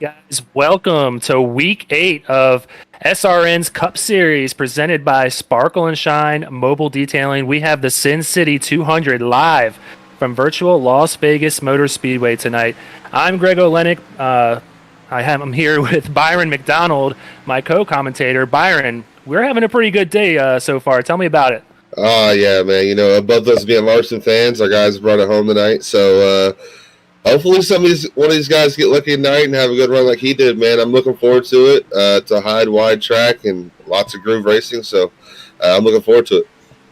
Guys, welcome to week 8 of SRN's Cup Series presented by Sparkle and Shine Mobile Detailing. We have the Sin City 200 live from virtual Las Vegas Motor Speedway tonight. I'm Greg Olenik. I'm here with Byron McDonald, my co-commentator. Byron, we're having a pretty good day so far. Tell me about it. Oh, yeah, man. Above us being Larson fans, our guys brought it home tonight. So hopefully one of these guys get lucky tonight and have a good run like he did, man. I'm looking forward to it. It's a high, wide track and lots of groove racing. So I'm looking forward to it.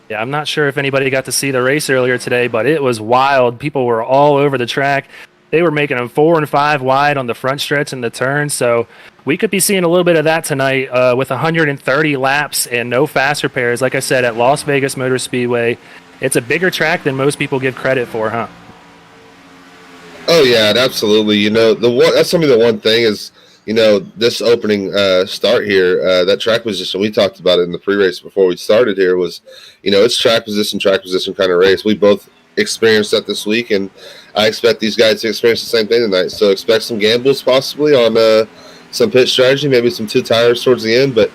Yeah, I'm not sure if anybody got to see the race earlier today, but it was wild. People were all over the track. They were making them 4 and 5 wide on the front stretch and the turn. So we could be seeing a little bit of that tonight with 130 laps and no fast repairs. Like I said, at Las Vegas Motor Speedway, it's a bigger track than most people give credit for, huh? Oh, yeah, absolutely. That's the one thing is, this opening start here, that track position, we talked about it in the pre-race before we started here, was, it's track position kind of race. We both experienced that this week, and I expect these guys to experience the same thing tonight. So expect some gambles possibly on some pit strategy, maybe some two tires towards the end. But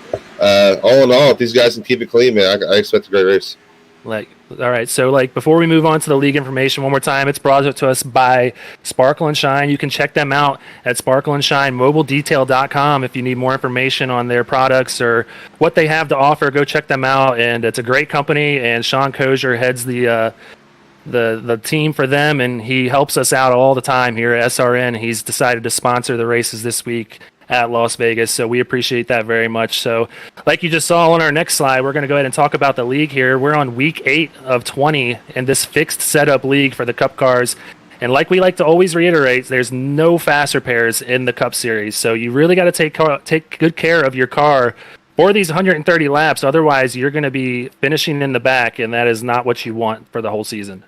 all in all, if these guys can keep it clean, man, I expect a great race. All right, so before we move on to the league information one more time, it's brought to us by Sparkle and Shine. You can check them out at sparkleandshinemobiledetail.com if you need more information on their products or what they have to offer. Go check them out, and it's a great company, and Sean Kozier heads the team for them, and he helps us out all the time here at SRN. He's decided to sponsor the races this week at Las Vegas, so we appreciate that very much. So like you just saw on our next slide, we're going to go ahead and talk about the league here. We're on week 8 of 20 in this fixed setup league for the Cup cars, and like we like to always reiterate, there's no fast repairs in the Cup Series, so you really got to take good care of your car for these 130 laps. Otherwise, you're going to be finishing in the back, and that is not what you want for the whole season.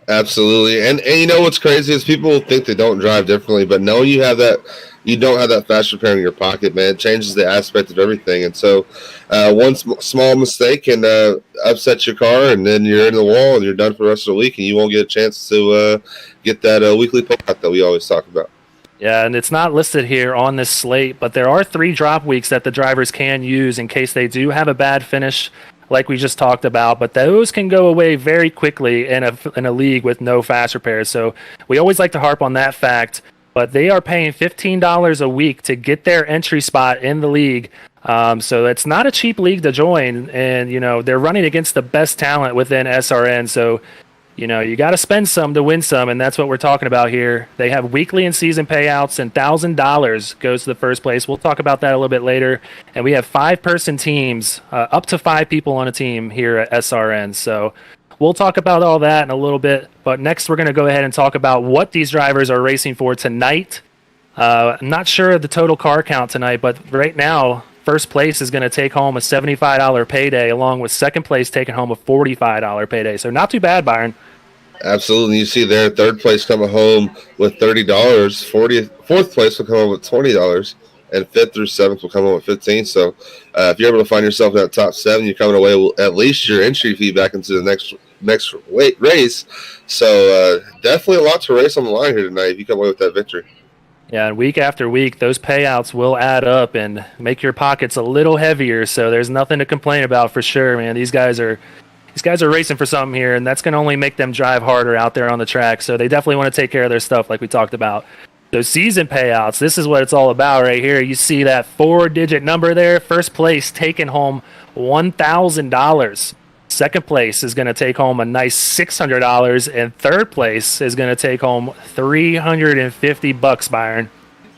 Absolutely. And what's crazy is people think they don't drive differently, but knowing you don't have that fast repair in your pocket, man, it changes the aspect of everything. And so one small mistake can upset your car, and then you're in the wall and you're done for the rest of the week, and you won't get a chance to get that weekly payout that we always talk about. Yeah, and it's not listed here on this slate, but there are 3 drop weeks that the drivers can use in case they do have a bad finish, like we just talked about, but those can go away very quickly in a league with no fast repairs. So we always like to harp on that fact, but they are paying $15 a week to get their entry spot in the league. So it's not a cheap league to join, and they're running against the best talent within SRN. So you got to spend some to win some, and that's what we're talking about here. They have weekly and season payouts, and $1,000 goes to the first place. We'll talk about that a little bit later. And we have 5-person teams, up to 5 people on a team here at SRN. So we'll talk about all that in a little bit. But next, we're going to go ahead and talk about what these drivers are racing for tonight. I'm not sure of the total car count tonight, but right now, first place is going to take home a $75 payday, along with second place taking home a $45 payday. So not too bad, Byron. Absolutely. You see there, third place coming home with $30. Fourth place will come home with $20, and fifth through seventh will come home with $15. So if you're able to find yourself in that top 7, you're coming away with at least your entry fee back into the next race. So definitely a lot to race on the line here tonight if you come away with that victory. Yeah, and week after week, those payouts will add up and make your pockets a little heavier. So there's nothing to complain about for sure, man. These guys are racing for something here, and that's going to only make them drive harder out there on the track. So they definitely want to take care of their stuff like we talked about. Those season payouts, this is what it's all about right here. You see that 4-digit number there? First place taking home $1,000. Second place is going to take home a nice $600, and third place is going to take home $350, Byron.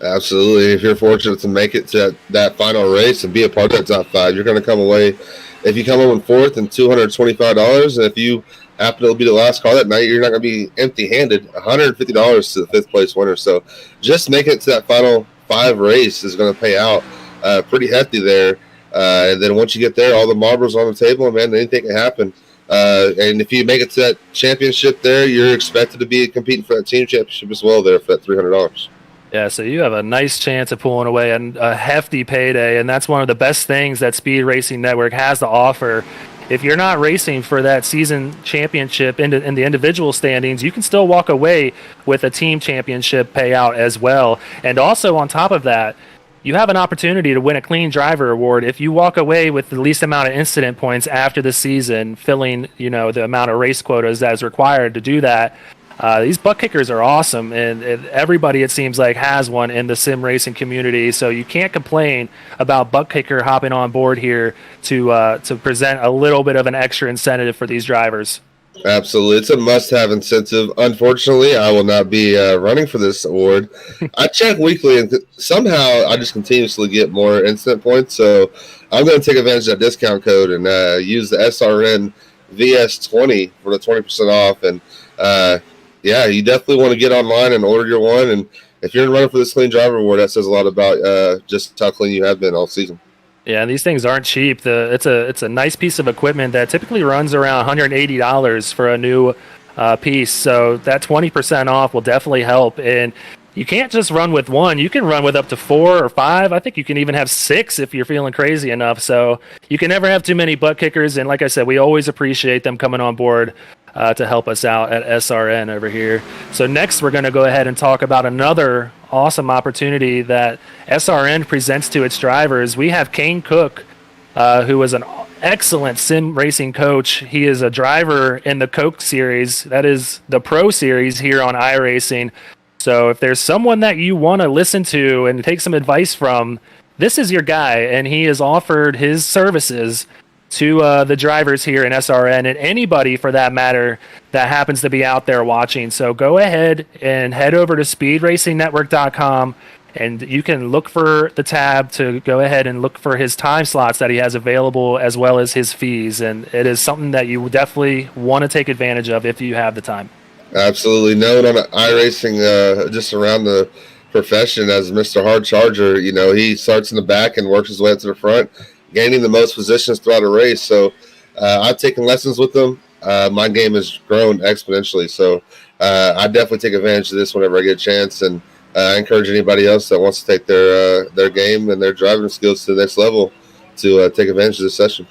Absolutely. If you're fortunate to make it to that final race and be a part of that top 5, you're going to come away. If you come home in fourth, and $225, and if you happen to be the last car that night, you're not going to be empty-handed. $150 to the fifth place winner. So just making it to that final 5 race is going to pay out pretty hefty there. And then once you get there, all the marbles on the table, and man, anything can happen. And if you make it to that championship there, you're expected to be competing for that team championship as well there for that $300. Yeah, so you have a nice chance of pulling away a hefty payday, and that's one of the best things that Speed Racing Network has to offer if you're not racing for that season championship in the individual standings, you can still walk away with a team championship payout as well. And also on top of that, you have an opportunity to win a clean driver award if you walk away with the least amount of incident points after the season, filling, the amount of race quotas that is required to do that. These butt kickers are awesome, and everybody, it seems like, has one in the sim racing community. So you can't complain about butt kicker hopping on board here to present a little bit of an extra incentive for these drivers. Absolutely. It's a must-have incentive. Unfortunately, I will not be running for this award. I check weekly, and somehow I just continuously get more incident points. So I'm going to take advantage of that discount code and use the SRN VS20 for the 20% off. And, yeah, you definitely want to get online and order your one. And if you're running for this clean driver award, that says a lot about just how clean you have been all season. Yeah, and these things aren't cheap. It's a nice piece of equipment that typically runs around $180 for a new piece. So that 20% off will definitely help. And you can't just run with one. You can run with up to 4 or 5. I think you can even have 6 if you're feeling crazy enough. So you can never have too many butt kickers. And like I said, we always appreciate them coming on board to help us out at SRN over here. So next, we're going to go ahead and talk about another awesome opportunity that SRN presents to its drivers. We have Kane Cook, who is an excellent sim racing coach. He is a driver in the Coke series, that is the Pro series here on iRacing. So if there's someone that you want to listen to and take some advice from, this is your guy, and he has offered his services to the drivers here in SRN and anybody for that matter that happens to be out there watching. So go ahead and head over to speedracingnetwork.com and you can look for the tab to go ahead and look for his time slots that he has available as well as his fees. And it is something that you definitely want to take advantage of if you have the time. Absolutely. Known on iRacing just around the profession as Mr. Hard Charger, he starts in the back and works his way up to the front, gaining the most positions throughout a race. So I've taken lessons with them. My game has grown exponentially. So I definitely take advantage of this whenever I get a chance. And I encourage anybody else that wants to take their game and their driving skills to the next level to take advantage of this session.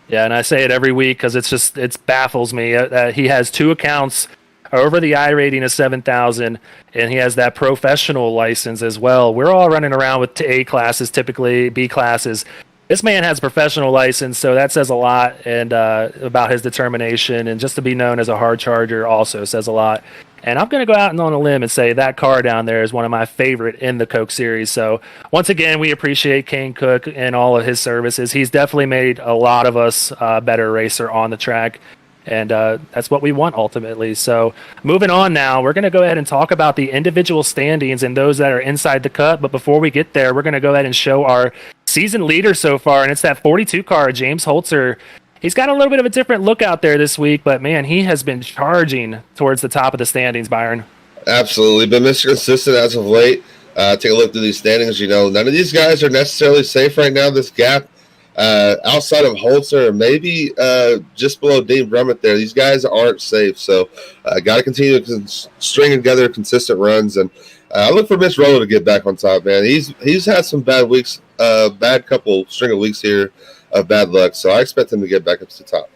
Yeah, and I say it every week because it baffles me that he has 2 accounts over the I rating of 7,000, and he has that professional license as well. We're all running around with A classes, typically B classes. This man has a professional license, so that says a lot, and about his determination, and just to be known as a hard charger also says a lot. And I'm going to go out and on a limb and say that car down there is one of my favorite in the Coke series. So once again, we appreciate Kane Cook and all of his services. He's definitely made a lot of us a better racer on the track. And that's what we want ultimately. So moving on now, we're going to go ahead and talk about the individual standings and those that are inside the cut. But before we get there, we're going to go ahead and show our season leader so far. And it's that 42 car, James Holtzer. He's got a little bit of a different look out there this week, but man, he has been charging towards the top of the standings, Byron. Absolutely. Been Mr. Consistent as of late. Take a look through these standings. None of these guys are necessarily safe right now. This gap outside of Holtzer, maybe just below Dean Brummett there, these guys aren't safe. So got to continue to string together consistent runs. And I look for Mitch Rowell to get back on top, man. He's had some bad weeks, bad couple string of weeks here of bad luck. So I expect him to get back up to the top.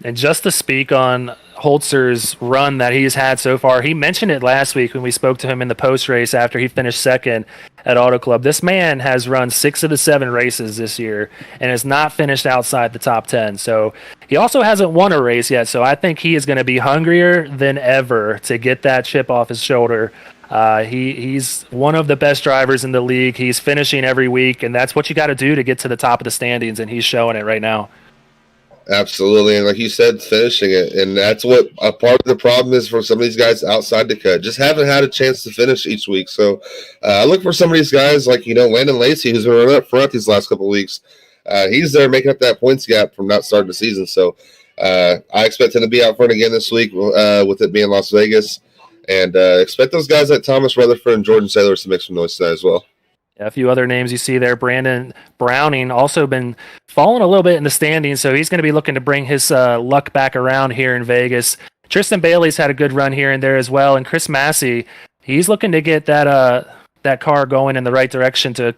And just to speak on Holtzer's run that he's had so far, he mentioned it last week when we spoke to him in the post race after he finished second at Auto Club. This man has run 6 of the 7 races this year and has not finished outside the top 10. So he also hasn't won a race yet. So I think he is going to be hungrier than ever to get that chip off his shoulder. He's one of the best drivers in the league. He's finishing every week, and that's what you got to do to get to the top of the standings, and he's showing it right now. Absolutely, and like you said, finishing it, and that's what a part of the problem is for some of these guys outside the cut. Just haven't had a chance to finish each week. So I look for some of these guys like Landon Lacey, who's been running up front these last couple of weeks. He's there making up that points gap from not starting the season. So I expect him to be out front again this week with it being Las Vegas, and expect those guys like Thomas Rutherford and Jordan Sailors to make some noise today as well. A few other names you see there. Brandon Browning also been falling a little bit in the standings, so he's going to be looking to bring his luck back around here in Vegas. Tristan Bailey's had a good run here and there as well, and Chris Massey, he's looking to get that car going in the right direction to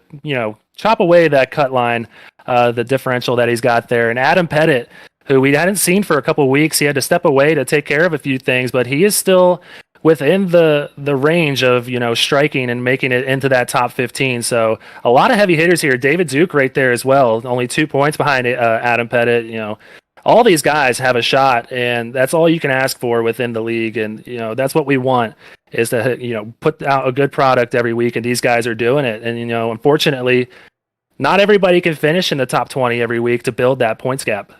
chop away that cut line, the differential that he's got there. And Adam Pettit, who we hadn't seen for a couple of weeks. He had to step away to take care of a few things, but he is still within the range of, striking and making it into that top 15. So a lot of heavy hitters here. David Duke right there as well, only 2 points behind Adam Pettit. All these guys have a shot, and that's all you can ask for within the league. And that's what we want, is to put out a good product every week, and these guys are doing it. And unfortunately, not everybody can finish in the top 20 every week to build that points gap.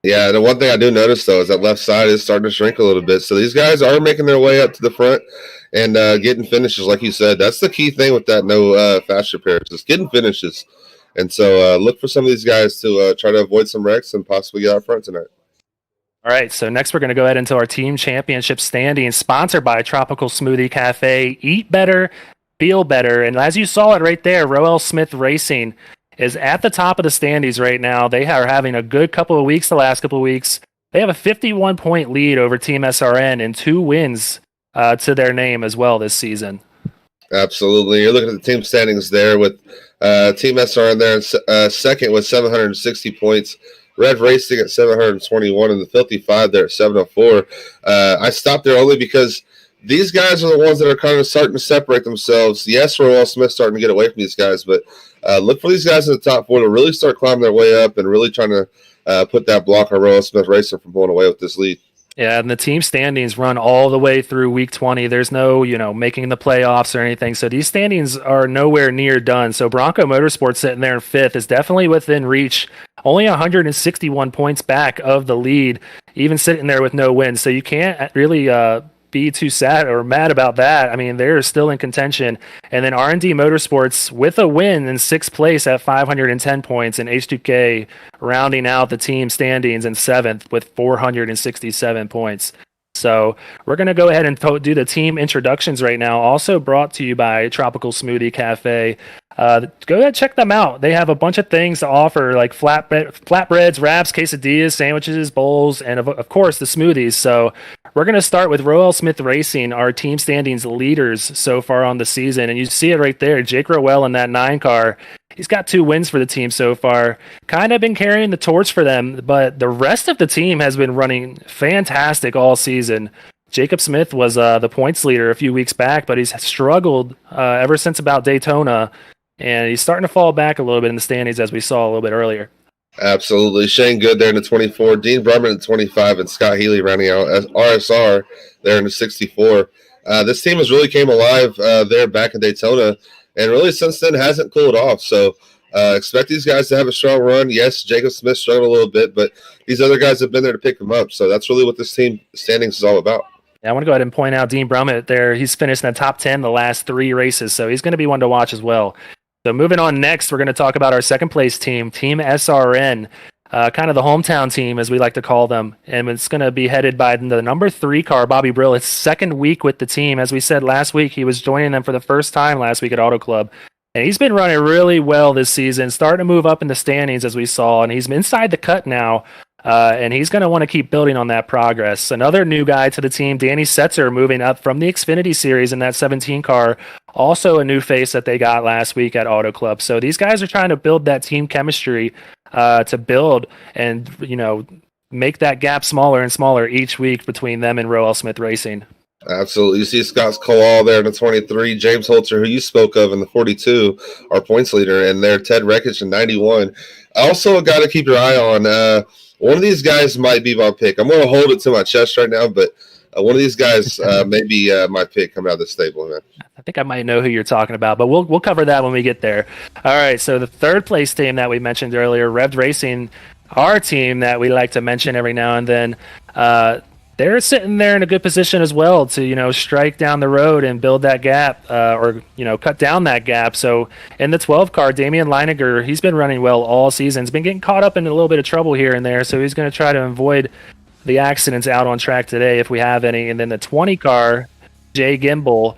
Yeah, the one thing I do notice, though, is that left side is starting to shrink a little bit. So these guys are making their way up to the front and getting finishes, like you said. That's the key thing with that no fast repairs, is getting finishes. And so look for some of these guys to try to avoid some wrecks and possibly get out front tonight. All right, so next we're going to go ahead into our team championship standings, sponsored by Tropical Smoothie Cafe. Eat better, feel better. And as you saw it right there, Rowell Smith Racing is at the top of the standings right now. They are having a good couple of weeks the last couple of weeks. They have a 51-point lead over Team SRN and 2 wins to their name as well this season. Absolutely. You're looking at the team standings there with Team SRN there in second with 760 points. Red Racing at 721 and the Filthy Five there at 704. I stopped there only because these guys are the ones that are kind of starting to separate themselves. Yes, Rowell Smith starting to get away from these guys, but look for these guys in the top 4 to really start climbing their way up and really trying to put that block on Rowell Smith Racing from pulling away with this lead. Yeah, and the team standings run all the way through week 20. There's no, making the playoffs or anything. So these standings are nowhere near done. So Bronco Motorsports sitting there in 5th is definitely within reach. Only 161 points back of the lead, even sitting there with no wins. So you can't really be too sad or mad about that. I mean, they're still in contention. And then R&D Motorsports with a win in 6th place at 510 points, and H2K rounding out the team standings in 7th with 467 points. So we're going to go ahead and do the team introductions right now, also brought to you by Tropical Smoothie Cafe. Go ahead, check them out. They have a bunch of things to offer, like flatbreads, wraps, quesadillas, sandwiches, bowls, and of course the smoothies. So we're going to start with Rowell Smith Racing, our team standings leaders so far on the season. And you see it right there, Jake Rowell in that 9 car. He's got 2 wins for the team so far. Kind of been carrying the torch for them, but the rest of the team has been running fantastic all season. Jacob Smith was the points leader a few weeks back, but he's struggled ever since about Daytona. And he's starting to fall back a little bit in the standings, as we saw a little bit earlier. Absolutely. Shane Good there in the 24, Dean Brumman in 25, and Scott Healy rounding out RSR there in the 64. This team has really came alive there back in Daytona, and really since then hasn't cooled off. So expect these guys to have a strong run. Yes, Jacob Smith struggled a little bit, but these other guys have been there to pick them up. So that's really what this team standings is all about. Yeah, I want to go ahead and point out Dean Brumman there. He's finished in the top 10 the last 3 races, so he's going to be one to watch as well. So moving on next, we're going to talk about our second place team, Team SRN, kind of the hometown team, as we like to call them. And it's going to be headed by the number 3 car, Bobby Brill. It's 2nd week with the team. As we said last week, he was joining them for the first time last week at Auto Club. And he's been running really well this season, starting to move up in the standings, as we saw. And he's inside the cut now. And he's going to want to keep building on that progress. Another new guy to the team, Danny Setzer, moving up from the Xfinity Series in that 17 car. Also a new face that they got last week at Auto Club. So these guys are trying to build that team chemistry to build and, make that gap smaller and smaller each week between them and Rowell Smith Racing. Absolutely. You see Scott Colal there in the 23, James Holtzer, who you spoke of in the 42, our points leader, and there Ted Reckich in 91. Also a guy to keep your eye on. One of these guys might be my pick. I'm going to hold it to my chest right now, but one of these guys may be my pick coming out of the stable, man. I think I might know who you're talking about, but we'll cover that when we get there. All right, so the 3rd place team that we mentioned earlier, Rev'd Racing, our team that we like to mention every now and then, they're sitting there in a good position as well to, strike down the road and build that gap or cut down that gap. So in the 12 car, Damian Leiniger, he's been running well all season. He's been getting caught up in a little bit of trouble here and there, so he's going to try to avoid the accidents out on track today if we have any. And then the 20 car, Jay Gimbel,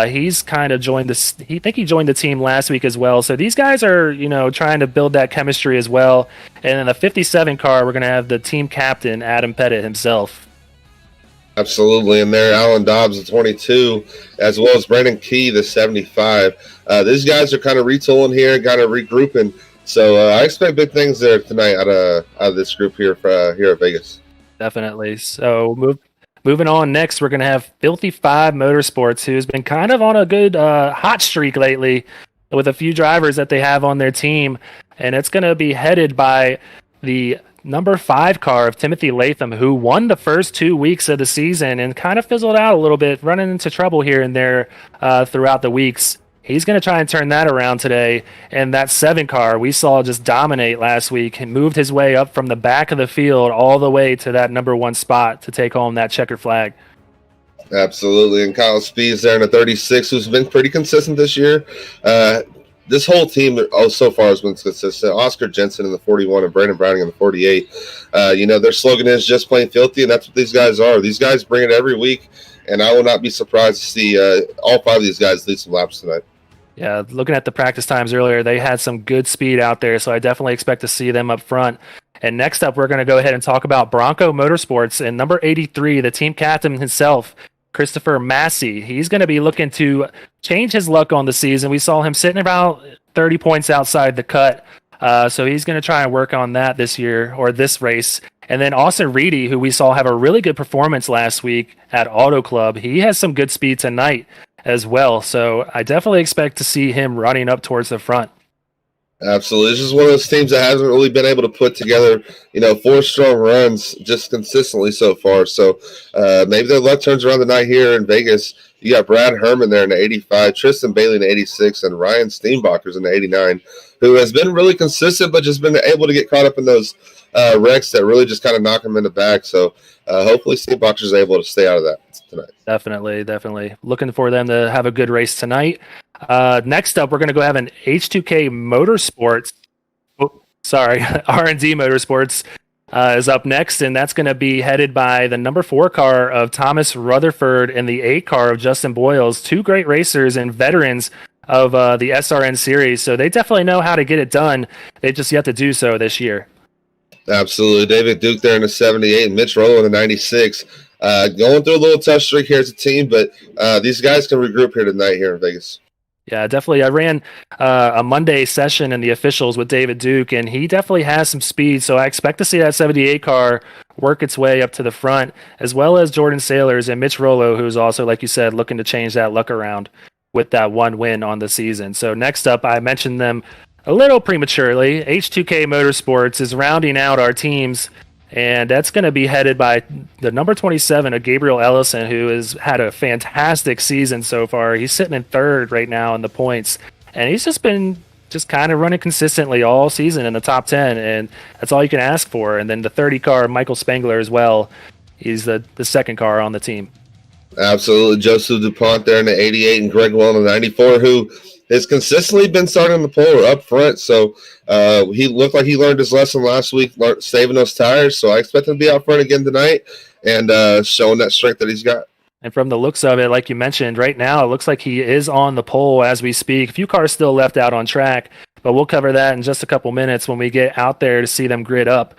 he's kind of joined this. He joined the team last week as well. So these guys are, trying to build that chemistry as well. And in the 57 car, we're going to have the team captain, Adam Pettit himself. Absolutely. And there, Alan Dobbs, the 22, as well as Brandon Key, the 75. These guys are kind of retooling here, kind of regrouping So I expect big things there tonight out of this group here here at Vegas. Definitely. So moving on next, we're going to have Filthy Five Motorsports, who's been kind of on a good hot streak lately with a few drivers that they have on their team. And it's going to be headed by the number 5 car of Timothy Latham, who won the first 2 weeks of the season and kind of fizzled out a little bit, running into trouble here and there throughout the weeks. He's going to try and turn that around today. And that 7 car we saw just dominate last week and moved his way up from the back of the field all the way to that number 1 spot to take home that checkered flag. Absolutely. And Kyle Spees there in the 36, who's been pretty consistent this year. This whole team so far has been consistent. Oscar Jensen in the 41 and Brandon Browning in the 48. Their slogan is just plain filthy, and that's what these guys are. These guys bring it every week, and I will not be surprised to see all 5 of these guys lead some laps tonight. Yeah, looking at the practice times earlier, they had some good speed out there, so I definitely expect to see them up front. And next up, we're going to go ahead and talk about Bronco Motorsports and number 83, the team captain himself, Christopher Massey. He's going to be looking to change his luck on the season. We saw him sitting about 30 points outside the cut, so he's going to try and work on that this year, or this race. And then Austin Reedy, who we saw have a really good performance last week at Auto Club, he has some good speed tonight as well. So I definitely expect to see him running up towards the front. Absolutely. This is one of those teams that hasn't really been able to put together, 4 strong runs just consistently so far. So maybe their luck turns around tonight here in Vegas. You got Brad Herman there in the 85, Tristan Bailey in the 86, and Ryan Steenbacher's in the 89, who has been really consistent but just been able to get caught up in those wrecks that really just kind of knock him in the back. So hopefully Steenbacher's able to stay out of that tonight. Definitely. Looking for them to have a good race tonight. Next up, we're going to go have an H2K Motorsports. R&D Motorsports is up next, and that's going to be headed by the number 4 car of Thomas Rutherford and the 8 car of Justin Boyles, 2 great racers and veterans of the SRN series. So they definitely know how to get it done. They just yet to do so this year. Absolutely. David Duke there in the 78 and Mitch Rowell in the 96. Going through a little tough streak here as a team, but these guys can regroup here tonight here in Vegas. Yeah, definitely. I ran a Monday session in the officials with David Duke, and he definitely has some speed. So I expect to see that 78 car work its way up to the front, as well as Jordan Sailors and Mitch Rollo, who's also, like you said, looking to change that luck around with that 1 win on the season. So next up, I mentioned them a little prematurely. H2K Motorsports is rounding out our teams, and that's going to be headed by the number 27 of Gabriel Ellison, who has had a fantastic season so far. He's sitting in 3rd right now in the points, and he's just been kind of running consistently all season in the top 10, and that's all you can ask for. And then the 30 car, Michael Spangler as well. He's the 2nd car on the team. Absolutely. Joseph DuPont there in the 88 and Greg Well in the 94, who has consistently been starting on the pole or up front. So he looked like he learned his lesson last week, saving those tires. So I expect him to be out front again tonight and showing that strength that he's got. And from the looks of it, like you mentioned, right now it looks like he is on the pole as we speak. A few cars still left out on track, but we'll cover that in just a couple minutes when we get out there to see them grid up.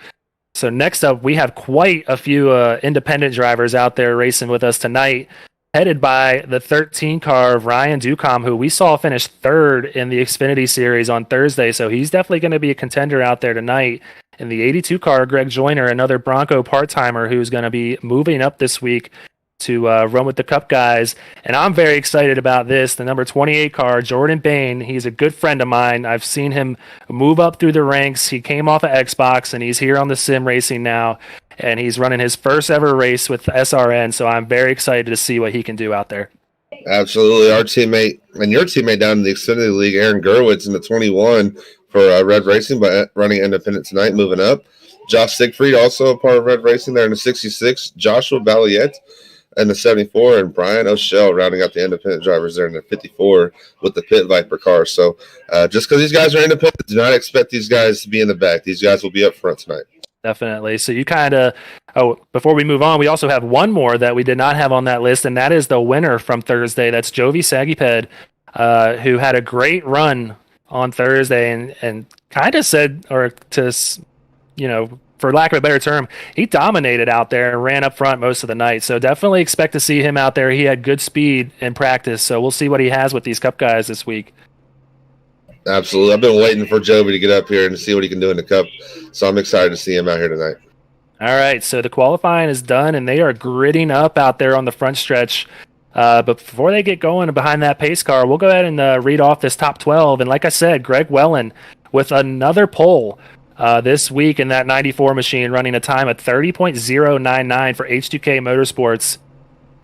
So next up, we have quite a few independent drivers out there racing with us tonight, headed by the 13 car of Ryan Ducam, who we saw finish 3rd in the Xfinity Series on Thursday. So he's definitely going to be a contender out there tonight. And the 82 car, Greg Joyner, another Bronco part-timer who's going to be moving up this week to run with the Cup guys. And I'm very excited about this. The number 28 car, Jordan Bain, he's a good friend of mine. I've seen him move up through the ranks. He came off of Xbox, and he's here on the sim racing now. And he's running his first ever race with SRN, so I'm very excited to see what he can do out there. Absolutely. Our teammate and your teammate down in the Xfinity League, Aaron Gerwitz, in the 21 for Red Racing, but running independent tonight, moving up. Josh Siegfried, also a part of Red Racing there in the 66. Joshua Balliette in the 74, and Brian O'Shell rounding out the independent drivers there in the 54 with the Pit Viper car. So just because these guys are independent, do not expect these guys to be in the back. These guys will be up front tonight. Definitely. So you kind of, before we move on, we also have one more that we did not have on that list, and that is the winner from Thursday. That's Jovi Sagiped, who had a great run on Thursday and kind of said, or to, for lack of a better term, he dominated out there and ran up front most of the night. So definitely expect to see him out there. He had good speed in practice, so we'll see what he has with these Cup guys this week. Absolutely. I've been waiting for Joby to get up here and see what he can do in the Cup. So I'm excited to see him out here tonight. All right, so the qualifying is done, and they are gritting up out there on the front stretch. But before they get going behind that pace car, we'll go ahead and read off this top 12. And like I said, Greg Wellen with another pole this week in that 94 machine, running a time of 30.099 for H2K Motorsports.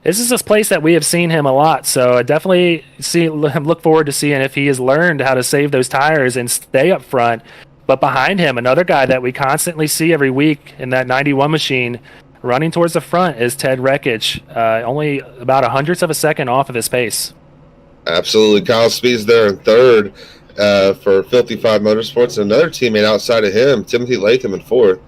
This is a place that we have seen him a lot, so I definitely look forward to seeing if he has learned how to save those tires and stay up front. But behind him, another guy that we constantly see every week in that 91 machine running towards the front is Ted Rekich, only about 100th of a second off of his pace. Absolutely. Kyle Spees there in third for Filthy Five Motorsports. Another teammate outside of him, Timothy Latham, in fourth.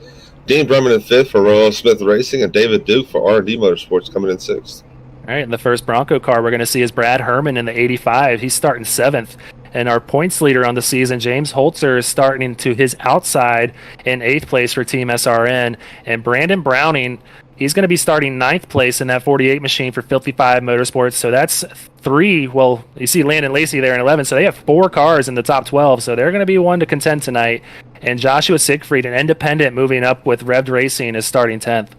Dean Brumman in fifth for Rowell Smith Racing, and David Duke for R&D Motorsports coming in sixth. All right, and the first Bronco car we're going to see is Brad Herman in the 85. He's starting seventh. And our points leader on the season, James Holtzer, is starting to his outside in eighth place for Team SRN. And Brandon Browning, he's going to be starting ninth place in that 48 machine for Filthy Five Motorsports. So that's three. Well, you see Landon Lacey there in 11. So they have four cars in the top 12. So they're going to be one to contend tonight. And Joshua Siegfried, an independent moving up with Revved Racing, is starting 10th.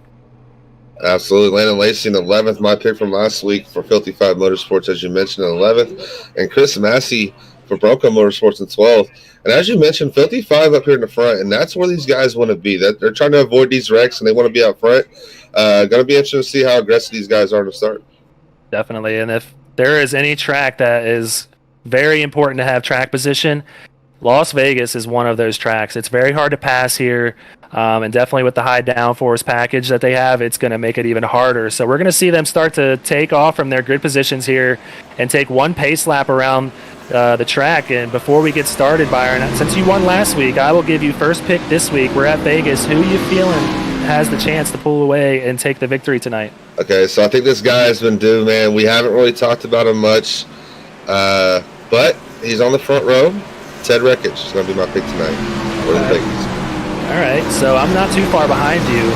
Absolutely. Landon Lacey in 11th, my pick from last week for Filthy Five Motorsports, as you mentioned, in 11th. And Chris Massey for Bronco Motorsports in 12th. And as you mentioned, Filthy Five up here in the front, and that's where these guys want to be. That they're trying to avoid these wrecks, and they want to be out front. Going to be interesting to see how aggressive these guys are to start. Definitely. And if there is any track that is very important to have track position, Las Vegas is one of those tracks. It's very hard to pass here, and definitely with the high downforce package that they have, it's going to make it even harder. So we're going to see them start to take off from their grid positions here and take one pace lap around the track. And before we get started, Byron, since you won last week, I will give you first pick this week. We're at Vegas. Who you feeling has the chance to pull away and take the victory tonight? Okay, so I think this guy has been due, man. We haven't really talked about him much, but he's on the front row. Ted Rekich is going to be my pick tonight. What do you think? All right, so I'm not too far behind you.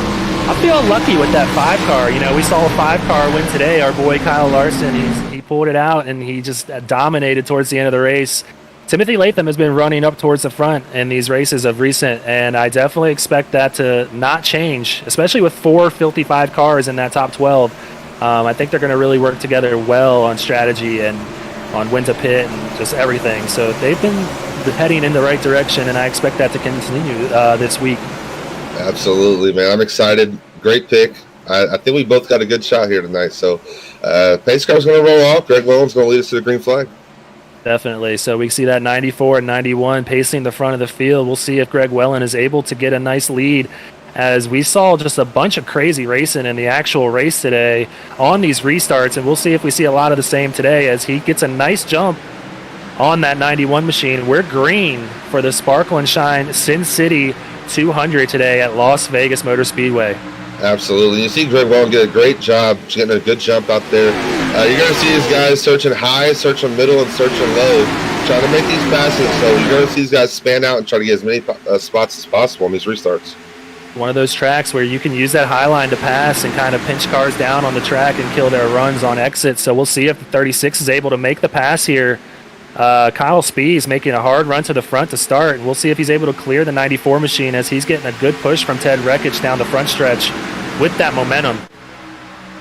I'm feeling lucky with that 5-car. You know, we saw a 5-car win today. Our boy Kyle Larson, he pulled it out, and he just dominated towards the end of the race. Timothy Latham has been running up towards the front in these races of recent, and I definitely expect that to not change, especially with 4 Filthy 5 cars in that top 12. I think they're going to really work together well on strategy and on when to pit and just everything. So they've been heading in the right direction, and I expect that to continue this week. Absolutely, man. I'm excited. Great pick. I think we both got a good shot here tonight. So pace car's going to roll off. Greg Wellen's going to lead us to the green flag. Definitely. So we see that 94 and 91 pacing the front of the field. We'll see if Greg Wellen is able to get a nice lead, as we saw just a bunch of crazy racing in the actual race today on these restarts, and we'll see if we see a lot of the same today as he gets a nice jump on that 91 machine. We're green for the Sparkle and Shine Sin City 200 today at Las Vegas Motor Speedway. Absolutely. You see Greg Wellen get a great job getting a good jump out there. You're going to see these guys searching high, searching middle, and searching low, trying to make these passes. So you're going to see these guys span out and try to get as many spots as possible on these restarts. One of those tracks where you can use that high line to pass and kind of pinch cars down on the track and kill their runs on exit. So we'll see if the 36 is able to make the pass here. Kyle Spees making a hard run to the front to start. We'll see if he's able to clear the 94 machine, as he's getting a good push from Ted Rekich down the front stretch with that momentum.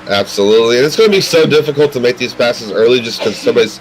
Absolutely. And it's going to be so difficult to make these passes early just because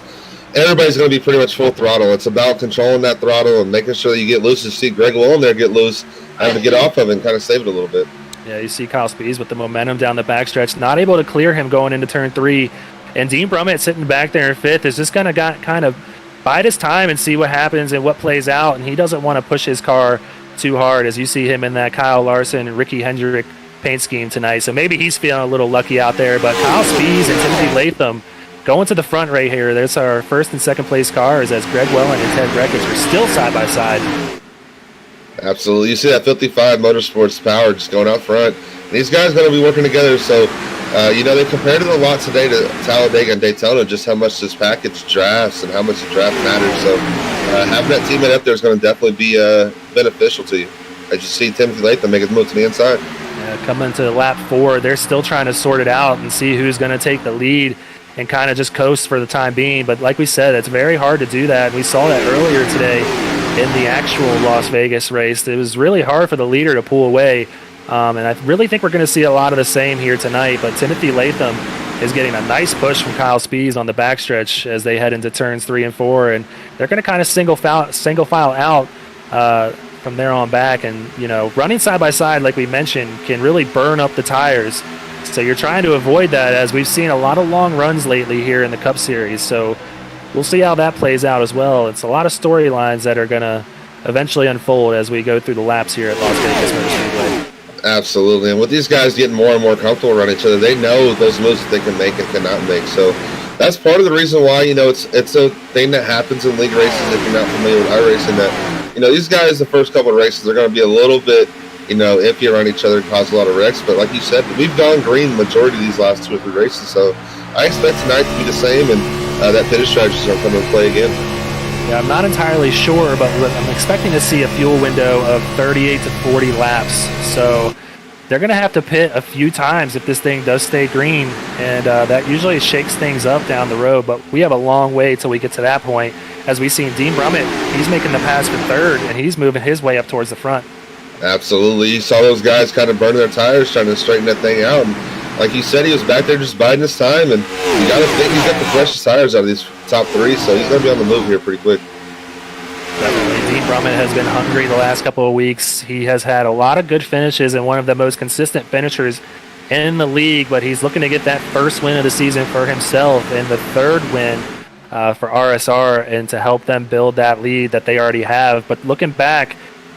everybody's going to be pretty much full throttle. It's about controlling that throttle and making sure that you get loose. You see Greg Wellen there get loose, having to get off of it and kind of save it a little bit. Yeah, you see Kyle Spees with the momentum down the backstretch, not able to clear him going into turn 3. And Dean Brumman sitting back there in 5th is just going to kind of bide his time and see what happens and what plays out. And he doesn't want to push his car too hard, as you see him in that Kyle Larson, Ricky Hendrick paint scheme tonight. So maybe he's feeling a little lucky out there. But Kyle Spees and Timothy Latham going to the front right here. There's our first and second place cars, as Greg Wellen and Ted Rekich are still side by side. Absolutely. You see that 55 Motorsports power just going out front. And these guys are going to be working together. So, they compared it a lot today to Talladega and Daytona, just how much this package drafts and how much the draft matters. So having that teammate up there is going to definitely be beneficial to you. As you see Timothy Latham make his move to the inside. Coming to lap 4, they're still trying to sort it out and see who's going to take the lead and kind of just coast for the time being. But like we said, it's very hard to do that. We saw that earlier today in the actual Las Vegas race. It was really hard for the leader to pull away. And I really think we're going to see a lot of the same here tonight. But Timothy Latham is getting a nice push from Kyle Spees on the backstretch as they head into turns 3 and 4. And they're going to kind of single file out from there on back. And, you know, running side by side, like we mentioned, can really burn up the tires. So you're trying to avoid that, as we've seen a lot of long runs lately here in the Cup Series. So we'll see how that plays out as well. It's a lot of storylines that are going to eventually unfold as we go through the laps here at Las Vegas Motor Speedway. Absolutely. And with these guys getting more and more comfortable around each other, they know those moves that they can make and cannot make. So that's part of the reason why, you know, it's a thing that happens in league races if you're not familiar with iRacing, that, you know, these guys, the first couple of races, they're going to be a little bit, you know, iffy around each other, cause a lot of wrecks. But like you said, we've gone green the majority of these last 2 or 3 races. So I expect tonight to be the same, and that finish strategy is going to come into play again. Yeah, I'm not entirely sure, but I'm expecting to see a fuel window of 38 to 40 laps. So they're going to have to pit a few times if this thing does stay green, and that usually shakes things up down the road. But we have a long way till we get to that point. As we've seen Dean Brummett, he's making the pass for third, and he's moving his way up towards the front. Absolutely. You saw those guys kind of burning their tires trying to straighten that thing out. And like you said, he was back there just biding his time, and you got to think he's got the freshest tires out of these top 3, so he's going to be on the move here pretty quick. Definitely. Dean Brummett has been hungry the last couple of weeks. He has had a lot of good finishes and one of the most consistent finishers in the league, but he's looking to get that first win of the season for himself and the third win for RSR, and to help them build that lead that they already have. But looking back,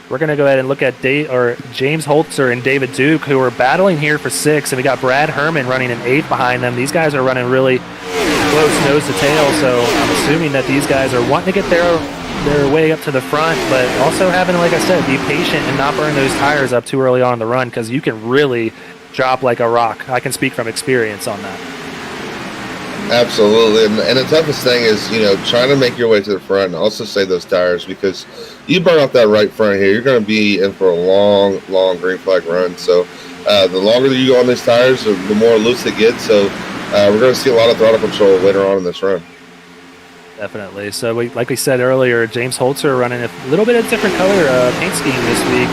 we're going to go ahead and look at James Holtzer and David Duke, who are battling here for 6, and we got Brad Herman running an 8 behind them. These guys are running really close nose to tail, so I'm assuming that these guys are wanting to get their way up to the front, but also having, like I said, be patient and not burn those tires up too early on in the run, because you can really drop like a rock. I can speak from experience on that. Absolutely, and the toughest thing is, you know, trying to make your way to the front and also save those tires, because you burn off that right front here, you're going to be in for a long green flag run. So the longer that you go on these tires, the more loose it gets. So we're going to see a lot of throttle control later on in this run. Definitely. So like we said earlier, James Holtzer running a little bit of different color paint scheme this week.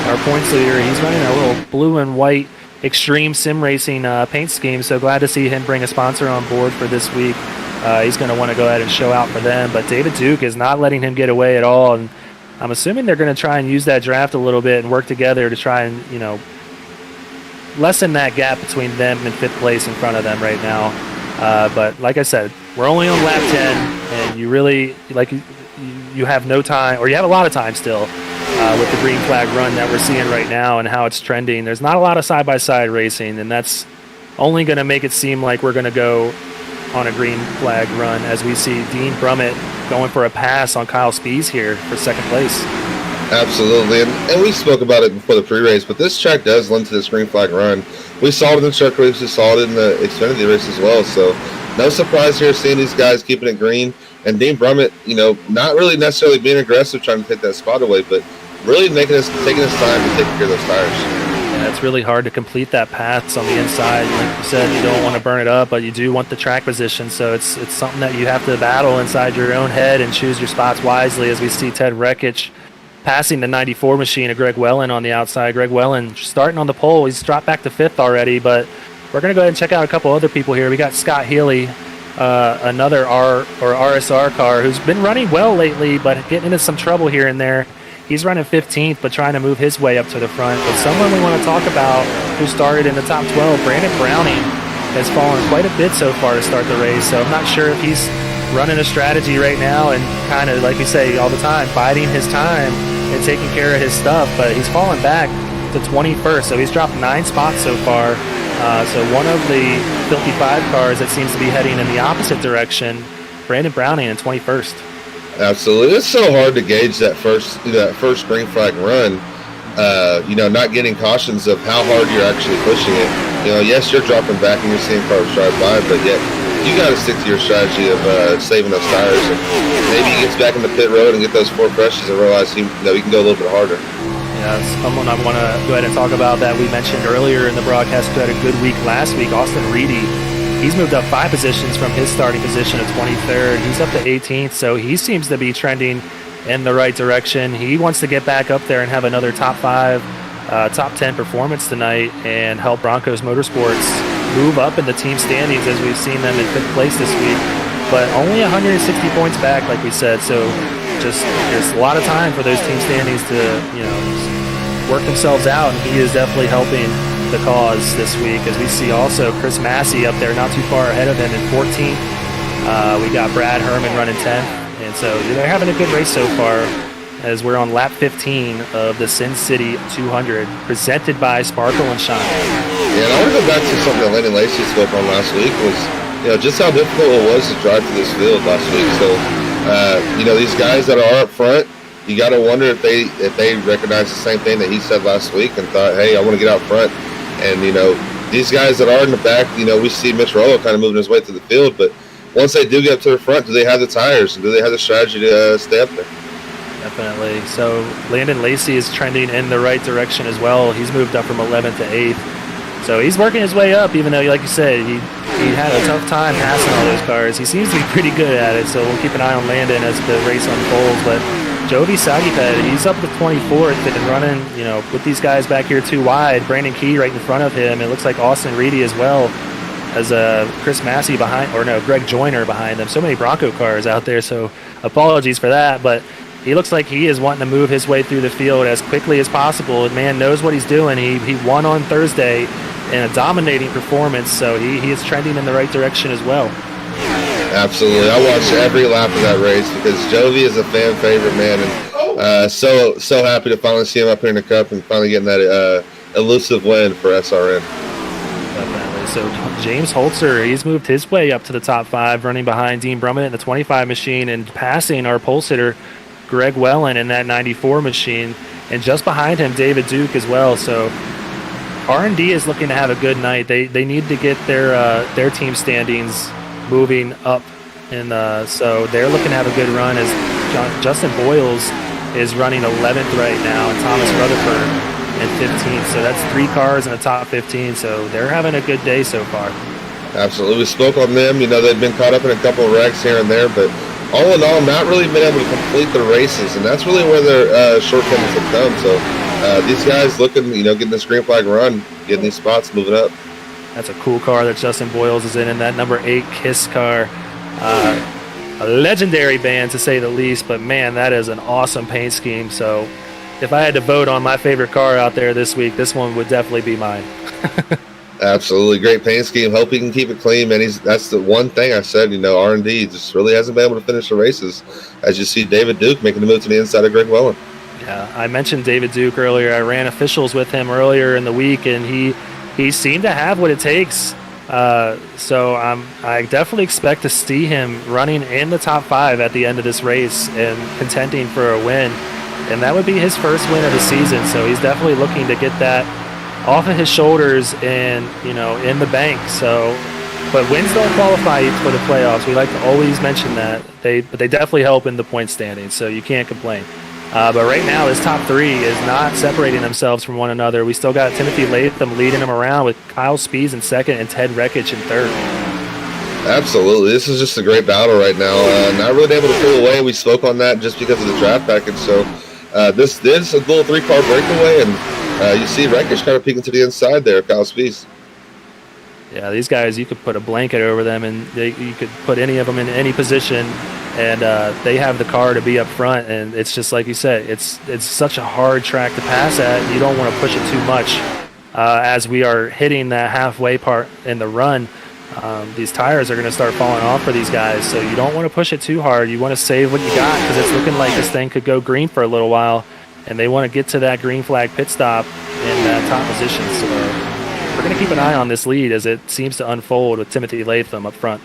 Our points leader, he's running a little blue and white extreme sim racing paint scheme, so glad to see him bring a sponsor on board for this week. He's going to want to go ahead and show out for them, but David Duke is not letting him get away at all, and I'm assuming they're going to try and use that draft a little bit and work together to try and, you know, lessen that gap between them and 5th place in front of them right now. But like I said, we're only on lap 10, and you really, like, you have no time, or you have a lot of time still with the green flag run that we're seeing right now and how it's trending. There's not a lot of side-by-side racing, and that's only going to make it seem like we're going to go on a green flag run as we see Dean Brummett going for a pass on Kyle Spees here for 2nd place. Absolutely, and we spoke about it before the pre-race, but this track does lend to this green flag run. We saw it in the truck race, we saw it in the Xfinity race as well, so no surprise here seeing these guys keeping it green. And Dean Brummett, you know, not really necessarily being aggressive trying to take that spot away, but really taking his time to take care of those tires. Yeah, it's really hard to complete that pass on the inside. Like you said, you don't want to burn it up, but you do want the track position, so it's something that you have to battle inside your own head and choose your spots wisely, as we see Ted Rekich passing the 94 machine of Greg Wellen on the outside. Greg Wellen starting on the pole. He's dropped back to 5th already, but we're going to go ahead and check out a couple other people here. We got Scott Healy, another RSR car who's been running well lately, but getting into some trouble here and there. He's running 15th, but trying to move his way up to the front. But someone we want to talk about who started in the top 12, Brandon Browning, has fallen quite a bit so far to start the race. So I'm not sure if he's running a strategy right now and kind of, like we say all the time, biding his time and taking care of his stuff. But he's fallen back to 21st, so he's dropped 9 spots so far. So one of the Filthy 5 cars that seems to be heading in the opposite direction, Brandon Browning in 21st. Absolutely, it's so hard to gauge that first green flag run. You know, not getting cautions of how hard you're actually pushing it. You know, yes, you're dropping back and you're seeing cars drive by, but yet you got to stick to your strategy of saving those tires. And maybe he gets back in the pit road and get those 4 crushes and realize he can go a little bit harder. Yeah, someone I want to go ahead and talk about that we mentioned earlier in the broadcast who had a good week last week, Austin Reedy. he's moved up 5 positions from his starting position of 23rd. He's up to 18th, so he seems to be trending in the right direction. He wants to get back up there and have another top 5, top 10 performance tonight and help Bronco Motorsports move up in the team standings as we've seen them in 5th place this week. But only 160 points back, like we said, so just there's a lot of time for those team standings to, work themselves out, and he is definitely helping the cause this week, as we see also Chris Massey up there not too far ahead of him in 14th. We got Brad Herman running 10th, and so they're having a good race so far as we're on lap 15 of the Sin City 200 presented by Sparkle and Shine. Yeah, and I want to go back to something that Landon Lacey spoke on last week was just how difficult it was to drive through this field last week. So these guys that are up front, you got to wonder if they recognize the same thing that he said last week and thought, hey, I want to get out front. And, these guys that are in the back, we see Mitch Rowell kind of moving his way through the field. But once they do get up to the front, do they have the tires? And do they have the strategy to stay up there? Definitely. So Landon Lacey is trending in the right direction as well. He's moved up from 11th to 8th. So he's working his way up, even though, like you said, he had a tough time passing all those cars. He seems to be pretty good at it, so we'll keep an eye on Landon as the race unfolds. But Jovi Sagiped, he's up to 24th and running, with these guys back here too wide. Brandon Key right in front of him. It looks like Austin Reedy as well as Chris Massey Greg Joyner behind them. So many Bronco cars out there, so apologies for that. But he looks like he is wanting to move his way through the field as quickly as possible. The man knows what he's doing. He won on Thursday in a dominating performance, so he is trending in the right direction as well. Absolutely. I watched every lap of that race because Jovi is a fan favorite, man, and so happy to finally see him up here in the Cup and finally getting that elusive win for SRN. Definitely. So James Holtzer, he's moved his way up to the top 5, running behind Dean Brummett in the 25 machine and passing our pole sitter Greg Wellen in that 94 machine, and just behind him David Duke as well. So R&D is looking to have a good night. They need to get their team standings moving up, and so they're looking to have a good run as Justin Boyles is running 11th right now, and Thomas Rutherford in 15th. So that's 3 cars in the top 15, so they're having a good day so far. Absolutely. We spoke on them. They've been caught up in a couple of wrecks here and there, but all in all, not really been able to complete the races, and that's really where their shortcomings have come. So these guys looking, getting this green flag run, getting these spots, moving up. That's a cool car that Justin Boyles is in that number 8 KISS car. A legendary band, to say the least, but, man, that is an awesome paint scheme. So if I had to vote on my favorite car out there this week, this one would definitely be mine. Absolutely. Great paint scheme. Hope he can keep it clean, man. That's the one thing I said, R&D just really hasn't been able to finish the races, as you see David Duke making the move to the inside of Greg Wellen. Yeah, I mentioned David Duke earlier. I ran officials with him earlier in the week, and he seemed to have what it takes. So I definitely expect to see him running in the top 5 at the end of this race and contending for a win. And that would be his first win of the season. So he's definitely looking to get that off of his shoulders and, in the bank. So, but wins don't qualify you for the playoffs. We like to always mention that. But they definitely help in the point standings, so you can't complain. But right now, this top 3 is not separating themselves from one another. We still got Timothy Latham leading them around with Kyle Spees in 2nd and Ted Rekich in 3rd. Absolutely. This is just a great battle right now. Not really able to pull away. We spoke on that just because of the draft package. So this is a little 3-car breakaway, and you see Rekich kind of peeking to the inside there, Kyle Spees. Yeah, these guys, you could put a blanket over them, and you could put any of them in any position, and they have the car to be up front. And it's just like you said, it's such a hard track to pass at. You don't want to push it too much as we are hitting that halfway part in the run. These tires are going to start falling off for these guys, so you don't want to push it too hard. You want to save what you got, because it's looking like this thing could go green for a little while, and they want to get to that green flag pit stop in that top position. So we're going to keep an eye on this lead as it seems to unfold with Timothy Latham up front.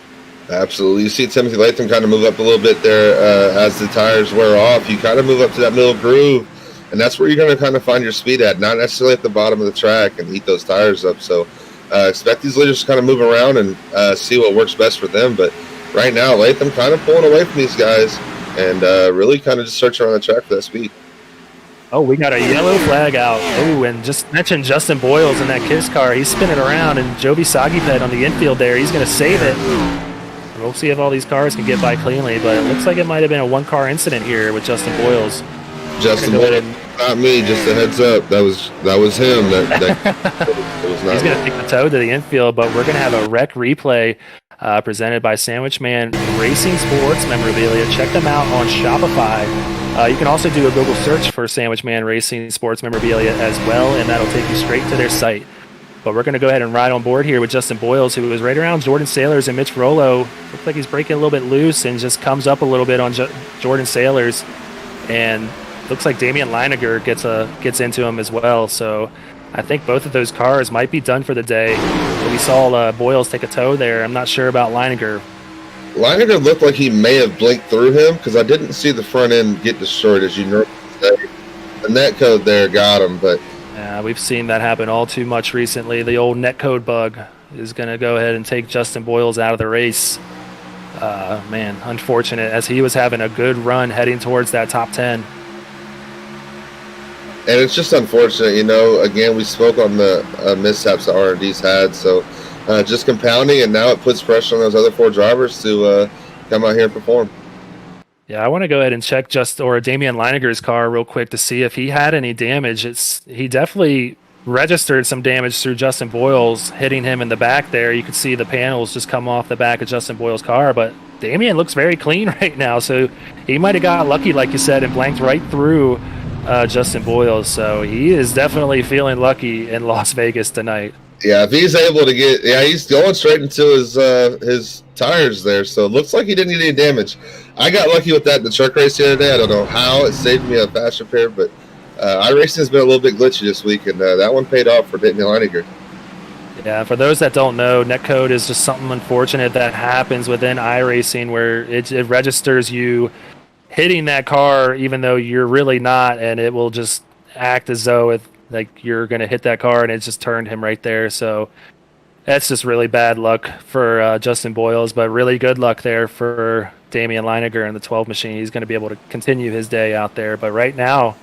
Absolutely. You see Timothy Latham kind of move up a little bit there as the tires wear off. You kind of move up to that middle groove, and that's where you're going to kind of find your speed at, not necessarily at the bottom of the track and eat those tires up. So expect these leaders to kind of move around and see what works best for them. But right now, Latham kind of pulling away from these guys and really kind of just searching around the track for that speed. Oh, we got a yellow flag out. Oh, and just mentioned Justin Boyles in that KISS car. He's spinning around, and Jovi Sagiped on the infield there. He's going to save it. We'll see if all these cars can get by cleanly, but it looks like it might have been a one-car incident here with Justin Boyles. Justin Boyles, not me. Just a heads up. That was him. It was not. He's going to take the toe to the infield, but we're going to have a wreck replay presented by Sandwich Man Racing Sports Memorabilia. Check them out on Shopify. You can also do a Google search for Sandwich Man Racing Sports Memorabilia as well, and that'll take you straight to their site. But we're going to go ahead and ride on board here with Justin Boyles, who was right around Jordan Sailors and Mitch Rollo. Looks like he's breaking a little bit loose and just comes up a little bit on Jordan Sailors. And looks like Damian Leininger gets into him as well. So I think both of those cars might be done for the day. But we saw Boyles take a toe there. I'm not sure about Leininger. Leininger looked like he may have blinked through him because I didn't see the front end get destroyed, as you normally say. The net code there got him, but... Yeah, we've seen that happen all too much recently. The old netcode bug is going to go ahead and take Justin Boyles out of the race. Man, unfortunate, as he was having a good run heading towards that top 10. And it's just unfortunate, again, we spoke on the mishaps that R&D's had, so just compounding, and now it puts pressure on those other 4 drivers to come out here and perform. Yeah, I want to go ahead and check Damian Leininger's car real quick to see if he had any damage. He definitely registered some damage through Justin Boyles hitting him in the back there. You could see the panels just come off the back of Justin Boyles' car, but Damian looks very clean right now, so he might have got lucky, like you said, and blanked right through Justin Boyles. So he is definitely feeling lucky in Las Vegas tonight. Yeah, if he's able to he's going straight into his tires there, so it looks like he didn't get any damage. I got lucky with that in the truck race the other day. I don't know how it saved me a fast repair, but iRacing has been a little bit glitchy this week, and that one paid off for Damian Leininger. Yeah, for those that don't know, netcode is just something unfortunate that happens within iRacing where it registers you hitting that car even though you're really not, and it will just act as though you're going to hit that car, and it just turned him right there. So that's just really bad luck for Justin Boyles, but really good luck there for Damian Leininger in the 12 machine. He's going to be able to continue his day out there. But right now,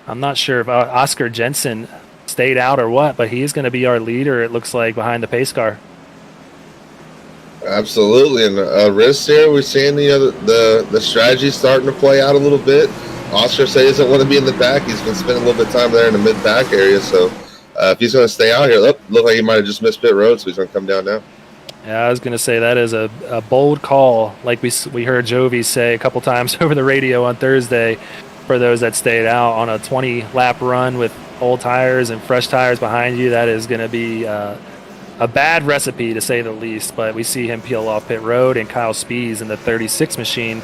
I'm not sure if Oscar Jensen stayed out or what, but he's going to be our leader, it looks like, behind the pace car. Absolutely. And Riz here, we're seeing the strategy starting to play out a little bit. Oscar says he doesn't want to be in the back. He's been spending a little bit of time there in the mid-back area. So if he's going to stay out here, look like he might have just missed pit road, so he's going to come down now. Yeah, I was going to say that is a bold call, like we heard Jovi say a couple times over the radio on Thursday, for those that stayed out on a 20-lap run with old tires and fresh tires behind you. That is going to be a bad recipe, to say the least. But we see him peel off pit road, and Kyle Spees in the 36 machine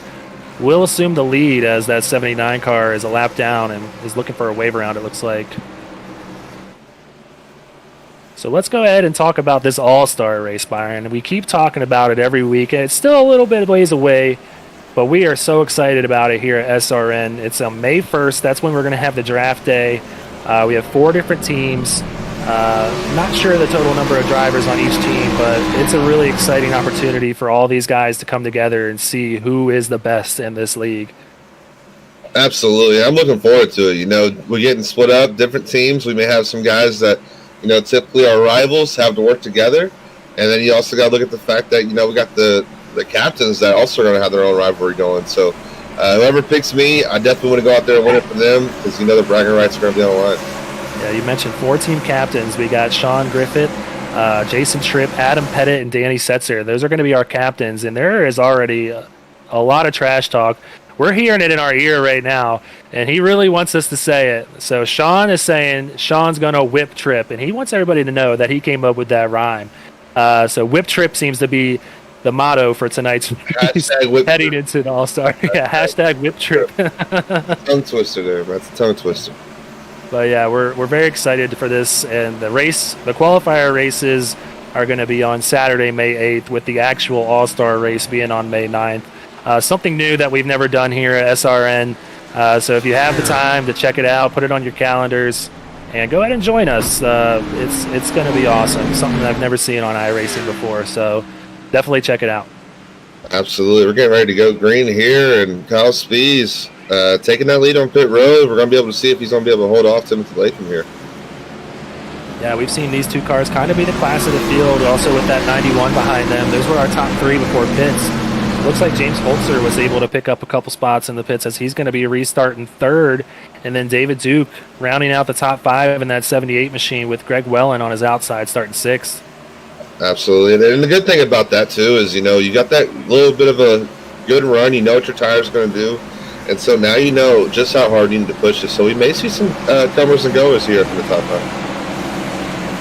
will assume the lead as that 79 car is a lap down and is looking for a wave around, it looks like. So let's go ahead and talk about this All-Star race, Byron. We keep talking about it every week, and it's still a little bit ways away, but we are so excited about it here at SRN. It's on May 1st. That's when we're going to have the draft day. We have 4 different teams. Not sure the total number of drivers on each team, but it's a really exciting opportunity for all these guys to come together and see who is the best in this league. Absolutely. I'm looking forward to it. We're getting split up, different teams. We may have some guys that, typically our rivals have to work together. And then you also got to look at the fact that, we got the captains that also are going to have their own rivalry going. So whoever picks me, I definitely want to go out there and win it for them because, the bragging rights are going to be on the line. Yeah, you mentioned 4 team captains. We got Sean Griffith, Jason Tripp, Adam Pettit, and Danny Setzer. Those are going to be our captains, and there is already a lot of trash talk. We're hearing it in our ear right now, and he really wants us to say it. So Sean is saying Sean's going to whip Tripp, and he wants everybody to know that he came up with that rhyme. So whip Tripp seems to be the motto for tonight's heading into the All-Star. Yeah, hashtag whip Tripp. Tongue twister there, bro. That's a tongue twister. But yeah, we're very excited for this, and the qualifier races are going to be on Saturday, May 8th, with the actual All-Star race being on May 9th. Something new that we've never done here at SRN. So if you have the time to check it out, put it on your calendars, and go ahead and join us. It's going to be awesome. Something I've never seen on iRacing before. So definitely check it out. Absolutely. We're getting ready to go green here, and Kyle Spees taking that lead on pit road. We're going to be able to see if he's going to be able to hold off Timothy Latham here. Yeah, we've seen these two cars kind of be the class of the field, also with that 91 behind them. Those were our top three before pits. Looks like James Holtzer was able to pick up a couple spots in the pits as he's going to be restarting third. And then David Duke rounding out the top five in that 78 machine with Greg Wellen on his outside starting sixth. Absolutely. And the good thing about that, too, is, you got that little bit of a good run. You know what your tires are going to do. And so now you know just how hard you need to push it. So we may see some comers and goers here from the top five.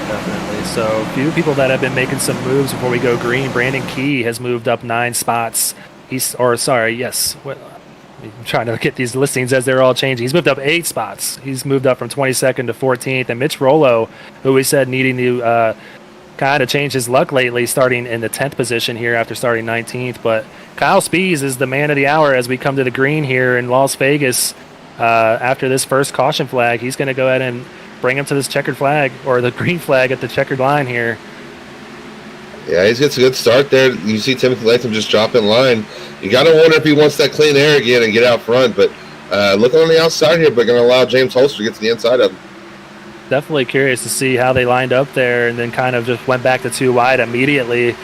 Definitely. So a few people that have been making some moves before we go green. Brandon Key has moved up 9 spots. I'm trying to get these listings as they're all changing. He's moved up 8 spots. He's moved up from 22nd to 14th. And Mitch Rollo, who we said needing to kind of change his luck lately, starting in the 10th position here after starting 19th. But Kyle Spees is the man of the hour as we come to the green here in Las Vegas. After this first caution flag, he's going to go ahead and bring him to this checkered flag, or the green flag at the checkered line here. Yeah, he gets a good start there. You see Timothy Latham just drop in line. You got to wonder if he wants that clean air again and get out front. But looking on the outside here, but going to allow James Holtzer to get to the inside of him. Definitely curious to see how they lined up there and then kind of just went back to 2 wide immediately.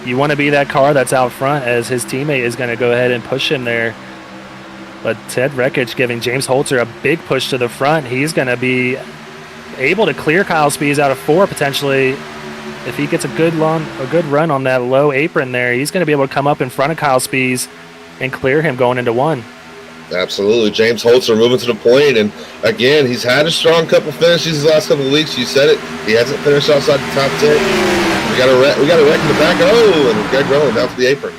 You want to be that car that's out front as his teammate is going to go ahead and push him there. But Ted Rekich giving James Holtzer a big push to the front. He's going to be able to clear Kyle Spees out of 4 potentially. If he gets a good run on that low apron there, he's going to be able to come up in front of Kyle Spees and clear him going into 1. Absolutely. James Holtzer moving to the point. And, again, he's had a strong couple finishes the last couple of weeks. You said it. He hasn't finished outside the top 10. We got a wreck in the back. Oh, and Greg Rowan down to the apron.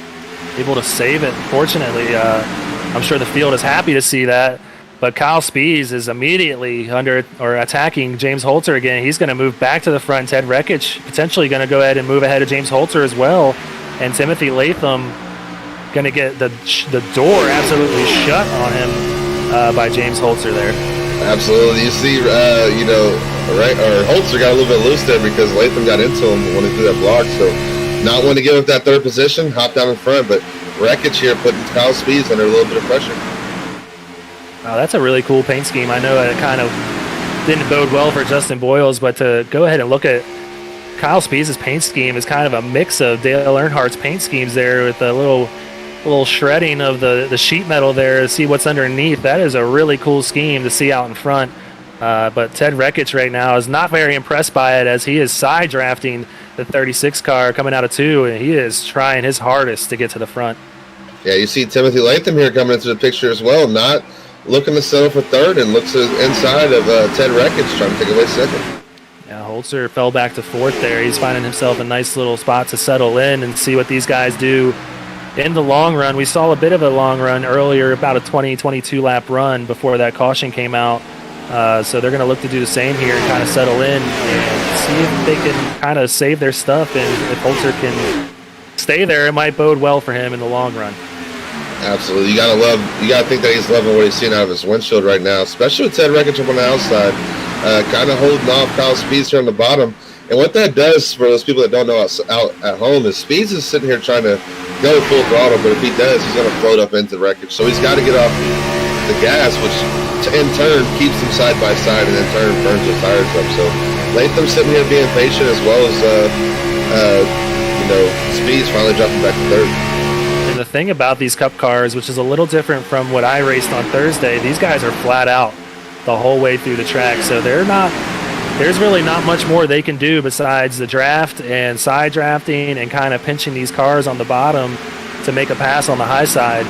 Able to save it. Fortunately, I'm sure the field is happy to see that. But Kyle Spees is immediately attacking James Holtzer again. He's going to move back to the front. Ted Rekich potentially going to go ahead and move ahead of James Holtzer as well. And Timothy Latham going to get the door absolutely shut on him by James Holtzer there. Absolutely. You see, Holtzer got a little bit loose there because Latham got into him when he threw that block. So not wanting to give up that third position, hop down in front. But Rekich here putting Kyle Spees under a little bit of pressure. Oh, that's a really cool paint scheme. I know it kind of didn't bode well for Justin Boyles, but to go ahead and look at Kyle Spees' paint scheme is kind of a mix of Dale Earnhardt's paint schemes there with a little shredding of the sheet metal there to see what's underneath. That is a really cool scheme to see out in front. But Ted Rekich right now is not very impressed by it as he is side drafting the 36 car coming out of 2, and he is trying his hardest to get to the front. Yeah, you see Timothy Latham here coming into the picture as well, not looking to settle for third, and looks inside of Ted Rekich trying to take away second. Yeah, Holtzer fell back to 4th there. He's finding himself a nice little spot to settle in and see what these guys do in the long run. We saw a bit of a long run earlier, about a 22 lap run before that caution came out. So they're going to look to do the same here and kind of settle in and see if they can kind of save their stuff. And if Holtzer can stay there, it might bode well for him in the long run. Absolutely. You gotta think that he's loving what he's seeing out of his windshield right now, especially with Ted Rekich up on the outside, kind of holding off Kyle Spees here on the bottom. And what that does for those people that don't know out at home is Spees is sitting here trying to go full throttle, but if he does, he's going to float up into Rekich. So he's got to get off the gas, which in turn keeps them side by side and in turn burns his tires up. So Latham's sitting here being patient as well as, Spees finally dropping back to third. And the thing about these Cup cars, which is a little different from what I raced on Thursday, these guys are flat out the whole way through the track. So there's really not much more they can do besides the draft and side drafting and kind of pinching these cars on the bottom to make a pass on the high side.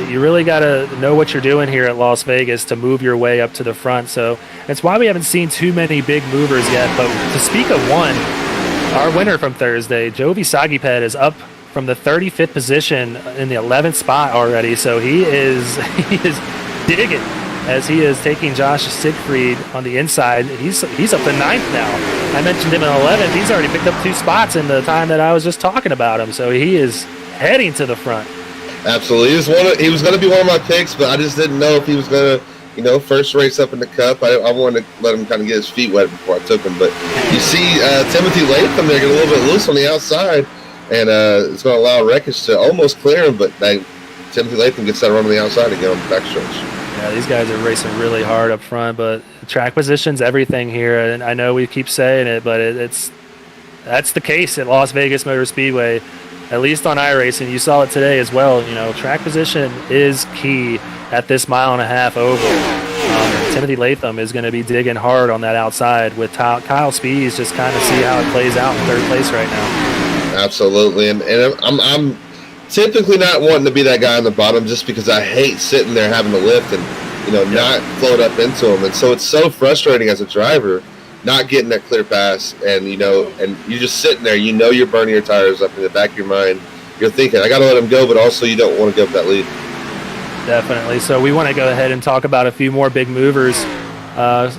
You really got to know what you're doing here at Las Vegas to move your way up to the front. So it's why we haven't seen too many big movers yet. But to speak of one, our winner from Thursday, Jovi Sagiped, is up from the 35th position in the 11th spot already. So he is digging as he is taking Josh Siegfried on the inside. He's up to 9th now. I mentioned him in 11th. He's already picked up 2 spots in the time that I was just talking about him. So he is heading to the front. Absolutely. He was going to be one of my picks, but I just didn't know if he was going to, first race up in the Cup. I wanted to let him kind of get his feet wet before I took him. But you see Timothy Latham there get a little bit loose on the outside, and it's going to allow Rekich to almost clear him, but Timothy Latham gets that run on the outside to get on the backstretch. Yeah, these guys are racing really hard up front, but track position's everything here. And I know we keep saying it, but that's the case at Las Vegas Motor Speedway, at least on iRacing. You saw it today as well. Track position is key at this 1.5-mile oval. Timothy Latham is going to be digging hard on that outside with Kyle Spees. Just kind of see how it plays out in third place right now. Absolutely, and I'm typically not wanting to be that guy on the bottom just because I hate sitting there having to lift and not float up into him, and so it's so frustrating as a driver not getting that clear pass, and and you're just sitting there, you're burning your tires up in the back of your mind. You're thinking, I got to let him go, but also you don't want to give up that lead. Definitely. So we want to go ahead and talk about a few more big movers.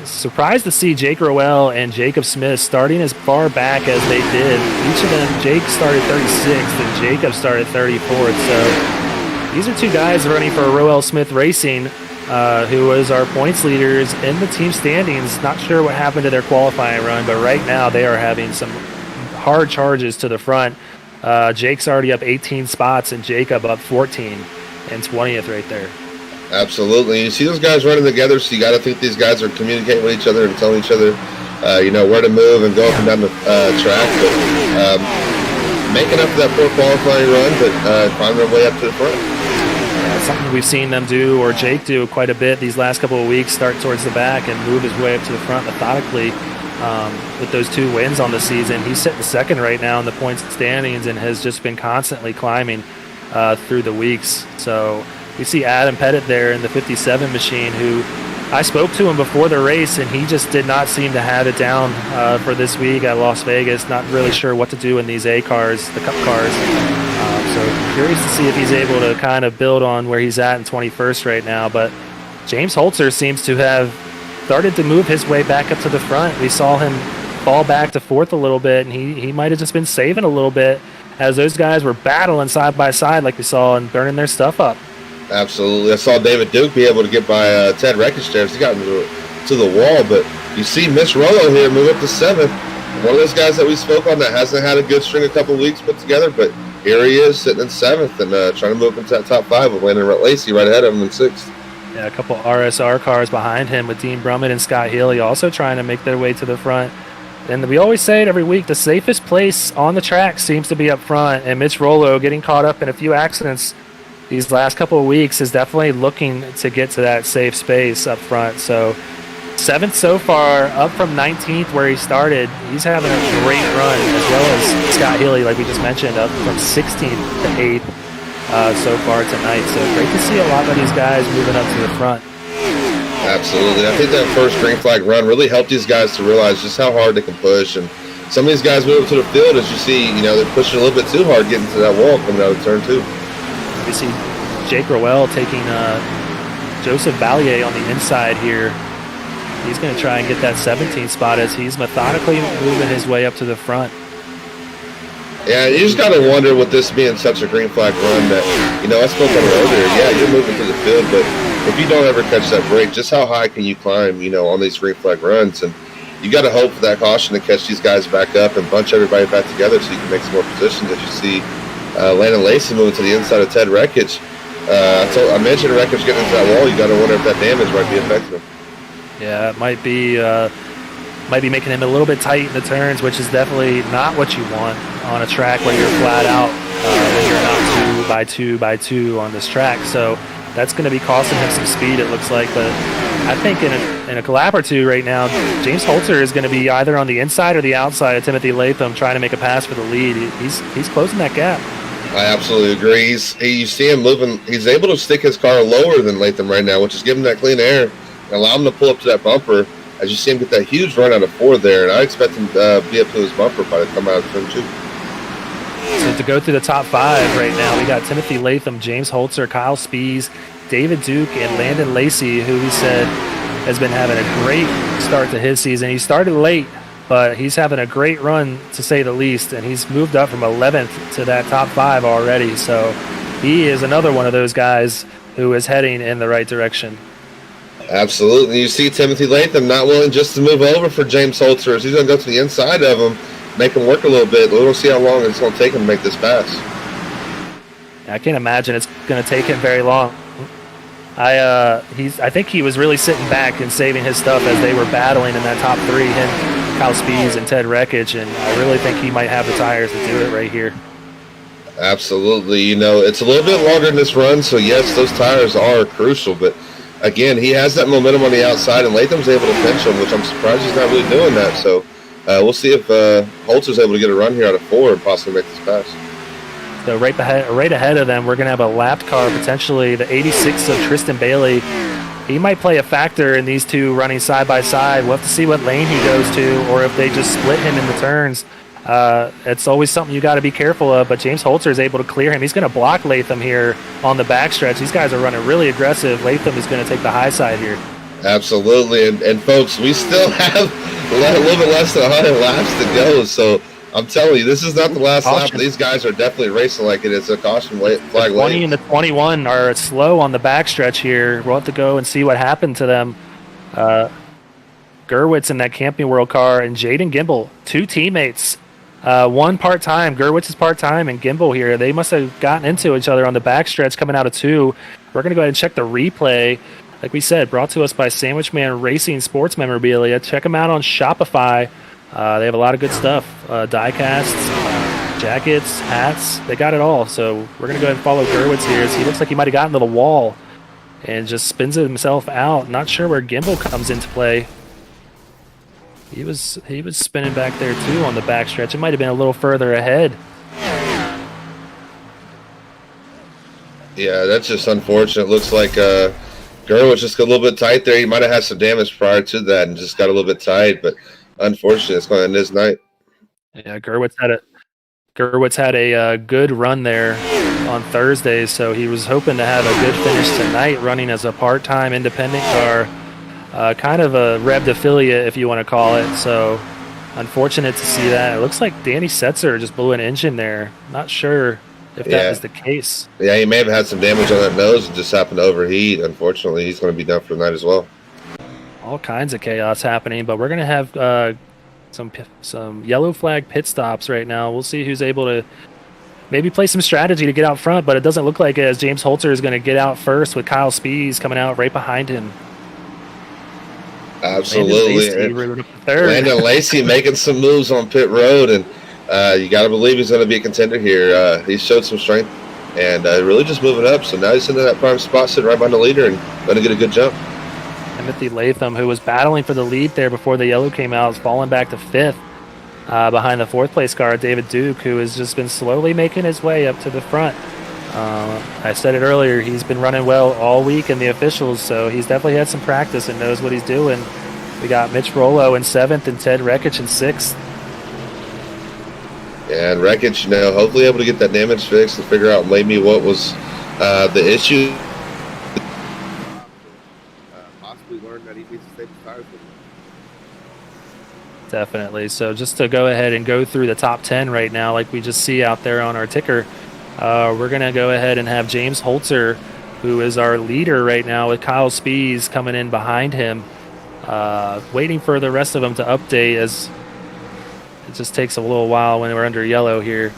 Surprised to see Jake Rowell and Jacob Smith starting as far back as they did. Each of them, Jake started 36th and Jacob started 34th. So these are two guys running for Rowell Smith Racing, who was our points leaders in the team standings. Not sure what happened to their qualifying run, but right now they are having some hard charges to the front. Jake's already up 18 spots and Jacob up 14 and 20th right there. Absolutely. You see those guys running together, so you got to think these guys are communicating with each other and telling each other, where to move and go up and down the track. But making up for that poor qualifying run, but finding their way up to the front. Yeah, something we've seen them do, or Jake do quite a bit these last couple of weeks, start towards the back and move his way up to the front methodically. With those 2 wins on the season, he's sitting second right now in the points standings and has just been constantly climbing through the weeks. So we see Adam Pettit there in the 57 machine, who I spoke to him before the race, and he just did not seem to have it down for this week at Las Vegas. Not really sure what to do in these A cars, the Cup cars. So curious to see if he's able to kind of build on where he's at in 21st right now. But James Holtzer seems to have started to move his way back up to the front. We saw him fall back to 4th a little bit, and he might have just been saving a little bit as those guys were battling side by side like we saw and burning their stuff up. Absolutely. I saw David Duke be able to get by Ted Reckich there. He got to the wall, but you see Mitch Rowell here move up to 7th. One of those guys that we spoke on that hasn't had a good string a couple weeks put together, but here he is sitting in 7th and trying to move into that top 5 with Landon Lacey right ahead of him in 6th. Yeah, a couple RSR cars behind him with Dean Brummett and Scott Healy also trying to make their way to the front. And we always say it every week, the safest place on the track seems to be up front, and Mitch Rowell getting caught up in a few accidents these last couple of weeks is definitely looking to get to that safe space up front. So 7th so far, up from 19th where he started. He's having a great run, as well as Scott Healy, like we just mentioned, up from 16th to 8th so far tonight. So great to see a lot of these guys moving up to the front. Absolutely. I think that first green flag run really helped these guys to realize just how hard they can push. And some of these guys move up to the field, as you see, they're pushing a little bit too hard getting to that wall coming out of turn 2. We see Jake Rowell taking Joseph Ballier on the inside here. He's going to try and get that 17th spot as he's methodically moving his way up to the front. Yeah, you just got to wonder with this being such a green flag run that, I spoke on it earlier. Yeah, you're moving through the field, but if you don't ever catch that break, just how high can you climb, on these green flag runs? And you got to hope for that caution to catch these guys back up and bunch everybody back together so you can make some more positions. As you see Landon Lacey moving to the inside of Ted Reckich. I mentioned Reckich getting into that wall. You got to wonder if that damage might be affecting him. Yeah, it might be making him a little bit tight in the turns, which is definitely not what you want on a track where you're flat out, when you're not 2x2x2 on this track. So that's going to be costing him some speed, it looks like. But I think in a lap or two right now, James Holtzer is going to be either on the inside or the outside of Timothy Latham trying to make a pass for the lead. He's closing that gap. I absolutely agree. You see him moving. He's able to stick his car lower than Latham right now, which is giving that clean air and allow him to pull up to that bumper. As you see him get that huge run out of 4 there, and I expect him to be up to his bumper by the time out of turn 2. So to go through the top 5 right now, we got Timothy Latham, James Holtzer, Kyle Spees, David Duke, and Landon Lacey, who he said has been having a great start to his season. He started late, but he's having a great run, to say the least, and he's moved up from 11th to that top 5 already. So he is another one of those guys who is heading in the right direction. Absolutely. You see Timothy Latham not willing just to move over for James Holtzer. He's going to go to the inside of him, make him work a little bit. We'll see how long it's going to take him to make this pass. I can't imagine it's going to take him very long. I think he was really sitting back and saving his stuff as they were battling in that top three, him, Kyle Spees, and Ted Rekich, and I really think he might have the tires to do it right here. Absolutely. You know, it's a little bit longer in this run, so yes, those tires are crucial, but again, he has that momentum on the outside, and Latham's able to pinch him, which I'm surprised he's not really doing that. So we'll see if Holtzer's able to get a run here out of 4 and possibly make this pass. So right ahead of them, we're going to have a lapped car, potentially the 86 of Tristan Bailey. He might play a factor in these two running side by side. We'll have to see what lane he goes to, or if they just split him in the turns. It's always something you got to be careful of, but James Holtzer is able to clear him. He's going to block Latham here on the backstretch. These guys are running really aggressive. Latham is going to take the high side here. Absolutely, and folks, we still have a little bit less than 100 laps to go, so I'm telling you, this is not the last lap. These guys are definitely racing like it is a caution flag lane. 20 and the 21 are slow on the backstretch here. We'll have to go and see what happened to them. Gerwitz in that Camping World car and Jaden Gimbel, 2 teammates. One part-time, Gerwitz is part-time, and Gimbel here. They must have gotten into each other on the backstretch coming out of 2. We're going to go ahead and check the replay. Like we said, brought to us by Sandwich Man Racing Sports Memorabilia. Check them out on Shopify. They have a lot of good stuff. Die casts, jackets, hats. They got it all. So we're going to go ahead and follow Gerwitz here. He looks like he might have gotten to the wall and just spins himself out. Not sure where Gimbel comes into play. He was spinning back there too on the backstretch. It might have been a little further ahead. Yeah, that's just unfortunate. Looks like Gerwitz just got a little bit tight there. He might have had some damage prior to that and just got a little bit tight, but unfortunately, it's going to end his night. Yeah, Gerwitz had a good run there on Thursday, so he was hoping to have a good finish tonight running as a part-time independent car. Kind of a revved affiliate, if you want to call it. So unfortunate to see that. It looks like Danny Setzer just blew an engine there. Not sure if that was the case. Yeah, he may have had some damage on that nose and just happened to overheat. Unfortunately, he's going to be done for the night as well. All kinds of chaos happening, but we're going to have some yellow flag pit stops right now. We'll see who's able to maybe play some strategy to get out front, but it doesn't look like it, as James Holtzer is going to get out first with Kyle Spees coming out right behind him. Absolutely. Landon Lacey making some moves on pit road, and you got to believe he's going to be a contender here. He showed some strength and really just moving up. So now he's into that prime spot, sitting right behind the leader, and going to get a good jump. Timothy Latham, who was battling for the lead there before the yellow came out, is falling back to 5th behind the 4th place car, David Duke, who has just been slowly making his way up to the front. I said it earlier, he's been running well all week in the officials, so he's definitely had some practice and knows what he's doing. We got Mitch Rollo in 7th and Ted Rekich in 6th. Yeah, and Rekich, hopefully able to get that damage fixed and figure out maybe what was the issue. Possibly learn that he needs to save his tires with him. Definitely. So just to go ahead and go through the top 10 right now, like we just see out there on our ticker, we're going to go ahead and have James Holtzer, who is our leader right now, with Kyle Spees coming in behind him. Waiting for the rest of them to update, as it just takes a little while when we're under yellow here.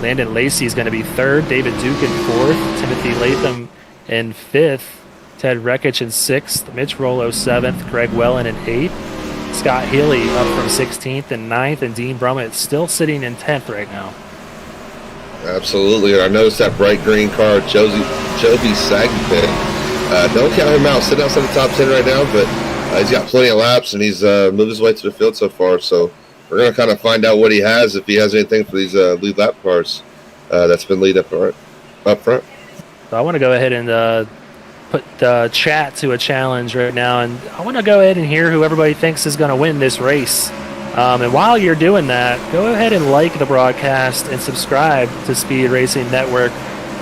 Landon Lacey is going to be 3rd, David Duke in 4th, Timothy Latham in 5th, Ted Rekich in 6th, Mitch Rollo 7th, Greg Wellen in 8th, Scott Healy up from 16th and 9th, and Dean Brummett still sitting in 10th right now. Absolutely, and I noticed that bright green car, Joby Sagpit. Don't count him out. Sitting outside the top 10 right now, but he's got plenty of laps, and he's moved his way to the field so far. So we're going to kind of find out what he has, if he has anything for these lead lap cars that's been lead up front. So I want to go ahead and put the chat to a challenge right now, and I want to go ahead and hear who everybody thinks is going to win this race. And while you're doing that, go ahead and like the broadcast and subscribe to Speed Racing Network,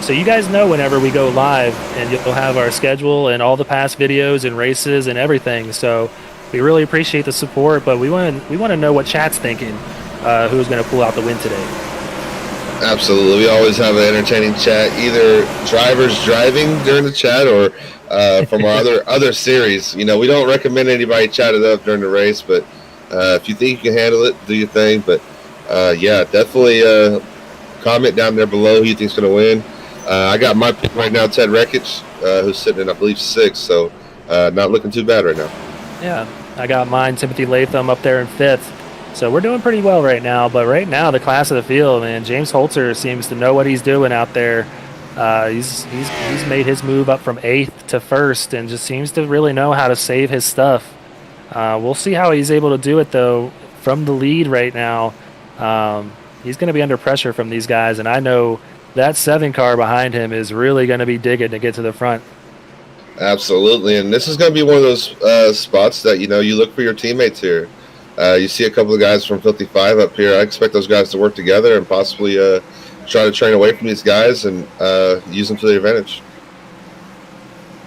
so you guys know whenever we go live, and you'll have our schedule and all the past videos and races and everything. So we really appreciate the support, but we want to know what chat's thinking, who's going to pull out the win today. Absolutely. We always have an entertaining chat, either drivers driving during the chat or from our other series. We don't recommend anybody chat it up during the race, but if you think you can handle it, do your thing. But yeah, definitely comment down there below who you think's going to win. I got my pick right now, Ted Rekich. who's sitting in, I believe, 6th. So not looking too bad right now. Yeah, I got mine, Timothy Latham, up there in 5th. So we're doing pretty well right now. But right now, the class of the field, man, James Holtzer seems to know what he's doing out there. He's made his move up from 8th to 1st and just seems to really know how to save his stuff. We'll see how he's able to do it, though, from the lead right now. He's going to be under pressure from these guys, and I know that 7 car behind him is really going to be digging to get to the front. Absolutely, and this is going to be one of those spots that, you look for your teammates here. You see a couple of guys from 55 up here. I expect those guys to work together and possibly try to train away from these guys and use them to their advantage.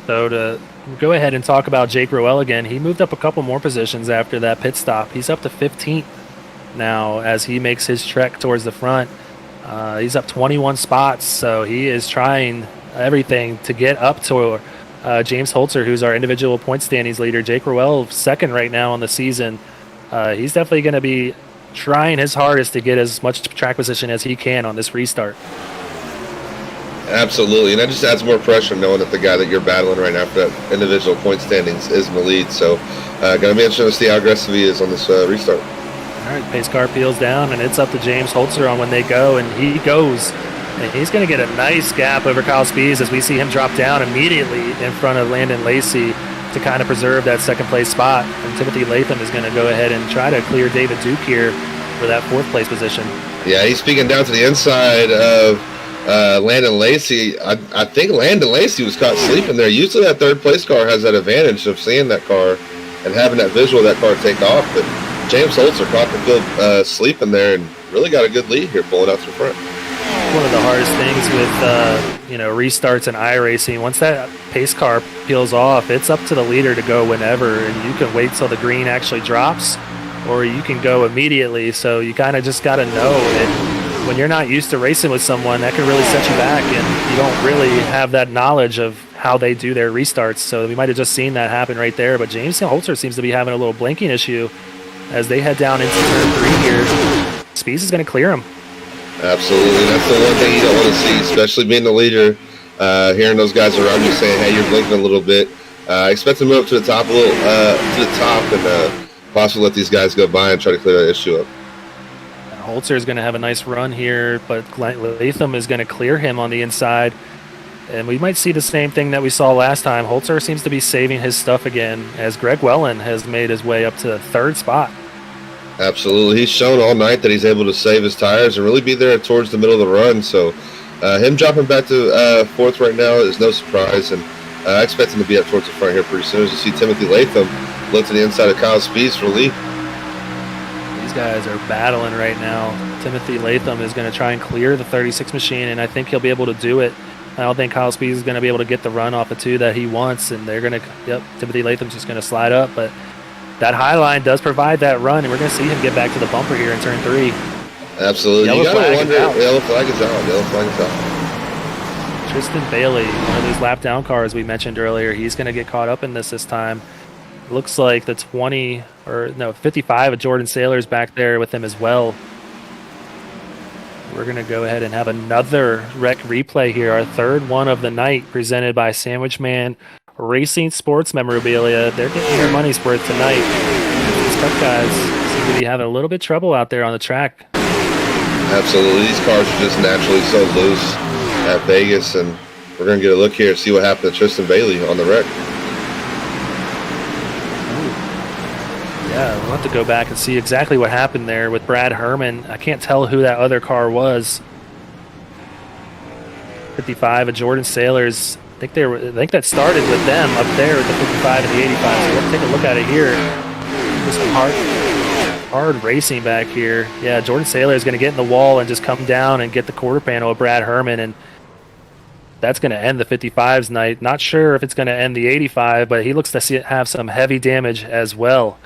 So to go ahead and talk about Jake Rowell again, he moved up a couple more positions after that pit stop. He's up to 15th now as he makes his trek towards the front. He's up 21 spots, so he is trying everything to get up to James Holtzer, who's our individual point standings leader. Jake Rowell, 2nd right now on the season. He's definitely going to be trying his hardest to get as much track position as he can on this restart. Absolutely, and that just adds more pressure knowing that the guy that you're battling right now for that individual point standings is in the lead. So going to be interesting to see how aggressive he is on this restart. All right, pace car peels down, and it's up to James Holtzer on when they go, and he goes. And he's going to get a nice gap over Kyle Spees as we see him drop down immediately in front of Landon Lacey to kind of preserve that 2nd place spot. And Timothy Latham is going to go ahead and try to clear David Duke here for that 4th place position. Yeah, he's peeking down to the inside of Landon Lacey. I think Landon Lacey was caught sleeping there. Usually that 3rd place car has that advantage of seeing that car and having that visual of that car take off. But James Holtzer caught the field sleeping there and really got a good lead here pulling out to the front. One of the hardest things with restarts and iRacing, once that pace car peels off, it's up to the leader to go whenever, and you can wait till the green actually drops, or you can go immediately. So you kind of just got to know that when you're not used to racing with someone, that can really set you back, and you don't really have that knowledge of how they do their restarts. So we might have just seen that happen right there, but James Holtzer seems to be having a little blinking issue as they head down into turn 3 here. Spees is going to clear him. Absolutely. That's the one thing you don't want to see, especially being the leader, hearing those guys around you saying, hey, you're blinking a little bit. I expect to move up to the top a little, and possibly let these guys go by and try to clear that issue up. Holtzer is going to have a nice run here, but Latham is going to clear him on the inside. And we might see the same thing that we saw last time. Holtzer seems to be saving his stuff again as Greg Wellen has made his way up to the 3rd spot. Absolutely. He's shown all night that he's able to save his tires and really be there towards the middle of the run. So him dropping back to 4th right now is no surprise. And I expect him to be up towards the front here pretty soon as you see Timothy Latham look to the inside of Kyle Spees for lead. These guys are battling right now. Timothy Latham is going to try and clear the 36 machine, and I think he'll be able to do it. I don't think Kyle Spees is going to be able to get the run off of 2 that he wants, and they're going to, Timothy Latham's just going to slide up, but that high line does provide that run, and we're going to see him get back to the bumper here in turn 3. Absolutely. You got to wonder. Yellow flag is out. Yellow flag is out. Tristan Bailey, one of those lap down cars we mentioned earlier, he's going to get caught up in this time. Looks like the 55 of Jordan Saylor's back there with him as well. We're going to go ahead and have another wreck replay here, our 3rd one of the night, presented by Sandwich Man Racing Sports Memorabilia. They're getting their money's worth tonight. These tough guys seem to be having a little bit of trouble out there on the track. Absolutely. These cars are just naturally so loose at Vegas, and we're going to get a look here and see what happened to Tristan Bailey on the wreck. Yeah, we'll have to go back and see exactly what happened there with Brad Herman. I can't tell who that other car was. 55 of Jordan Saylor's. I think that started with them up there at the 55 and the 85. So let's take a look at it here. Just hard racing back here. Yeah, Jordan Saylor is going to get in the wall and just come down and get the quarter panel of Brad Herman, and that's going to end the 55's night. Not sure if it's going to end the 85, but he looks to have some heavy damage as well.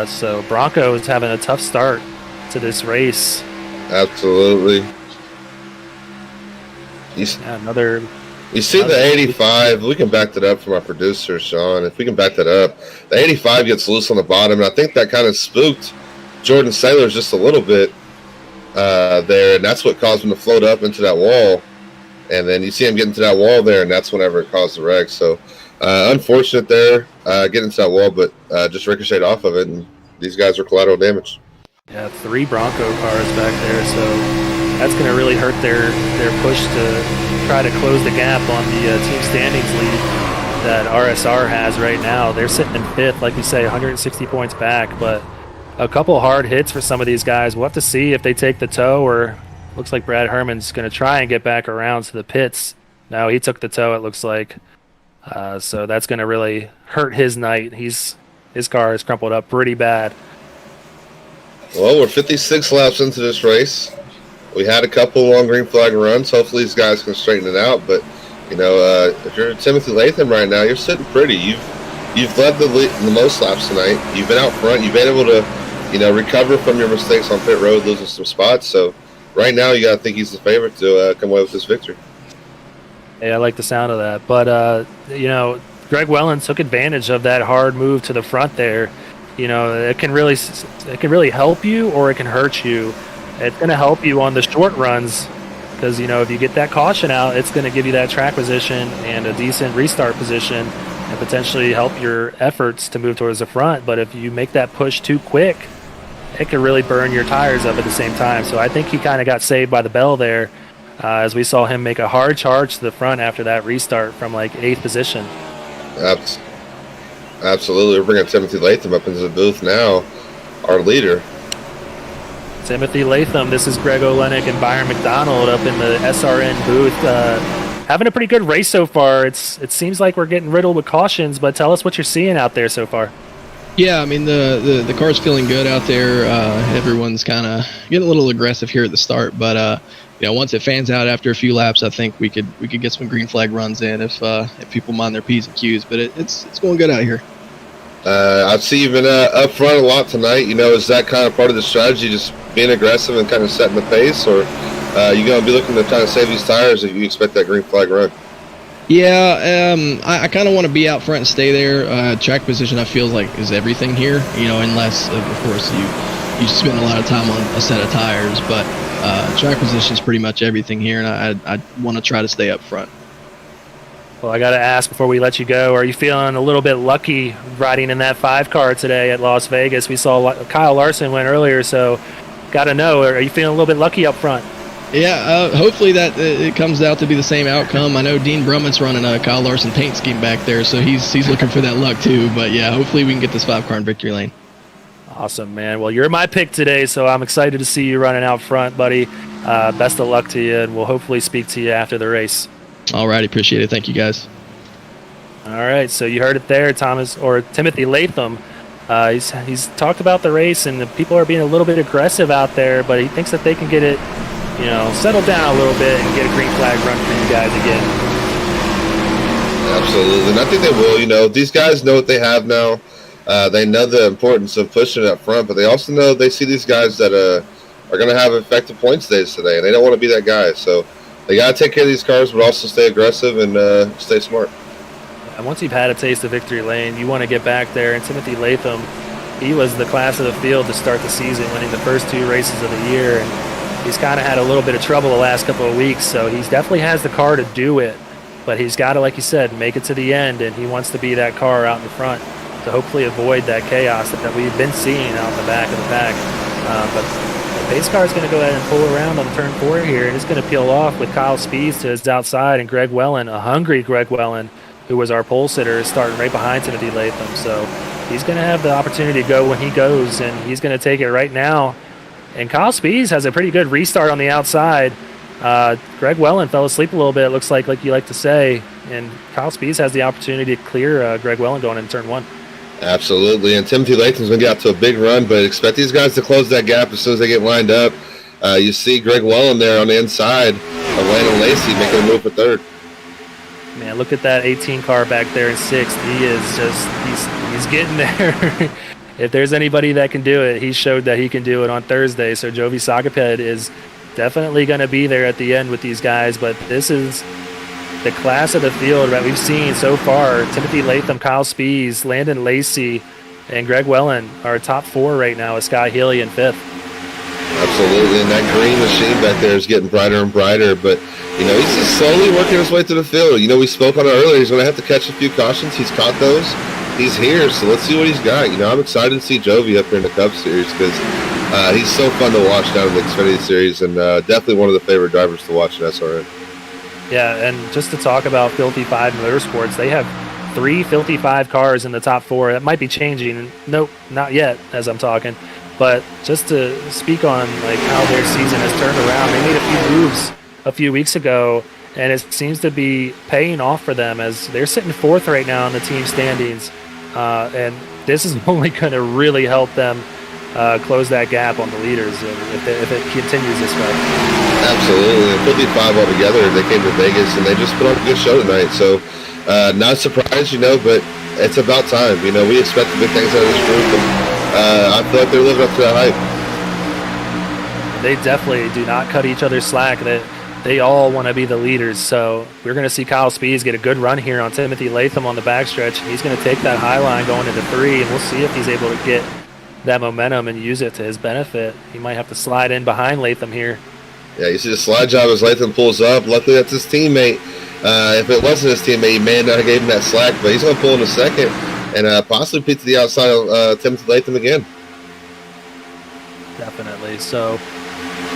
So Bronco is having a tough start to this race. Absolutely. You see the 85, we can back that up from our producer, Sean. If we can back that up, the 85 gets loose on the bottom, and I think that kind of spooked Jordan Saylor just a little bit there, and that's what caused him to float up into that wall. and then you see him get into that wall there, and that's whenever it caused the wreck. So unfortunate there, getting into that wall, but just ricocheted off of it, and these guys are collateral damage. Yeah, 3 Bronco cars back there, so that's going to really hurt their push to try to close the gap on the team standings lead that RSR has right now. They're sitting in 5th, like you say, 160 points back, but a couple hard hits for some of these guys. We'll have to see if they take the tow, or looks like Brad Herman's going to try and get back around to the pits. No, he took the tow, it looks like. So that's going to really hurt his night. His car is crumpled up pretty bad. Well, we're 56 laps into this race. We had a couple long green flag runs. Hopefully these guys can straighten it out. But, if you're Timothy Latham right now, you're sitting pretty. You've led the most laps tonight. You've been out front. You've been able to, recover from your mistakes on pit road, losing some spots. So right now you got to think he's the favorite to come away with this victory. Yeah, I like the sound of that. But, Greg Wellen took advantage of that hard move to the front there. It can really help you, or it can hurt you. It's going to help you on the short runs because, if you get that caution out, it's going to give you that track position and a decent restart position and potentially help your efforts to move towards the front. But if you make that push too quick, it could really burn your tires up at the same time. So I think he kind of got saved by the bell there as we saw him make a hard charge to the front after that restart from like 8th position. Absolutely. We're bringing Timothy Latham up into the booth now, our leader. Timothy Latham, this is Greg Olenik and Byron McDonald up in the SRN booth. Having a pretty good race so far. It seems like we're getting riddled with cautions, but tell us what you're seeing out there so far. Yeah, I mean, the car's feeling good out there. Everyone's kind of getting a little aggressive here at the start, but once it fans out after a few laps, I think we could get some green flag runs in if people mind their P's and Q's. But it's going good out here. I see you've been up front a lot tonight. Is that kind of part of the strategy, just being aggressive and kind of setting the pace, or you going to be looking to kind of save these tires if you expect that green flag run? Yeah, I kind of want to be out front and stay there. Track position, I feel like, is everything here. Unless of course you spend a lot of time on a set of tires, but track position is pretty much everything here, and I want to try to stay up front. Well, I got to ask before we let you go, are you feeling a little bit lucky riding in that 5 car today at Las Vegas? We saw Kyle Larson win earlier, so got to know, are you feeling a little bit lucky up front? Yeah, hopefully that it comes out to be the same outcome. I know Dean Brumman's running a Kyle Larson paint scheme back there, so he's looking for that luck too. But yeah, hopefully we can get this 5 car in victory lane. Awesome, man. Well, you're my pick today, so I'm excited to see you running out front, buddy. Best of luck to you, and we'll hopefully speak to you after the race. All right, appreciate it. Thank you, guys. All right, so you heard it there, Timothy Latham. He's talked about the race, and the people are being a little bit aggressive out there, but he thinks that they can get it, settle down a little bit and get a green flag run for you guys again. Absolutely, and I think they will. These guys know what they have now. They know the importance of pushing it up front, but they also know they see these guys that are going to have effective points days today, and they don't want to be that guy. So they got to take care of these cars, but also stay aggressive and stay smart. And once you've had a taste of victory lane, you want to get back there. And Timothy Latham, he was the class of the field to start the season, winning the first 2 races of the year. And he's kind of had a little bit of trouble the last couple of weeks, so he definitely has the car to do it. But he's got to, like you said, make it to the end, and he wants to be that car out in front to hopefully avoid that chaos that we've been seeing out in the back of the pack. But the base car is going to go ahead and pull around on turn 4 here, and it's going to peel off with Kyle Spees to his outside, and Greg Wellen, a hungry Greg Wellen, who was our pole sitter, starting right behind Timothy Latham. So he's going to have the opportunity to go when he goes, and he's going to take it right now. And Kyle Spees has a pretty good restart on the outside. Greg Wellen fell asleep a little bit, it looks like you like to say, and Kyle Spees has the opportunity to clear Greg Wellen going into turn 1. Absolutely, and Timothy Latham's going to get out to a big run, but expect these guys to close that gap as soon as they get lined up. You see Greg Wellen there on the inside of Landon Lacey making a move for 3rd. Man, look at that 18 car back there in 6th. He is he's getting there. If there's anybody that can do it, he showed that he can do it on Thursday. So Jovi Sagaped is definitely going to be there at the end with these guys. But this is the class of the field that we've seen so far. Timothy Latham, Kyle Spees, Landon Lacey, and Greg Wellen are top 4 right now with Sky Healy in 5th. Absolutely, and that green machine back there is getting brighter and brighter. But He's just slowly working his way through the field. We spoke on it earlier. He's going to have to catch a few cautions. He's caught those. He's here, so let's see what he's got. I'm excited to see Jovi up here in the Cup Series because he's so fun to watch down in the Xfinity Series, and definitely one of the favorite drivers to watch in SRN. Yeah, and just to talk about Filthy 5 Motorsports, they have 3 Filthy 5 cars in the top 4. That might be changing. Nope, not yet as I'm talking. But just to speak on how their season has turned around, they made a few moves a few weeks ago, and it seems to be paying off for them as they're sitting 4th right now in the team standings. And this is only going to really help them close that gap on the leaders if it continues this way. Absolutely. 55 altogether. They came to Vegas and they just put on a good show tonight. So not surprised, but it's about time. We expect big things out of this group, and I feel like they're living up to that hype. They definitely do not cut each other slack. They all want to be the leaders. So we're going to see Kyle Spees get a good run here on Timothy Latham on the backstretch. He's going to take that high line going into 3, and we'll see if he's able to get that momentum and use it to his benefit. He might have to slide in behind Latham here. Yeah, you see the slide job as Latham pulls up. Luckily, that's his teammate. If it wasn't his teammate, he may not have gave him that slack, but he's going to pull in a second and possibly pick to the outside of Timothy Latham again. Definitely. So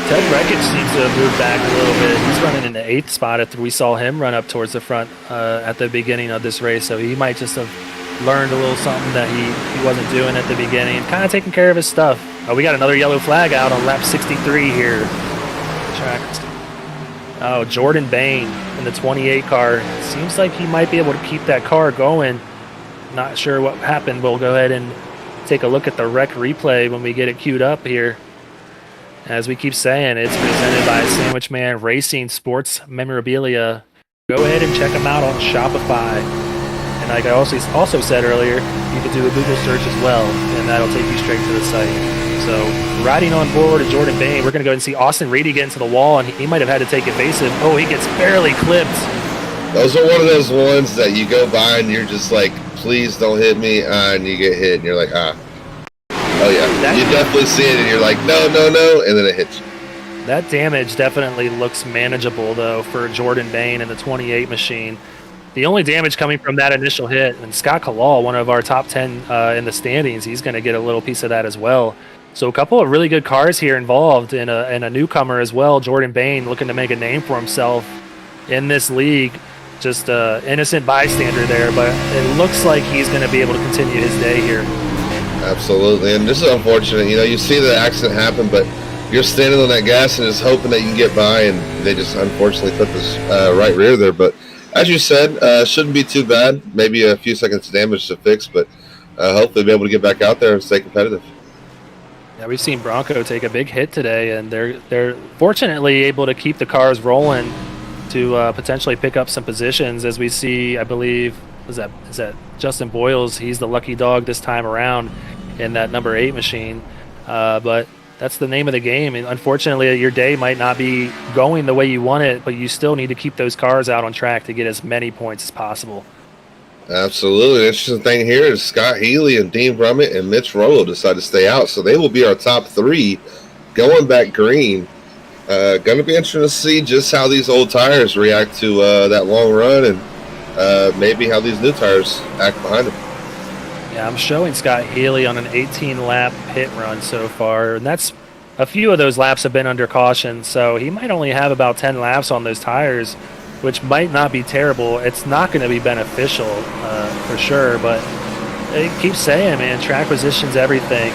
Ted Reckich seems to have moved back a little bit. He's running in the 8th spot after we saw him run up towards the front at the beginning of this race. So he might just have learned a little something that he wasn't doing at the beginning. Kind of taking care of his stuff. Oh, we got another yellow flag out on lap 63 here. Oh, Jordan Bain in the 28 car. Seems like he might be able to keep that car going. Not sure what happened. We'll go ahead and take a look at the wreck replay when we get it queued up here. As we keep saying, it's presented by Sandwich Man Racing Sports Memorabilia. Go ahead and check them out on Shopify. And like I also said earlier, you can do a Google search as well, and that'll take you straight to the site. So riding on board is Jordan Bain. We're going to go and see Austin Reedy get into the wall, and he might have had to take evasive. Oh, he gets barely clipped. Those are one of those ones that you go by and you're just like, please don't hit me, and you get hit, and you're like, ah. Oh, yeah. You definitely see it, and you're like, no, and then it hits you. That damage definitely looks manageable, though, for Jordan Bain and the 28 machine. The only damage coming from that initial hit, and Scott Kalal, one of our top 10 in the standings, he's going to get a little piece of that as well. So a couple of really good cars here involved, and a newcomer as well, Jordan Bain, looking to make a name for himself in this league. Just an innocent bystander there, but it looks like he's going to be able to continue his day here. Absolutely, and this is unfortunate. You see the accident happen, but you're standing on that gas and just hoping that you can get by, and they just unfortunately put this right rear there. But as you said, shouldn't be too bad. Maybe a few seconds of damage to fix, but hopefully be able to get back out there and stay competitive. Yeah, we've seen Bronco take a big hit today, and they're fortunately able to keep the cars rolling to potentially pick up some positions. As we see, I believe, is that Justin Boyles? He's the lucky dog this time around in that number 8 machine. But that's the name of the game. And unfortunately, your day might not be going the way you want it, but you still need to keep those cars out on track to get as many points as possible. Absolutely. The interesting thing here is Scott Healy and Dean Brummett and Mitch Rowell decide to stay out, so they will be our top 3 going back green. Going to be interesting to see just how these old tires react to that long run, and maybe how these new tires act behind them. Yeah, I'm showing Scott Healy on an 18-lap pit run so far, and that's a few of those laps have been under caution, so he might only have about 10 laps on those tires, which might not be terrible. It's not going to be beneficial for sure, but it keeps saying, man, track position's everything.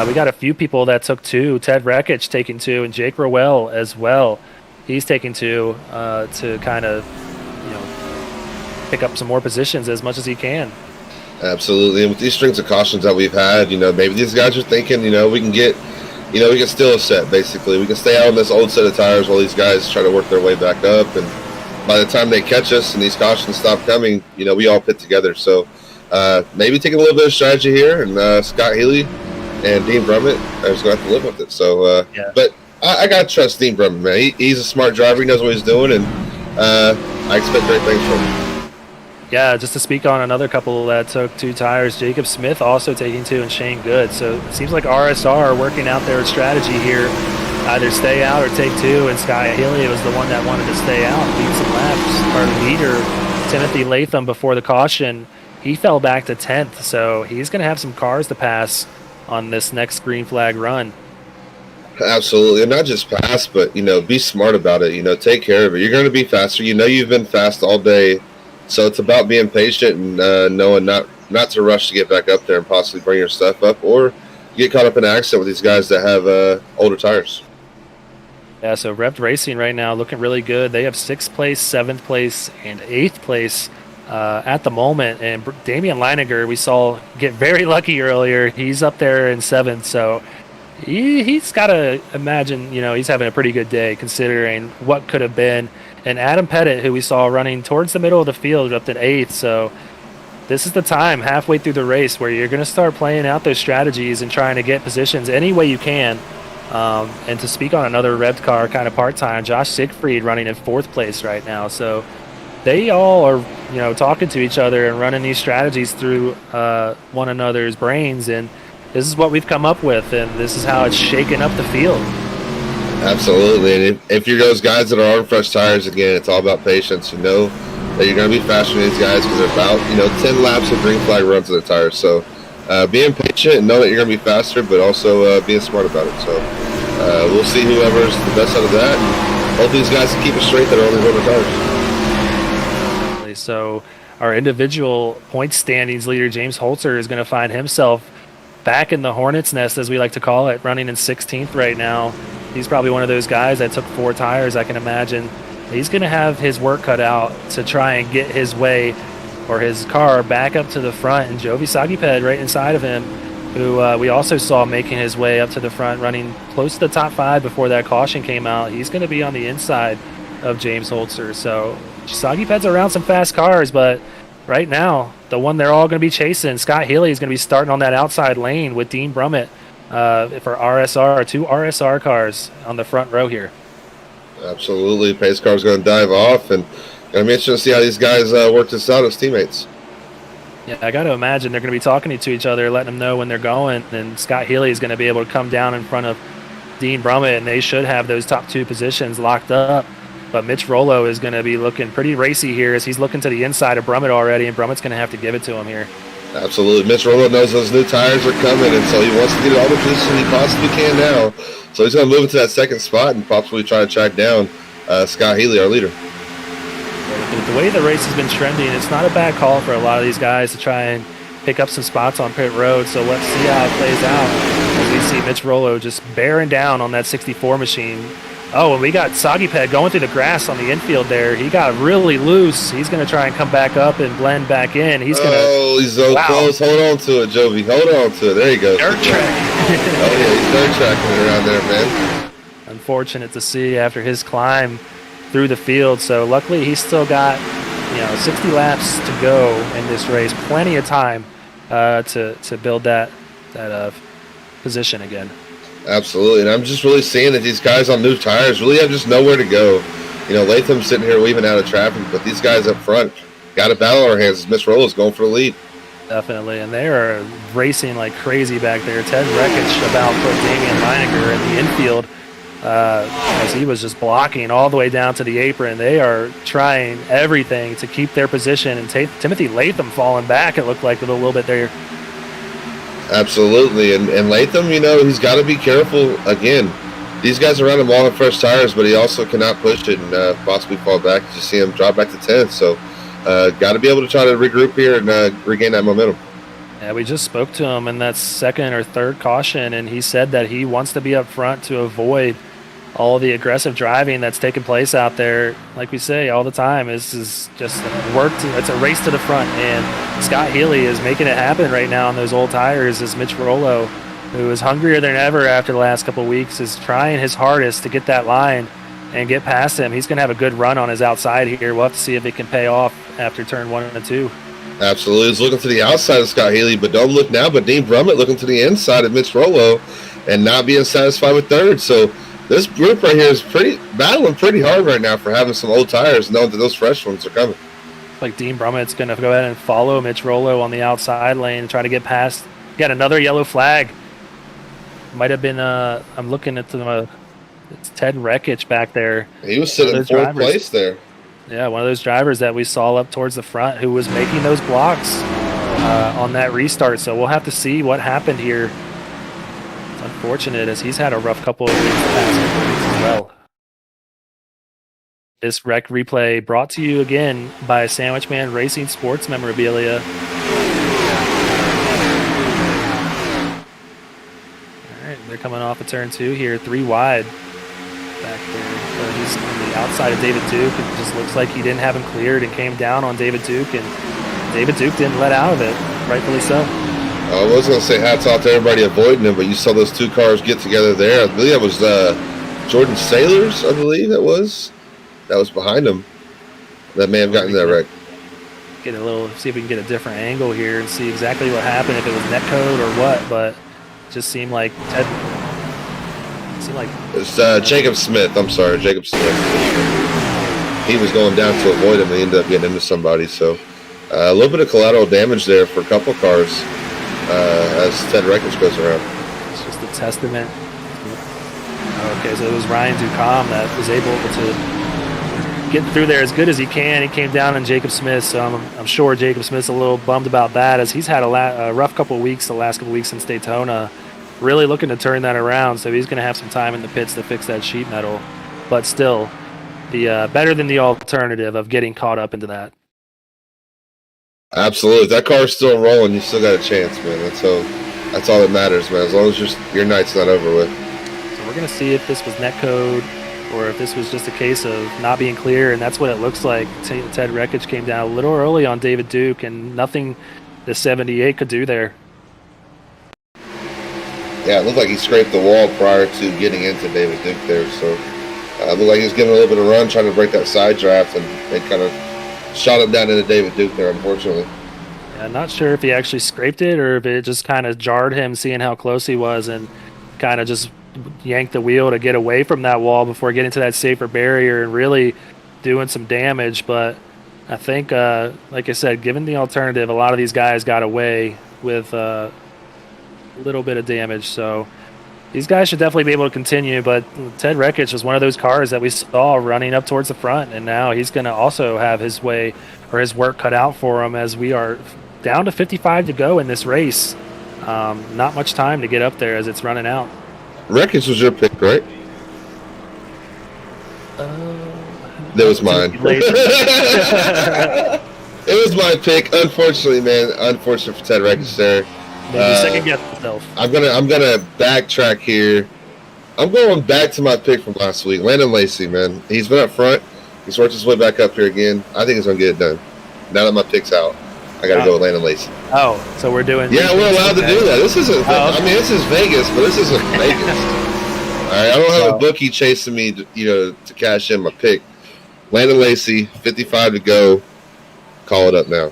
We got a few people that took 2. Ted Reckich taking 2, and Jake Rowell as well. He's taking 2 to kind of, pick up some more positions as much as he can. Absolutely, and with these strings of cautions that we've had, maybe these guys are thinking, we can get, we can steal a set, basically. We can stay out on this old set of tires while these guys try to work their way back up, and by the time they catch us and these cautions stop coming, we all pit together. So maybe taking a little bit of strategy here, and Scott Healy and Dean Brummett are just going to have to live with it. So, yeah. But I got to trust Dean Brummett, man. He's a smart driver. He knows what he's doing, and I expect great things from him. Yeah, just to speak on another couple that took 2 tires, Jacob Smith also taking 2, and Shane Good. So it seems like RSR are working out their strategy here either stay out or take two, and Sky Healy was the one that wanted to stay out and beat some laps. Our leader, Timothy Latham, before the caution, he fell back to 10th, so he's going to have some cars to pass on this next green flag run. Absolutely, and not just pass, but be smart about it. Take care of it. You're going to be faster. You've been fast all day, so it's about being patient and knowing not to rush to get back up there and possibly bring your stuff up or get caught up in an accident with these guys that have older tires. Yeah, so Revved Racing right now looking really good. They have 6th place, 7th place, and 8th place at the moment. And Damian Leininger, we saw get very lucky earlier. He's up there in 7th, so he's got to imagine, he's having a pretty good day considering what could have been. And Adam Pettit, who we saw running towards the middle of the field, up in 8th. So this is the time halfway through the race where you're going to start playing out those strategies and trying to get positions any way you can. And to speak on another revved car kind of part-time, Josh Siegfried running in 4th place right now. So they all are, talking to each other and running these strategies through one another's brains. And this is what we've come up with, and this is how it's shaking up the field. Absolutely. And if you're those guys that are on fresh tires, again, it's all about patience. You know that you're going to be faster than these guys because they're about, 10 laps of green flag runs of their tires. So being patient and know that you're going to be faster, but also being smart about it. So we'll see whoever's the best out of that. And hopefully these guys can keep it straight that are only rubber tires. So our individual point standings leader, James Holtzer, is going to find himself back in the hornet's nest, as we like to call it, running in 16th right now. He's probably one of those guys that took 4 tires, I can imagine. He's going to have his work cut out to try and get his way or his car back up to the front. And Jovi Sagiped right inside of him, who we also saw making his way up to the front, running close to the top 5 before that caution came out. He's going to be on the inside of James Holtzer. So Sagiped's around some fast cars, but right now, the one they're all going to be chasing, Scott Healy, is going to be starting on that outside lane with Dean Brummett for RSR, 2 RSR cars on the front row here. Absolutely. Pace car's going to dive off, and going to be interesting to see how these guys work this out as teammates. Yeah, I got to imagine they're going to be talking to each other, letting them know when they're going, and Scott Healy is going to be able to come down in front of Dean Brummett, and they should have those top 2 positions locked up. But Mitch Rollo is going to be looking pretty racy here as he's looking to the inside of Brummett already, and Brummett's going to have to give it to him here. Absolutely. Mitch Rollo knows those new tires are coming, and so he wants to get all the position he possibly can now. So he's going to move into that second spot and possibly try to track down Scott Healy, our leader. The way the race has been trending, it's not a bad call for a lot of these guys to try and pick up some spots on pit road. So let's see how it plays out as we see Mitch Rollo just bearing down on that 64 machine. Oh, and we got Sagiped going through the grass on the infield there. He got really loose. He's going to try and come back up and blend back in. He's going to. Oh, he's so close. Hold on to it, Jovi. Hold on to it. There you go. Dirt track. Oh, yeah, he's dirt tracking it around there, man. Unfortunate to see after his climb through the field. So luckily he's still got 60 laps to go in this race. Plenty of time to build that position again. Absolutely, and I'm just really seeing that these guys on new tires really have just nowhere to go. Latham's sitting here weaving out of traffic, but these guys up front got a battle on our hands as Mitch Rollo's going for the lead. Definitely, and they are racing like crazy back there. Ted Rekich about put Damian Leininger in the infield as he was just blocking all the way down to the apron. They are trying everything to keep their position, and Timothy Latham falling back, it looked like a little bit there. Absolutely, and Latham, he's got to be careful. Again, these guys are running all on fresh tires, but he also cannot push it and possibly fall back. You see him drop back to 10th, so got to be able to try to regroup here and regain that momentum. Yeah, we just spoke to him in that second or third caution, and he said that he wants to be up front to avoid all the aggressive driving that's taking place out there. Like we say all the time, this is just it's a race to the front, and Scott Healy is making it happen right now on those old tires as Mitch Rollo, who is hungrier than ever after the last couple of weeks, is trying his hardest to get that line and get past him. He's going to have a good run on his outside here. We'll have to see if it can pay off after turn 1 and 2. Absolutely. He's looking to the outside of Scott Healy, but don't look now. But Dean Brummett looking to the inside of Mitch Rollo and not being satisfied with third. So this group right here is battling pretty hard right now for having some old tires, knowing that those fresh ones are coming. Like Dean Brummett's going to go ahead and follow Mitch Rollo on the outside lane and try to get past. Got another yellow flag. Might have been, I'm looking at the It's Ted Rekich back there. He was sitting in fourth place there. Yeah, one of those drivers that we saw up towards the front who was making those blocks on that restart. So we'll have to see what happened here. It's unfortunate as he's had a rough couple of weeks the past couple of weeks as well. This wreck replay brought to you again by Sandwich Man Racing Sports Memorabilia. All right, they're coming off of turn 2 here, 3 wide back there. He's on the outside of David Duke. It just looks like he didn't have him cleared and came down on David Duke, and David Duke didn't let out of it, rightfully so. I was going to say hats off to everybody avoiding him, but you saw those 2 cars get together there. I believe that was Jordan Sailors, I believe that was behind him. That may have gotten that wreck. Get see if we can get a different angle here and see exactly what happened, if it was netcode or what, but it just seemed like Ted. It's Jacob Smith. I'm sorry, Jacob Smith. He was going down to avoid him and he ended up getting into somebody. So a little bit of collateral damage there for a couple cars as Ted Rekich goes around. It's just a testament. Okay, so it was Ryan Ducam that was able to get through there as good as he can. He came down on Jacob Smith, so I'm sure Jacob Smith's a little bummed about that as he's had a rough couple of weeks, the last couple of weeks since Daytona. Really looking to turn that around, so he's going to have some time in the pits to fix that sheet metal. But still, the better than the alternative of getting caught up into that. Absolutely. If that car's still rolling, you still got a chance, man. That's all that matters, man. As long as your night's not over with. So we're going to see if this was netcode or if this was just a case of not being clear, and that's what it looks like. Ted Rekich came down a little early on David Duke, and nothing the 78 could do there. Yeah, it looked like he scraped the wall prior to getting into David Duke there. So it looked like he was giving a little bit of run, trying to break that side draft, and they kind of shot him down into David Duke there, unfortunately. Yeah, not sure if he actually scraped it or if it just kind of jarred him, seeing how close he was, and kind of just yanked the wheel to get away from that wall before getting to that safer barrier and really doing some damage. But I think, like I said, given the alternative, a lot of these guys got away with little bit of damage, so these guys should definitely be able to continue. But Ted Rekich was one of those cars that we saw running up towards the front, and now he's going to also have his way or his work cut out for him as we are down to 55 to go in this race. Not much time to get up there as it's running out. Rekich was your pick, right? That was mine. It was my pick. Unfortunately, man. Unfortunate for Ted Rekich there. Maybe second guess yourself. I'm gonna backtrack here. I'm going back to my pick from last week, Landon Lacey, man. He's been up front. He's worked his way back up here again. I think he's gonna get it done. Now that my pick's out, I gotta go with Landon Lacey. Oh, so we're doing. Yeah, we're allowed to do that. This isn't. I mean, this is Vegas, but this isn't Vegas. All right, I don't have a bookie chasing me, to cash in my pick. Landon Lacey, 55 to go. Call it up now.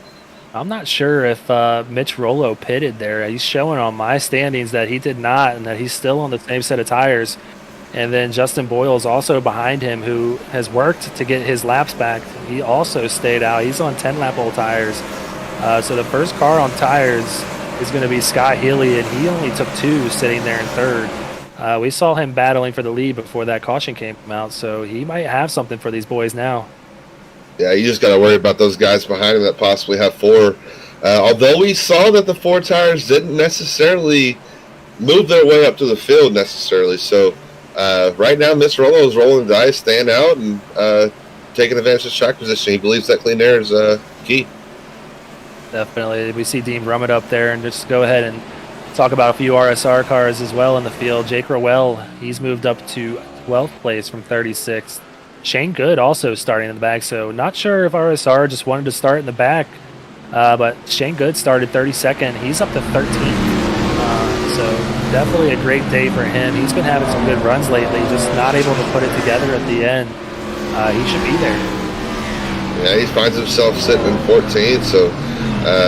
I'm not sure if Mitch Rollo pitted there. He's showing on my standings that he did not, and that he's still on the same set of tires. And then Justin Boyle's also behind him, who has worked to get his laps back. He also stayed out. He's on 10-lap old tires. So the first car on tires is going to be Scott Healy, and he only took 2 sitting there in third. We saw him battling for the lead before that caution came out, so he might have something for these boys now. Yeah, you just got to worry about those guys behind him that possibly have 4. Although we saw that the 4 tires didn't necessarily move their way up to the field necessarily. So right now, Mitch Rollo is rolling the dice, staying out, and taking advantage of track position. He believes that clean air is key. Definitely. We see Dean Brummett up there, and just go ahead and talk about a few RSR cars as well in the field. Jake Rowell, he's moved up to 12th place from 36th. Shane Good also starting in the back, so not sure if RSR just wanted to start in the back, but Shane Good started 32nd. He's up to 13th, so definitely a great day for him. He's been having some good runs lately, just not able to put it together at the end. He should be there. Yeah, he finds himself sitting in 14th, so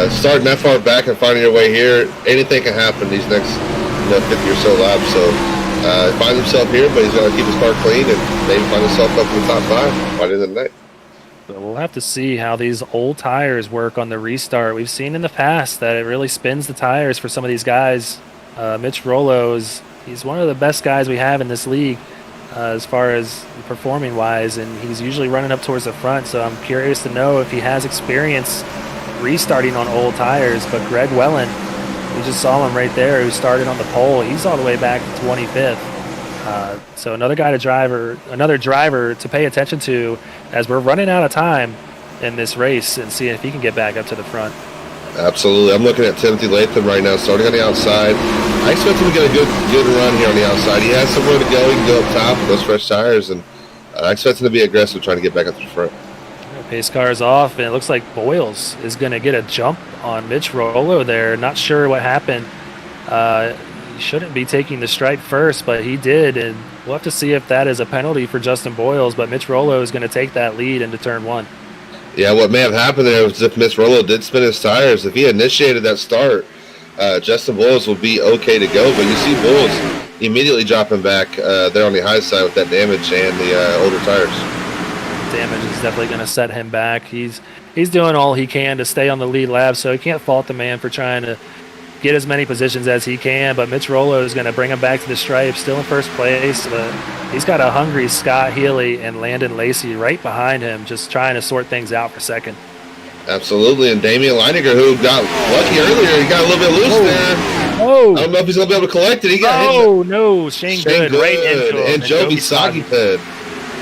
starting that far back and finding your way here, anything can happen these next 50 or so laps, so finds himself here, but he's got to keep his car clean and maybe find himself up in the top 5 by the end of the night. So we'll have to see how these old tires work on the restart. We've seen in the past that it really spins the tires for some of these guys. Mitch Rollo he's one of the best guys we have in this league. as far as performing wise, and he's usually running up towards the front. So I'm curious to know if he has experience restarting on old tires. But Greg Wellen, we just saw him right there, who started on the pole. He's all the way back to 25th. So another driver to pay attention to as we're running out of time in this race, and see if he can get back up to the front. Absolutely. I'm looking at Timothy Latham right now, starting on the outside. I expect him to get a good run here on the outside. He has somewhere to go. He can go up top with those fresh tires, and I expect him to be aggressive trying to get back up to the front. Pace car is off, and it looks like Boyles is going to get a jump on Mitch Rollo there. Not sure what happened. He shouldn't be taking the stripe first, but he did, and we'll have to see if that is a penalty for Justin Boyles, but Mitch Rollo is going to take that lead into turn 1. Yeah, what may have happened there was if Mitch Rollo did spin his tires, if he initiated that start, Justin Boyles will be okay to go. But you see Boyles immediately dropping back there on the high side with that damage and the older tires. Damage is definitely going to set him back. He's doing all he can to stay on the lead lap, so he can't fault the man for trying to get as many positions as he can. But Mitch Rollo is going to bring him back to the stripe, still in first place. But he's got a hungry Scott Healy and Landon Lacey right behind him, just trying to sort things out for second. Absolutely, and Damian Leininger, who got lucky earlier, he got a little bit loose there. Oh! I don't know if he's going to be able to collect it. He got hit. No, Shane Good right into him. And Joby Sagiped.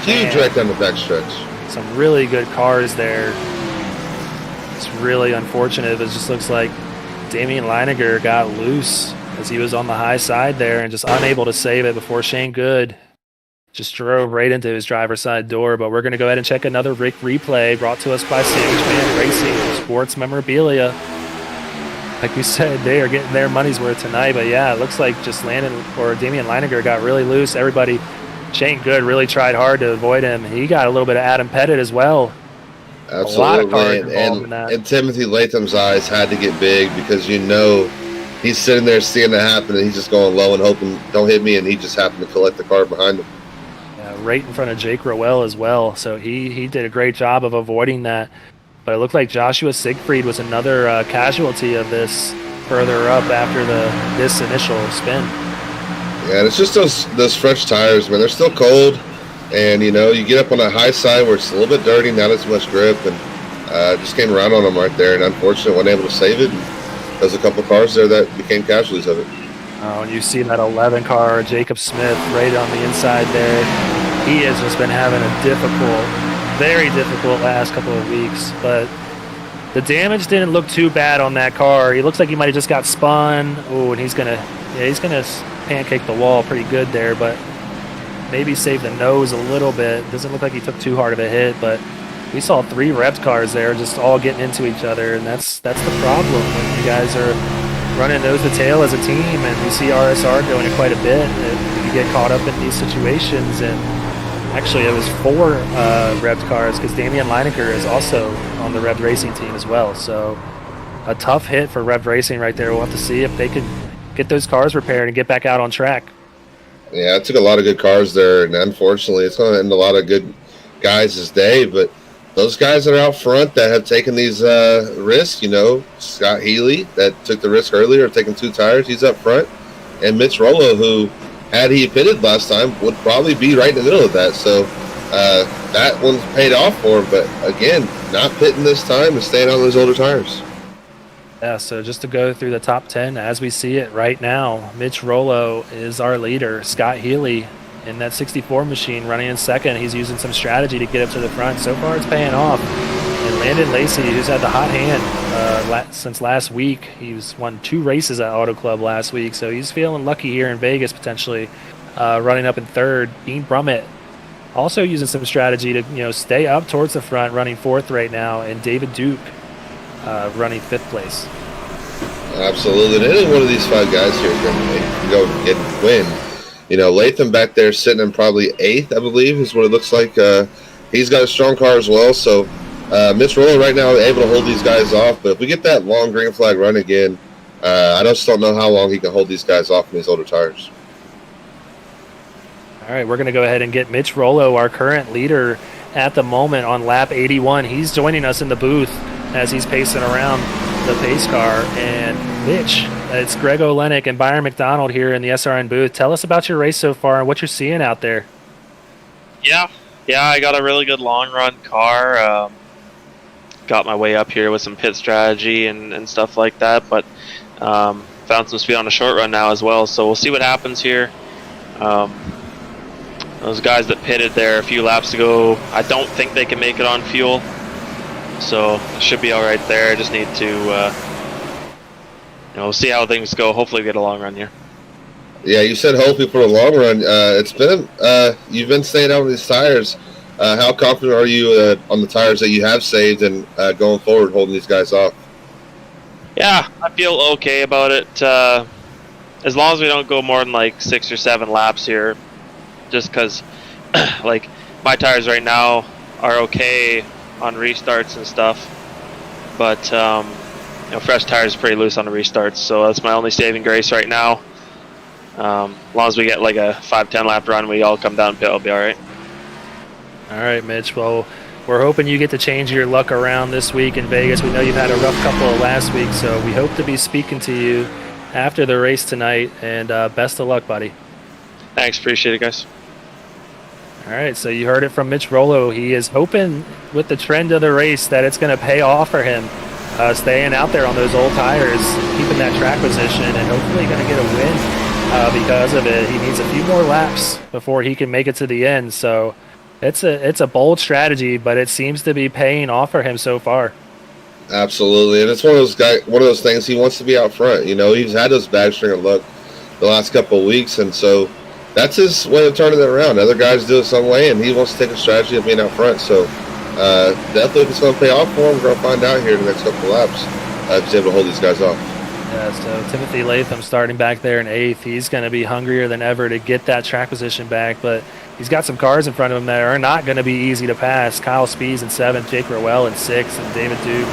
Huge right down the backstretch. Some really good cars there. It's really unfortunate. It just looks like Damian Leininger got loose as he was on the high side there and just unable to save it before Shane Good just drove right into his driver's side door. But we're going to go ahead and check another replay brought to us by Sandwichman Racing Sports Memorabilia. Like we said, they are getting their money's worth tonight. But yeah, it looks like just Damian Leininger got really loose. Shane Good really tried hard to avoid him. He got a little bit of Adam Pettit as well. Absolutely. A lot of cars involved in that. And Timothy Latham's eyes had to get big because he's sitting there seeing that happen, and he's just going low and hoping, don't hit me, and he just happened to collect the car behind him. Yeah, right in front of Jake Rowell as well. So he did a great job of avoiding that. But it looked like Joshua Siegfried was another casualty of this further up after this initial spin. Yeah, and it's just those fresh tires, man. They're still cold, and you get up on a high side where it's a little bit dirty, not as much grip, and just came around on them right there, and unfortunately wasn't able to save it. There's a couple cars there that became casualties of it. Oh, and you see that 11 car, Jacob Smith, right on the inside there. He has just been having a very difficult last couple of weeks, but the damage didn't look too bad on that car. He looks like he might have just got spun. Oh, and he's gonna pancake the wall pretty good there, but maybe save the nose a little bit. Doesn't look like he took too hard of a hit, but we saw 3 revs cars there just all getting into each other, and that's the problem when you guys are running nose to tail as a team, and we see RSR doing it quite a bit. If you get caught up in these situations, and actually it was 4 revs cars because Damian Leininger is also on the Rev Racing team as well. So a tough hit for Rev Racing right there. We'll have to see if they can get those cars repaired and get back out on track. Yeah, it took a lot of good cars there, and unfortunately it's going to end a lot of good guys' day, but those guys that are out front that have taken these risks, Scott Healy that took the risk earlier of taking 2 tires, he's up front, and Mitch Rollo, who, had he pitted last time, would probably be right in the middle of that. So that one's paid off for him, but again, not pitting this time and staying on those older tires. Yeah, so just to go through the top 10 as we see it right now, Mitch Rollo is our leader. Scott Healy in that 64 machine running in second. He's using some strategy to get up to the front. So far it's paying off. And Landon Lacey, who's had the hot hand since last week. He's won 2 races at Auto Club last week, so he's feeling lucky here in Vegas potentially, running up in third. Dean Brummett also using some strategy to stay up towards the front, running 4th right now. And David Duke running 5th place. Absolutely. And any one of these 5 guys here can go get a win. Latham back there sitting in probably 8th, I believe, is what it looks like. He's got a strong car as well. So Mitch Rollo right now able to hold these guys off. But if we get that long green flag run again, I just don't know how long he can hold these guys off in these older tires. All right, we're going to go ahead and get Mitch Rollo, our current leader at the moment on lap 81. He's joining us in the booth as he's pacing around the pace car. And Mitch, it's Greg Olenik and Byron McDonald here in the SRN booth. Tell us about your race so far and what you're seeing out there. Yeah, I got a really good long run car. Got my way up here with some pit strategy and stuff like that, but found some speed on the short run now as well. So we'll see what happens here. Those guys that pitted there a few laps ago, I don't think they can make it on fuel, so should be all right there. I just need to, we'll see how things go. Hopefully, we get a long run here. Yeah, you said hopefully for a long run. It's been you've been staying out with these tires. How confident are you on the tires that you have saved and going forward, holding these guys off? Yeah, I feel okay about it. As long as we don't go more than like 6 or 7 laps here, just because, like, my tires right now are okay on restarts and stuff, but fresh tires are pretty loose on the restarts, so that's my only saving grace right now. As long as we get like a 5-10 lap run, we all come down pit, I'll be all right. All right, Mitch. Well, we're hoping you get to change your luck around this week in Vegas. We know you've had a rough couple of last week, so we hope to be speaking to you after the race tonight, and best of luck, buddy. Thanks, appreciate it, guys. All right, so you heard it from Mitch Rowell. He is hoping with the trend of the race that it's going to pay off for him, staying out there on those old tires, keeping that track position, and hopefully going to get a win because of it. He needs a few more laps before he can make it to the end, so it's a bold strategy, but it seems to be paying off for him so far. Absolutely, and it's one of those things. He wants to be out front. He's had those bad string of luck the last couple of weeks, and so that's his way of turning it around. Other guys do it some way, and he wants to take a strategy of being out front. So definitely, if it's going to pay off for him, we're going to find out here in the next couple of laps if he's able to hold these guys off. Yeah, so Timothy Latham starting back there in 8th. He's going to be hungrier than ever to get that track position back, but he's got some cars in front of him that are not going to be easy to pass. Kyle Spees in 7th, Jake Rowell in 6th, and David Duke,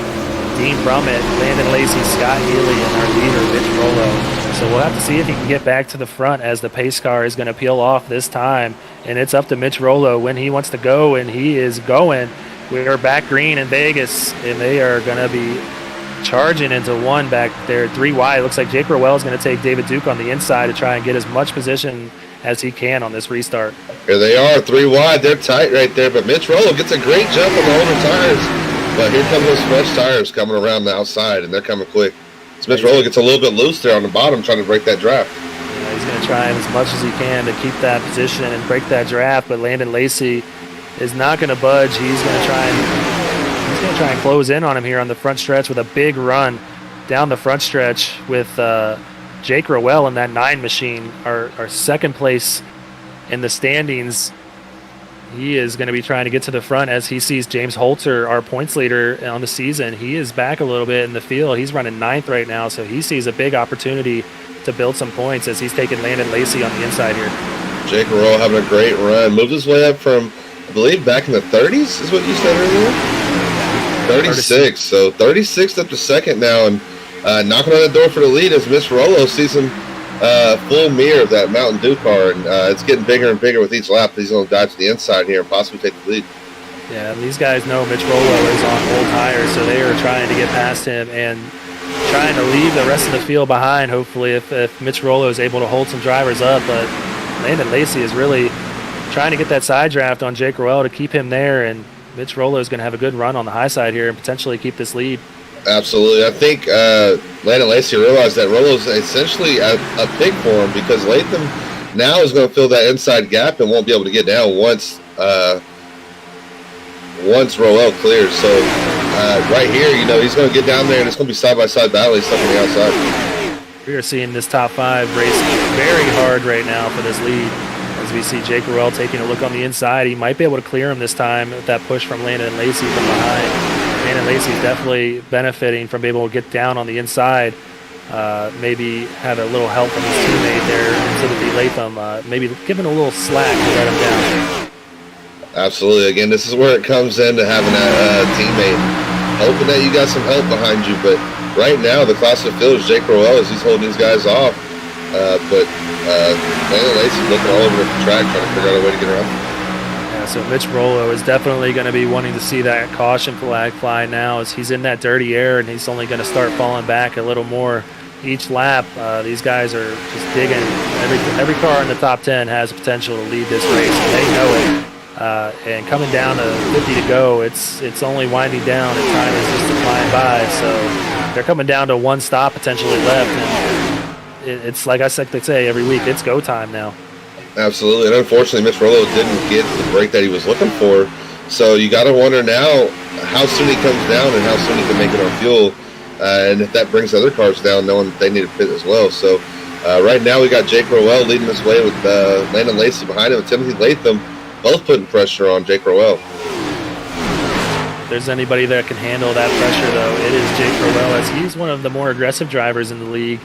Dean Brummett, Landon Lacey, Scott Healy, and our leader, Mitch Rowell. So we'll have to see if he can get back to the front as the pace car is going to peel off this time. And it's up to Mitch Rowell when he wants to go, and he is going. We are back green in Vegas, and they are going to be charging into 1 back there, 3 wide. It looks like Jake Rowell is going to take David Duke on the inside to try and get as much position as he can on this restart. Here they are, 3 wide. They're tight right there, but Mitch Rowell gets a great jump on the older tires. But here come those fresh tires coming around the outside, and they're coming quick. So Mitch Rowell gets a little bit loose there on the bottom trying to break that draft. Yeah, he's going to try as much as he can to keep that position and break that draft, but Landon Lacey is not going to budge. He's going to try and close in on him here on the front stretch with a big run down the front stretch with Jake Rowell in that 9 machine, our second place in the standings. He is going to be trying to get to the front as he sees James Holtzer, our points leader on the season. He is back a little bit in the field. He's running 9th right now, so he sees a big opportunity to build some points as he's taking Landon Lacey on the inside here. Jake Rowell having a great run. Moved his way up from, I believe, back in the 30s is what you said earlier? 36. So 36th up to 2nd now, and knocking on the door for the lead as Mitch Rowell sees him full mirror of that Mountain Dew car, and it's getting bigger and bigger with each lap. He's going to dive to the inside here and possibly take the lead. Yeah, these guys know Mitch Rowell is on old tires, so they are trying to get past him and trying to leave the rest of the field behind, hopefully, if Mitch Rowell is able to hold some drivers up. But Landon Lacey is really trying to get that side draft on Jake Rowell to keep him there, and Mitch Rowell is going to have a good run on the high side here and potentially keep this lead. Absolutely. I think Landon Lacey realized that Rowell's essentially a pick for him because Latham now is going to fill that inside gap and won't be able to get down once Rowell clears. So right here, he's going to get down there and it's going to be side-by-side battle. He's stuck on the outside. We are seeing this top 5 race very hard right now for this lead. As we see Jake Rowell taking a look on the inside, he might be able to clear him this time with that push from Landon Lacey from behind. Landon Lacey is definitely benefiting from being able to get down on the inside, maybe have a little help from his teammate there, Timothy Latham, maybe giving a little slack to let him down. Absolutely. Again, this is where it comes into having a teammate, hoping that you got some help behind you. But right now, the class of field is Jake Rowell as he's holding these guys off. But Landon Lacey looking all over the track trying to figure out a way to get around. So Mitch Rowell is definitely going to be wanting to see that caution flag fly now as he's in that dirty air and he's only going to start falling back a little more each lap. These guys are just digging. Every car in the top 10 has potential to lead this race, and they know it. And coming down to 50 to go, it's only winding down and time is just flying by. So they're coming down to one stop potentially left, and it's like I say every week, it's go time now. Absolutely, and unfortunately, Mitch Rollo didn't get the break that he was looking for. So you got to wonder now how soon he comes down and how soon he can make it on fuel, and if that brings other cars down, knowing that they need to pit as well. So right now we got Jake Rowell leading this way with Landon Lacey behind him and Timothy Latham, both putting pressure on Jake Rowell. If there's anybody that can handle that pressure, though, it is Jake Rowell, as he's one of the more aggressive drivers in the league.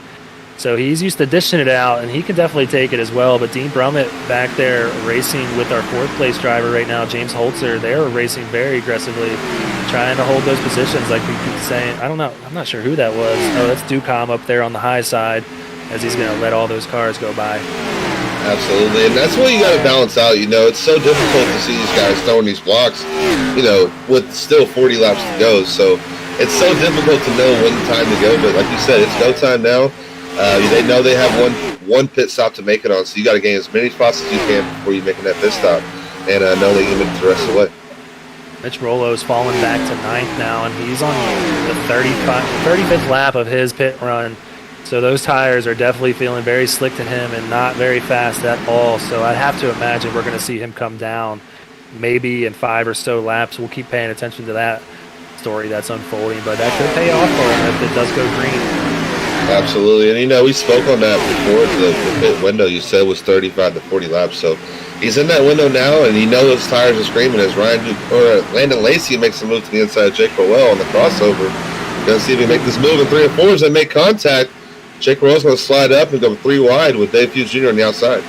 So he's used to dishing it out, and he can definitely take it as well. But Dean Brummett back there racing with our fourth-place driver right now, James Holtzer, they're racing very aggressively, trying to hold those positions like we keep saying. I don't know. I'm not sure who that was. Oh, that's Ducam up there on the high side, as he's going to let all those cars go by. Absolutely, and that's what you got to balance out. It's so difficult to see these guys throwing these blocks, with still 40 laps to go. So it's so difficult to know when the time to go. But like you said, it's go time now. They know they have one pit stop to make it on, so you got to gain as many spots as you can before you making that pit stop, and know that you can make it the rest of the way. Mitch Rollo's fallen back to 9th now, and he's on the 35th lap of his pit run. So those tires are definitely feeling very slick to him and not very fast at all. So I'd have to imagine we're going to see him come down maybe in 5 or so laps. We'll keep paying attention to that story that's unfolding, but that could pay off for him if it does go green. Absolutely, and we spoke on that before. The pit window you said was 35 to 40 laps, so he's in that window now, and those tires are screaming as Landon Lacey makes a move to the inside of Jake Rowell on the crossover. Gonna see if he make this move in 3 or 4s and make contact. Jake Rowell's going to slide up and go 3 wide with Dave Hughes Jr. on the outside.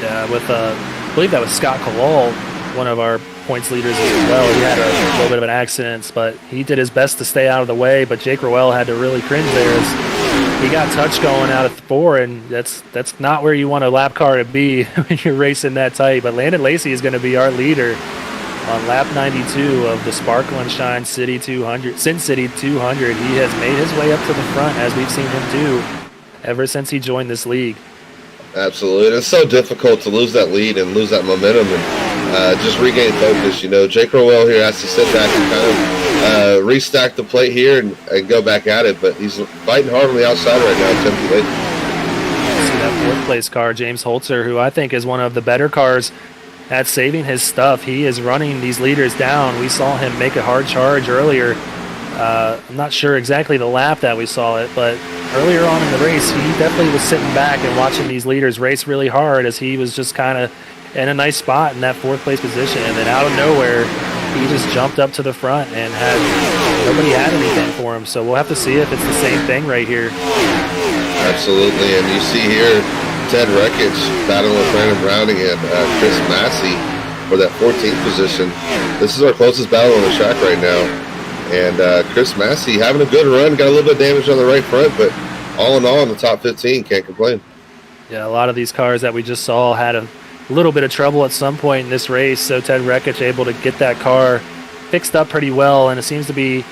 Yeah, with I believe that was Scott Kalal, one of our points leaders as well. He had a little bit of an accident, but he did his best to stay out of the way. But Jake Rowell had to really cringe there as he got touch going out of 4, and that's not where you want a lap car to be when you're racing that tight. But Landon Lacey is going to be our leader on lap 92 of the Sparkle and Shine Sin City 200. He has made his way up to the front, as we've seen him do ever since he joined this league. Absolutely. And it's so difficult to lose that lead and lose that momentum and just regain focus. Jake Rowell here has to sit back and kind of restack the plate here and go back at it, but he's fighting hard on the outside right now, Timothy Latham. See that 4th place car, James Holtzer, who I think is one of the better cars at saving his stuff. He is running these leaders down. We saw him make a hard charge earlier. I'm not sure exactly the lap that we saw it, but earlier on in the race, he definitely was sitting back and watching these leaders race really hard as he was just kind of in a nice spot in that 4th place position. And then out of nowhere, he just jumped up to the front and nobody had anything for him. So we'll have to see if it's the same thing right here. Absolutely. And you see here, Ted Rekich battling with Brandon Browning and Chris Massey for that 14th position. This is our closest battle on the track right now. And Chris Massey having a good run, got a little bit of damage on the right front, but all in all, in the top 15, can't complain. Yeah, a lot of these cars that we just saw had a little bit of trouble at some point in this race, so Ted Rekich able to get that car fixed up pretty well, and it seems to be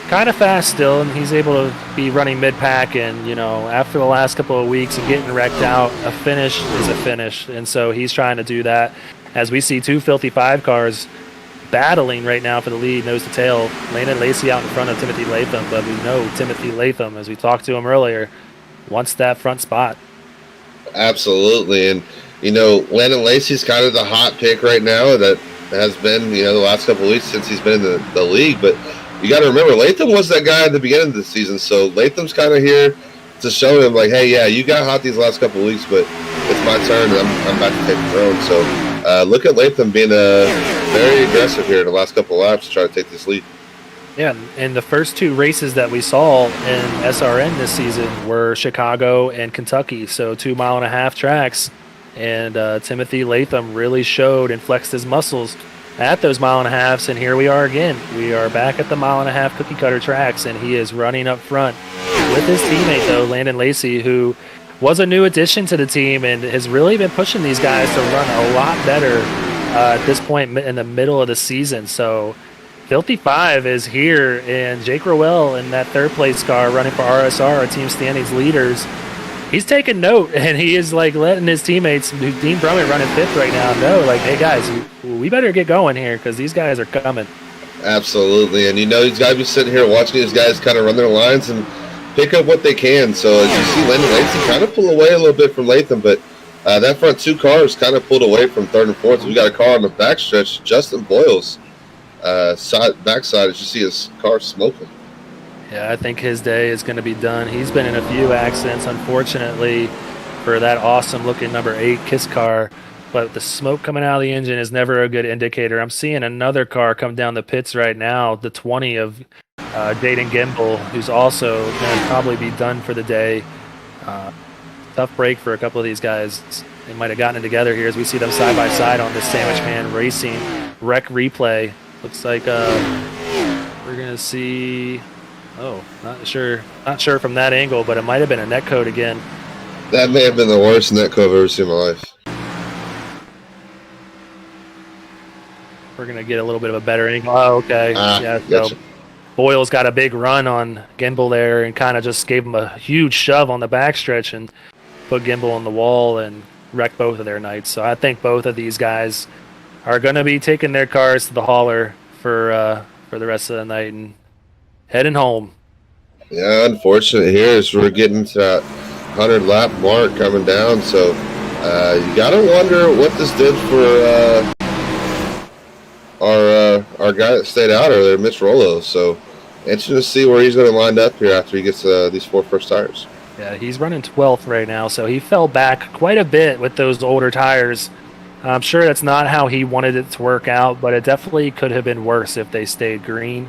kind of fast still, and he's able to be running mid-pack, and, after the last couple of weeks of getting wrecked out, a finish is a finish, and so he's trying to do that. As we see 2 Filthy 5 cars battling right now for the lead, nose to tail. Landon Lacey out in front of Timothy Latham, but we know Timothy Latham, as we talked to him earlier, wants that front spot. Absolutely, and Landon Lacey's kind of the hot pick right now that has been the last couple of weeks since he's been in the league. But you got to remember, Latham was that guy at the beginning of the season, so Latham's kind of here to show him like, hey, yeah, you got hot these last couple of weeks, but it's my turn, and I'm about to take the throne. So look at Latham being very aggressive here in the last couple of laps to try to take this lead. Yeah, and the first 2 races that we saw in SRN this season were Chicago and Kentucky, so 2.5-mile tracks. And Timothy Latham really showed and flexed his muscles at those 1.5 miles, and here we are again. We are back at the 1.5-mile cookie cutter tracks, and he is running up front with his teammate, though, Landon Lacey, who was a new addition to the team and has really been pushing these guys to run a lot better at this point in the middle of the season. So Filthy 5 is here, and Jake Rowell in that 3rd place car running for RSR, our team standings leaders. He's taking note, and he is letting his teammates, Dean Brummett running 5th right now, know hey guys, we better get going here because these guys are coming. Absolutely, and he's got to be sitting here watching these guys kind of run their lines and pick up what they can. So as you see, Landon Lacey kind of pull away a little bit from Latham, but that front two cars kind of pulled away from third and fourth. We got a car on the backstretch, Justin Boyle's backside, as you see his car smoking. Yeah, I think his day is going to be done. He's been in a few accidents, unfortunately, for that awesome-looking number 8 Kiss car. But the smoke coming out of the engine is never a good indicator. I'm seeing another car come down the pits right now, the 20 of Jaden Gimbel, who's also going to probably be done for the day. Tough break for a couple of these guys. They might have gotten it together here as we see them side by side on this Sandwich Man Racing wreck replay. Looks like we're going to see... Oh, not sure from that angle, but it might have been a net code again. That may have been the worst net code I've ever seen in my life. We're going to get a little bit of a better angle. Oh, okay. Yeah, gotcha. so Boyle's got a big run on Gimbel there and kind of just gave him a huge shove on the backstretch and put Gimbel on the wall and wrecked both of their nights. So I think both of these guys are going to be taking their cars to the hauler for the rest of the night and heading home. Yeah, unfortunate here is we're getting to that 100-lap mark coming down. So you got to wonder what this did for our guy that stayed out earlier, Mitch Rollo. So interesting to see where he's going to wind up here after he gets these 4 first tires. Yeah, he's running 12th right now, so he fell back quite a bit with those older tires. I'm sure that's not how he wanted it to work out, but it definitely could have been worse if they stayed green.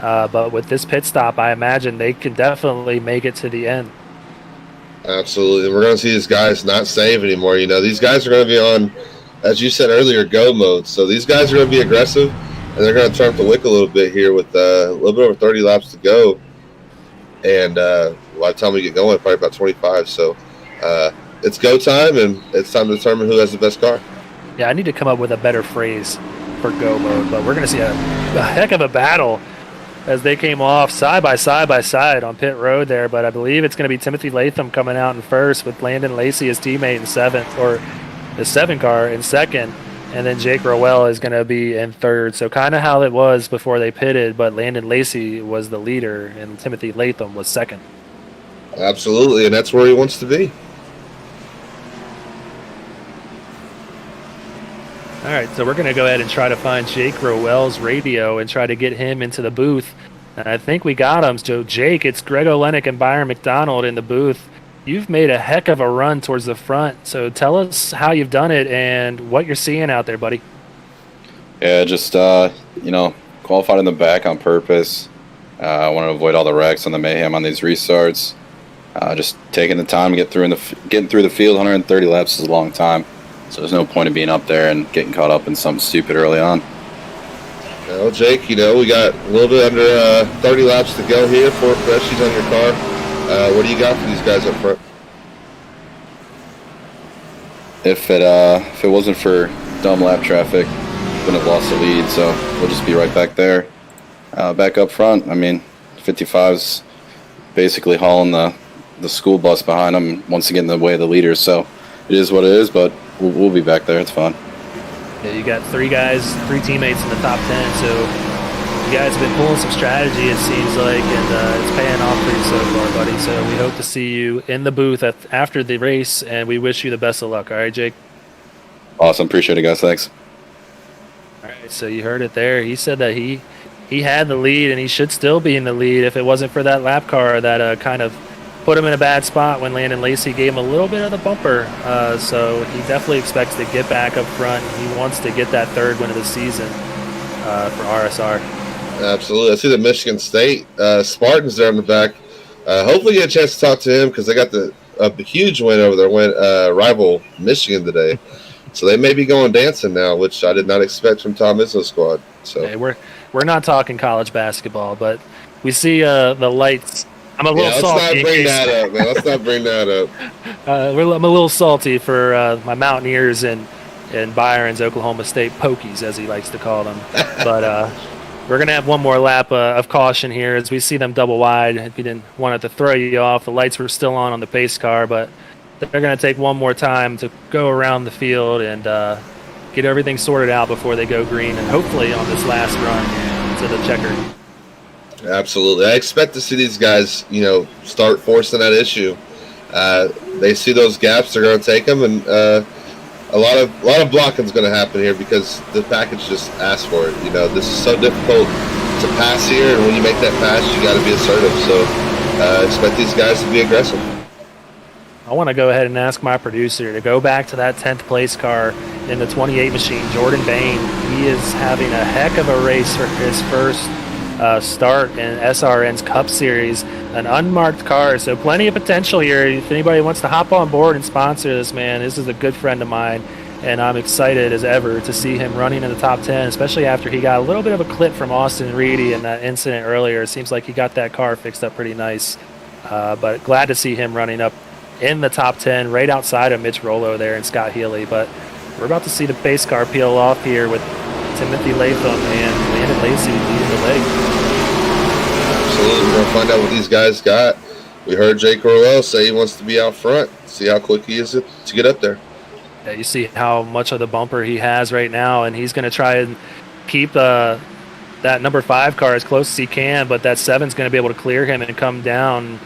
But with this pit stop, I imagine they can definitely make it to the end. Absolutely. We're going to see these guys not save anymore. These guys are going to be on, as you said earlier, go mode. So these guys are going to be aggressive, and they're going to turn up the wick a little bit here with a little bit over 30 laps to go. And by the time we get going, probably about 25. So it's go time, and it's time to determine who has the best car. Yeah, I need to come up with a better phrase for go mode, but we're going to see a heck of a battle as they came off side by side on pit road there. But I believe it's going to be Timothy Latham coming out in first with Landon Lacey, his teammate, in seventh, or the 7 car in second. And then Jake Rowell is going to be in third. So kind of how it was before they pitted, but Landon Lacey was the leader and Timothy Latham was second. Absolutely, and that's where he wants to be. All right, so we're going to go ahead and try to find Jake Rowell's radio and try to get him into the booth. And I think we got him. So, Jake, it's Greg Olenik and Byron McDonald in the booth. You've made a heck of a run towards the front. So tell us how you've done it and what you're seeing out there, buddy. Yeah, just, qualified in the back on purpose. I want to avoid all the wrecks and the mayhem on these restarts. Just taking the time to getting through the field. 130 laps is a long time. So there's no point in being up there and getting caught up in something stupid early on. Well, Jake, we got a little bit under 30 laps to go here. 4 freshies on your car. What do you got for these guys up front? If it wasn't for dumb lap traffic, wouldn't have lost the lead. So we'll just be right back there, back up front. I mean, 55's basically hauling the school bus behind them once again in the way of the leaders. So it is what it is, but we'll be back there. It's fun. Yeah, you got 3 teammates in the top 10, so you guys have been pulling some strategy, it seems like, and it's paying off for you so far, buddy. So we hope to see you in the booth after the race, and we wish you the best of luck. All right, Jake? Awesome. Appreciate it, guys. Thanks. All right, so you heard it there. He said that he had the lead, and he should still be in the lead if it wasn't for that lap car that kind of put him in a bad spot when Landon Lacey gave him a little bit of the bumper. So he definitely expects to get back up front. He wants to get that 3rd win of the season for RSR. Absolutely. I see the Michigan State Spartans there in the back. Hopefully you get a chance to talk to him because they got a huge win over their rival Michigan today. So they may be going dancing now, which I did not expect from Tom Izzo's squad. So hey, we're not talking college basketball, but we see the lights. I'm a little salty. Let's not bring that up, man. Let's not bring that up. I'm a little salty for my Mountaineers and Byron's Oklahoma State Pokies, as he likes to call them. But we're going to have one more lap of caution here as we see them double wide. If you didn't want it to throw you off, the lights were still on the pace car, but they're going to take one more time to go around the field and get everything sorted out before they go green, and hopefully on this last run to the checker. Absolutely. I expect to see these guys, start forcing that issue. They see those gaps, they're going to take them, and a lot of blocking is going to happen here because the package just asks for it. This is so difficult to pass here, and when you make that pass, you got to be assertive. So expect these guys to be aggressive. I want to go ahead and ask my producer to go back to that 10th place car in the 28 machine, Jordan Bain. He is having a heck of a race for his first start in SRN's Cup Series, an unmarked car, so plenty of potential here. If anybody wants to hop on board and sponsor this, man, this is a good friend of mine, and I'm excited as ever to see him running in the top 10, especially after he got a little bit of a clip from Austin Reedy in that incident earlier. It seems like he got that car fixed up pretty nice, but glad to see him running up in the top 10, right outside of Mitch Rollo there and Scott Healy. But we're about to see the pace car peel off here with Timothy Latham and Landon Lacey leading the leg. Absolutely. We're going to find out what these guys got. We heard Jake Rowell say he wants to be out front. See how quick he is to get up there. Yeah, you see how much of the bumper he has right now, and he's going to try and keep that number 5 car as close as he can, but that 7's going to be able to clear him and come down.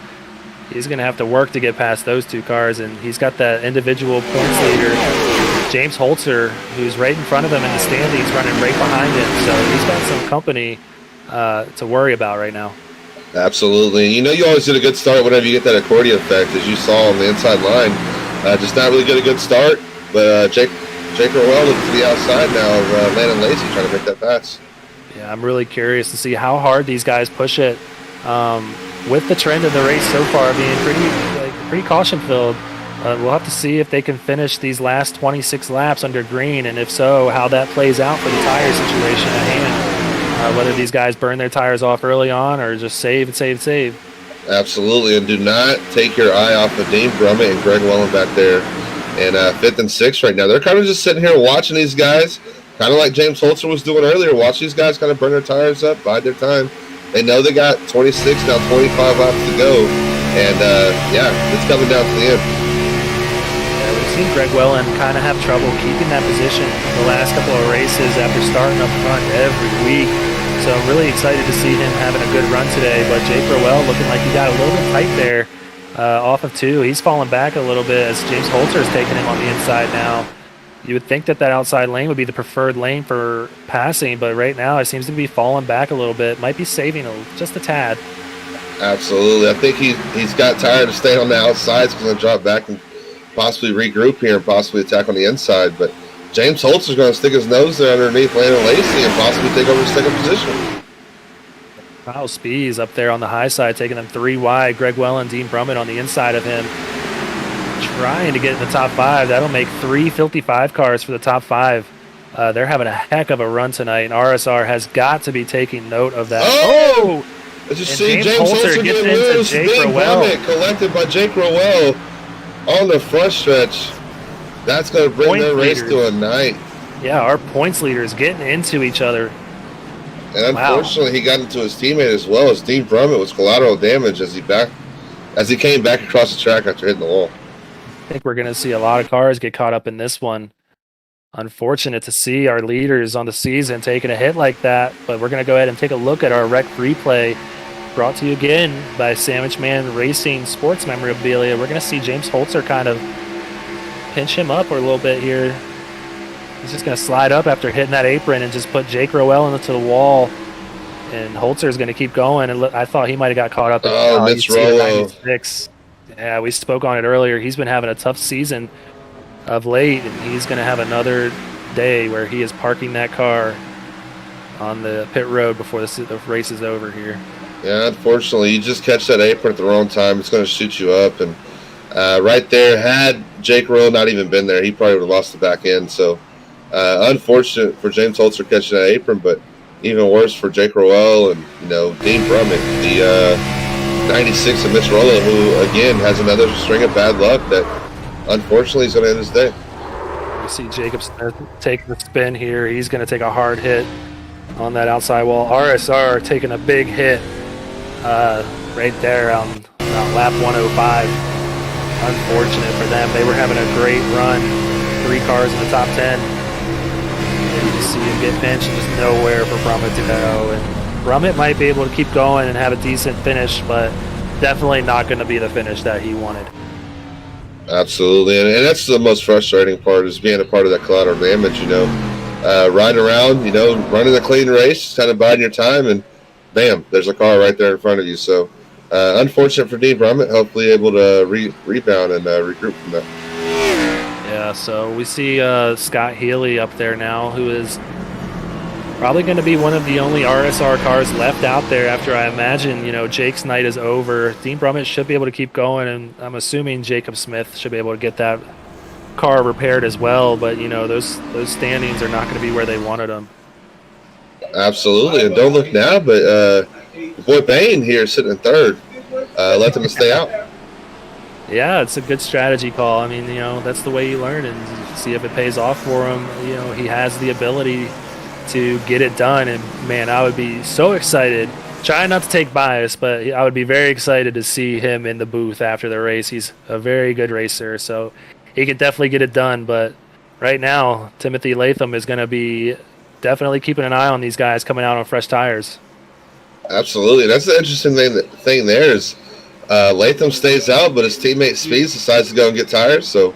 He's going to have to work to get past those 2 cars, and he's got that individual points leader, James Holtzer, who's right in front of him in the standings, running right behind him. So he's got some company to worry about right now. Absolutely. You always get a good start whenever you get that accordion effect, as you saw on the inside line. Just not really get a good start, but Jake Rowell looking to the outside now of Landon Lacey trying to make that pass. Yeah, I'm really curious to see how hard these guys push it. With the trend of the race so far being pretty caution-filled, we'll have to see if they can finish these last 26 laps under green, and if so, how that plays out for the tire situation at hand. Whether these guys burn their tires off early on or just save. Absolutely, and do not take your eye off of Dean Brummett and Greg Welland back there in 5th and 6th right now. They're kind of just sitting here watching these guys, kind of like James Holtzer was doing earlier. Watch these guys kind of burn their tires up, bide their time. They know they got 26, now 25 laps to go, and it's coming down to the end. Yeah, we've seen Greg Welland kind of have trouble keeping that position the last couple of races after starting up front every week. So I'm really excited to see him having a good run today. But Jake Rowell looking like he got a little bit tight there off of 2. He's fallen back a little bit as James Holtzer is taking him on the inside now. You would think that outside lane would be the preferred lane for passing, but right now it seems to be falling back a little bit. Might be saving just a tad. Absolutely. I think he's got tired of staying on the outside. He's going to drop back and possibly regroup here and possibly attack on the inside. But James Holtzer's going to stick his nose there underneath Landon Lacey and possibly take over second position. Wow, Spees up there on the high side, taking them 3 wide. Greg Welland, Dean Brummett on the inside of him, trying to get in the top 5. That'll make 3 Filthy 5 cars for the top 5. They're having a heck of a run tonight, and RSR has got to be taking note of that. Oh! As you see, James Holtzer gets into Jake Rowell. Collected by Jake Rowell on the front stretch. That's going to bring their race to a night. Yeah, our points leaders getting into each other. And unfortunately, he got into his teammate as well as Dean Brummett was collateral damage as he came back across the track after hitting the wall. I think we're going to see a lot of cars get caught up in this one. Unfortunate to see our leaders on the season taking a hit like that, but we're going to go ahead and take a look at our wreck replay brought to you again by Sandwich Man Racing Sports Memorabilia. We're going to see James Holtzer kind of pinch him up a little bit here. He's just going to slide up after hitting that apron and just put Jake Rowell into the wall. And Holtzer's going to keep going. And I thought he might have got caught up. Mitch Rollo. Yeah, we spoke on it earlier. He's been having a tough season of late, and he's going to have another day where he is parking that car on the pit road before the race is over here. Yeah, unfortunately, you just catch that apron at the wrong time, it's going to shoot you up. And right there, had Jake Rowell not even been there, he probably would have lost the back end. So unfortunate for James Holtzer catching that apron, but even worse for Jake Rowell and Dean Brummett, the 96 of Mitch Rollo, who again has another string of bad luck that unfortunately is going to end his day. You see Jacob Smith take the spin here. He's going to take a hard hit on that outside wall. RSR taking a big hit right there on lap 105. Unfortunate for them. They were having a great run. 3 cars in the top 10. You see him get pinched and there's nowhere for Brummett to go. And Brummett might be able to keep going and have a decent finish, but definitely not going to be the finish that he wanted. Absolutely, and that's the most frustrating part, is being a part of that collateral damage, riding around, running a clean race, kind of biding your time, and bam, there's a car right there in front of you. So unfortunate for Dean Brummett, hopefully able to rebound and regroup from that. Yeah, so we see Scott Healy up there now, who is probably going to be one of the only RSR cars left out there after, I imagine, Jake's night is over. Dean Brummett should be able to keep going, and I'm assuming Jacob Smith should be able to get that car repaired as well. But, those standings are not going to be where they wanted them. Absolutely, and don't look now, but boy Bain here sitting in third. Let them stay out. Yeah, it's a good strategy call. I mean, that's the way you learn and see if it pays off for him. He has the ability to get it done, and man, I would be so excited. Try not to take bias, but I would be very excited to see him in the booth after the race. He's a very good racer, so he could definitely get it done. But right now, Timothy Latham is going to be definitely keeping an eye on these guys coming out on fresh tires. Absolutely, that's the interesting thing there is Latham stays out, but his teammate Spees decides to go and get tires. So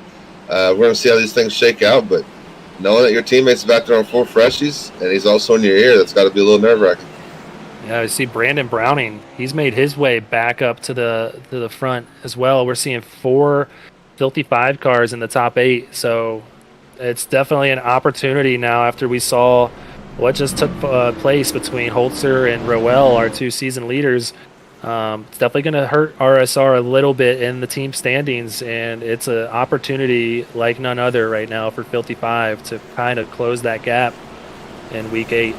we're going to see how these things shake out, but knowing that your teammate's back there on 4 freshies and he's also in your ear, that's got to be a little nerve-wracking. Yeah, I see Brandon Browning. He's made his way back up to the front as well. We're seeing 4 Filthy 5 cars in the top 8, so it's definitely an opportunity now after we saw what just took place between Holtzer and Rowell, our 2 season leaders. It's definitely going to hurt RSR a little bit in the team standings, and it's an opportunity like none other right now for Filthy 5 to kind of close that gap in week 8.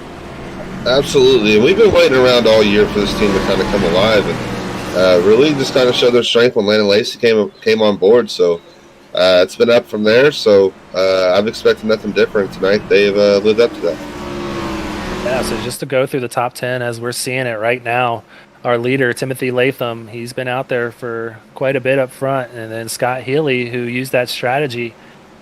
Absolutely, and we've been waiting around all year for this team to kind of come alive and really just kind of show their strength when Landon Lacey came on board. So it's been up from there, so I'm expecting nothing different tonight. They've lived up to that. Yeah, so just to go through the top 10 as we're seeing it right now, our leader, Timothy Latham, he's been out there for quite a bit up front. And then Scott Healy, who used that strategy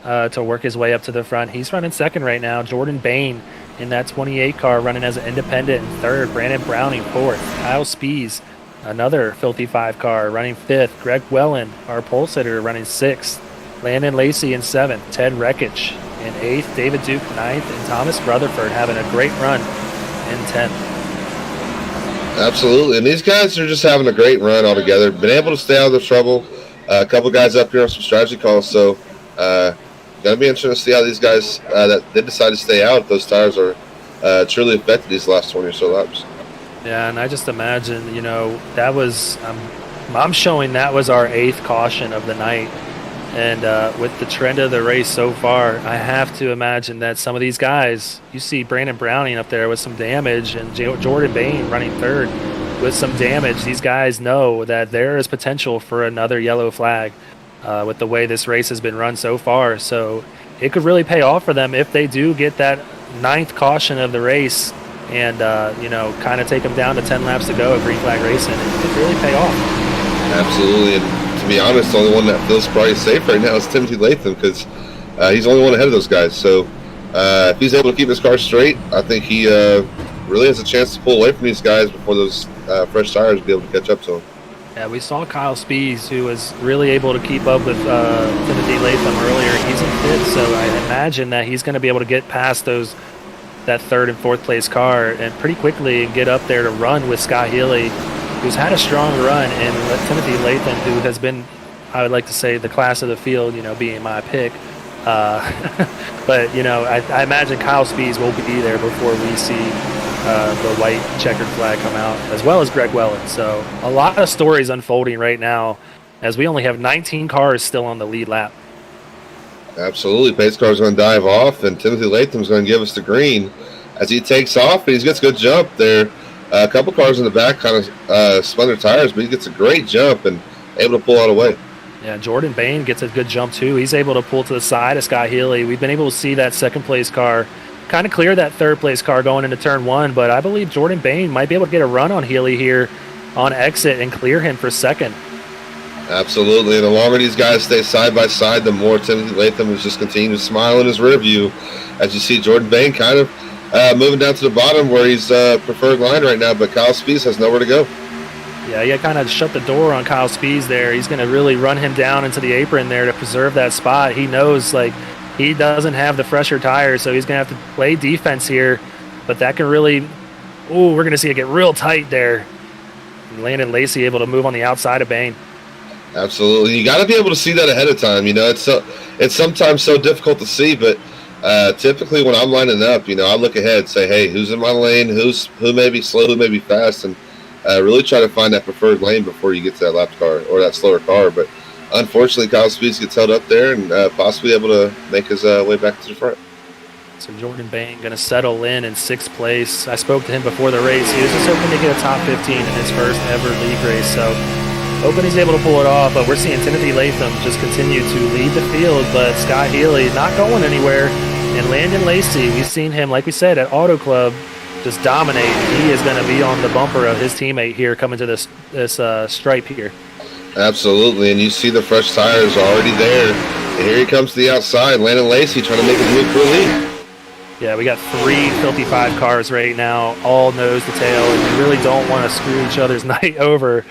to work his way up to the front, he's running second right now. Jordan Bain in that 28 car running as an independent in third. Brandon Browning fourth. Kyle Spees, another Filthy 5 car, running fifth. Greg Wellen, our pole sitter, running sixth. Landon Lacey in seventh. Ted Rekich in eighth. David Duke ninth. And Thomas Rutherford having a great run in 10th. Absolutely, and these guys are just having a great run altogether. Been able to stay out of the trouble. A couple guys up here on some strategy calls, so going to be interesting to see how these guys that they decide to stay out. Those tires are truly affected these last 20 or so laps. Yeah, and I just imagine, that was I'm showing that was our 8th caution of the night. And with the trend of the race so far, I have to imagine that some of these guys, you see Brandon Browning up there with some damage and Jordan Bain running third with some damage. These guys know that there is potential for another yellow flag with the way this race has been run so far. So it could really pay off for them if they do get that 9th caution of the race and, kind of take them down to 10 laps to go at green flag racing. It could really pay off. Absolutely. And to be honest, the only one that feels probably safe right now is Timothy Latham because he's the only one ahead of those guys. So if he's able to keep his car straight, I think he really has a chance to pull away from these guys before those fresh tires be able to catch up to him. Yeah, we saw Kyle Spees, who was really able to keep up with Timothy Latham earlier. He's in fifth, so I imagine that he's going to be able to get past that 3rd and 4th place car and pretty quickly and get up there to run with Scott Healy, who's had a strong run, and Timothy Latham, who has been, I would like to say, the class of the field, being my pick. But, I imagine Kyle Spees will be there before we see the white checkered flag come out, as well as Greg Wellen. So a lot of stories unfolding right now as we only have 19 cars still on the lead lap. Absolutely. Pace car's going to dive off, and Timothy Latham's going to give us the green as he takes off, and he gets a good jump there. A couple cars in the back kind of spun their tires, but he gets a great jump and able to pull out away. Yeah, Jordan Bain gets a good jump too. He's able to pull to the side of Scott Healy. We've been able to see that 2nd place car kind of clear that 3rd place car going into turn 1, but I believe Jordan Bain might be able to get a run on Healy here on exit and clear him for 2nd. Absolutely, and the longer these guys stay side by side, the more Timothy Latham is just continuing to smile in his rear view, as you see Jordan Bain kind of moving down to the bottom where he's preferred line right now, but Kyle Spees has nowhere to go. Yeah, he kind of shut the door on Kyle Spees there. He's going to really run him down into the apron there to preserve that spot. He knows, like, he doesn't have the fresher tires, so he's going to have to play defense here. But that can really, we're going to see it get real tight there. And Landon Lacey able to move on the outside of Bain. Absolutely. You got to be able to see that ahead of time. You know, it's sometimes so difficult to see, but typically when I'm lining up, you know, I look ahead, say, hey, who's in my lane, who may be slow, who may be fast, and really try to find that preferred lane before you get to that lap car or that slower car. But unfortunately, Kyle Spees gets held up there and possibly able to make his way back to the front. So Jordan Bain going to settle in 6th place. I spoke to him before the race. He was just hoping to get a top 15 in his first ever league race. So hoping he's able to pull it off. But we're seeing Timothy Latham just continue to lead the field. But Scott Healy not going anywhere. And Landon Lacey, we've seen him, like we said, at Auto Club, just dominate. He is going to be on the bumper of his teammate here coming to this stripe here. Absolutely, and you see the fresh tires already there. And here he comes to the outside. Landon Lacey trying to make a move for a lead. Yeah, we got 3 Filthy 5 cars right now, all nose to tail, and we really don't want to screw each other's night over.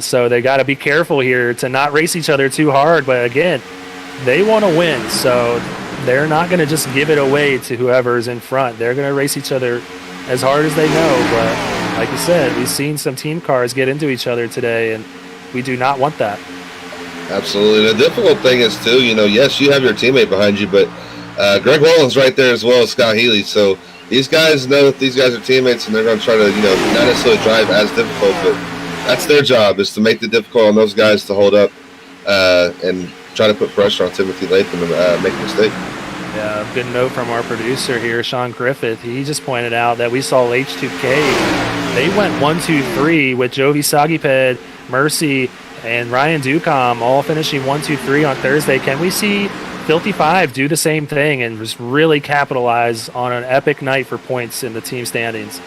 So they got to be careful here to not race each other too hard. But again, they want to win, so they're not going to just give it away to whoever's in front. They're going to race each other as hard as they know. But like you said, we've seen some team cars get into each other today, and we do not want that. Absolutely. The difficult thing is, too, you know, yes, you have your teammate behind you, but Greg Wallen's right there as well as Scott Healy. So these guys know that these guys are teammates, and they're going to try to, you know, not necessarily drive as difficult, but that's their job, is to make it difficult on those guys to hold up and try to put pressure on Timothy Latham and make a mistake. Yeah, good note from our producer here, Sean Griffith. He just pointed out that we saw H2K. They went 1-2-3 with Jovi Sagiped, Mercy, and Ryan Ducam all finishing 1-2-3 on Thursday. Can we see Filthy 5 do the same thing and just really capitalize on an epic night for points in the team standings?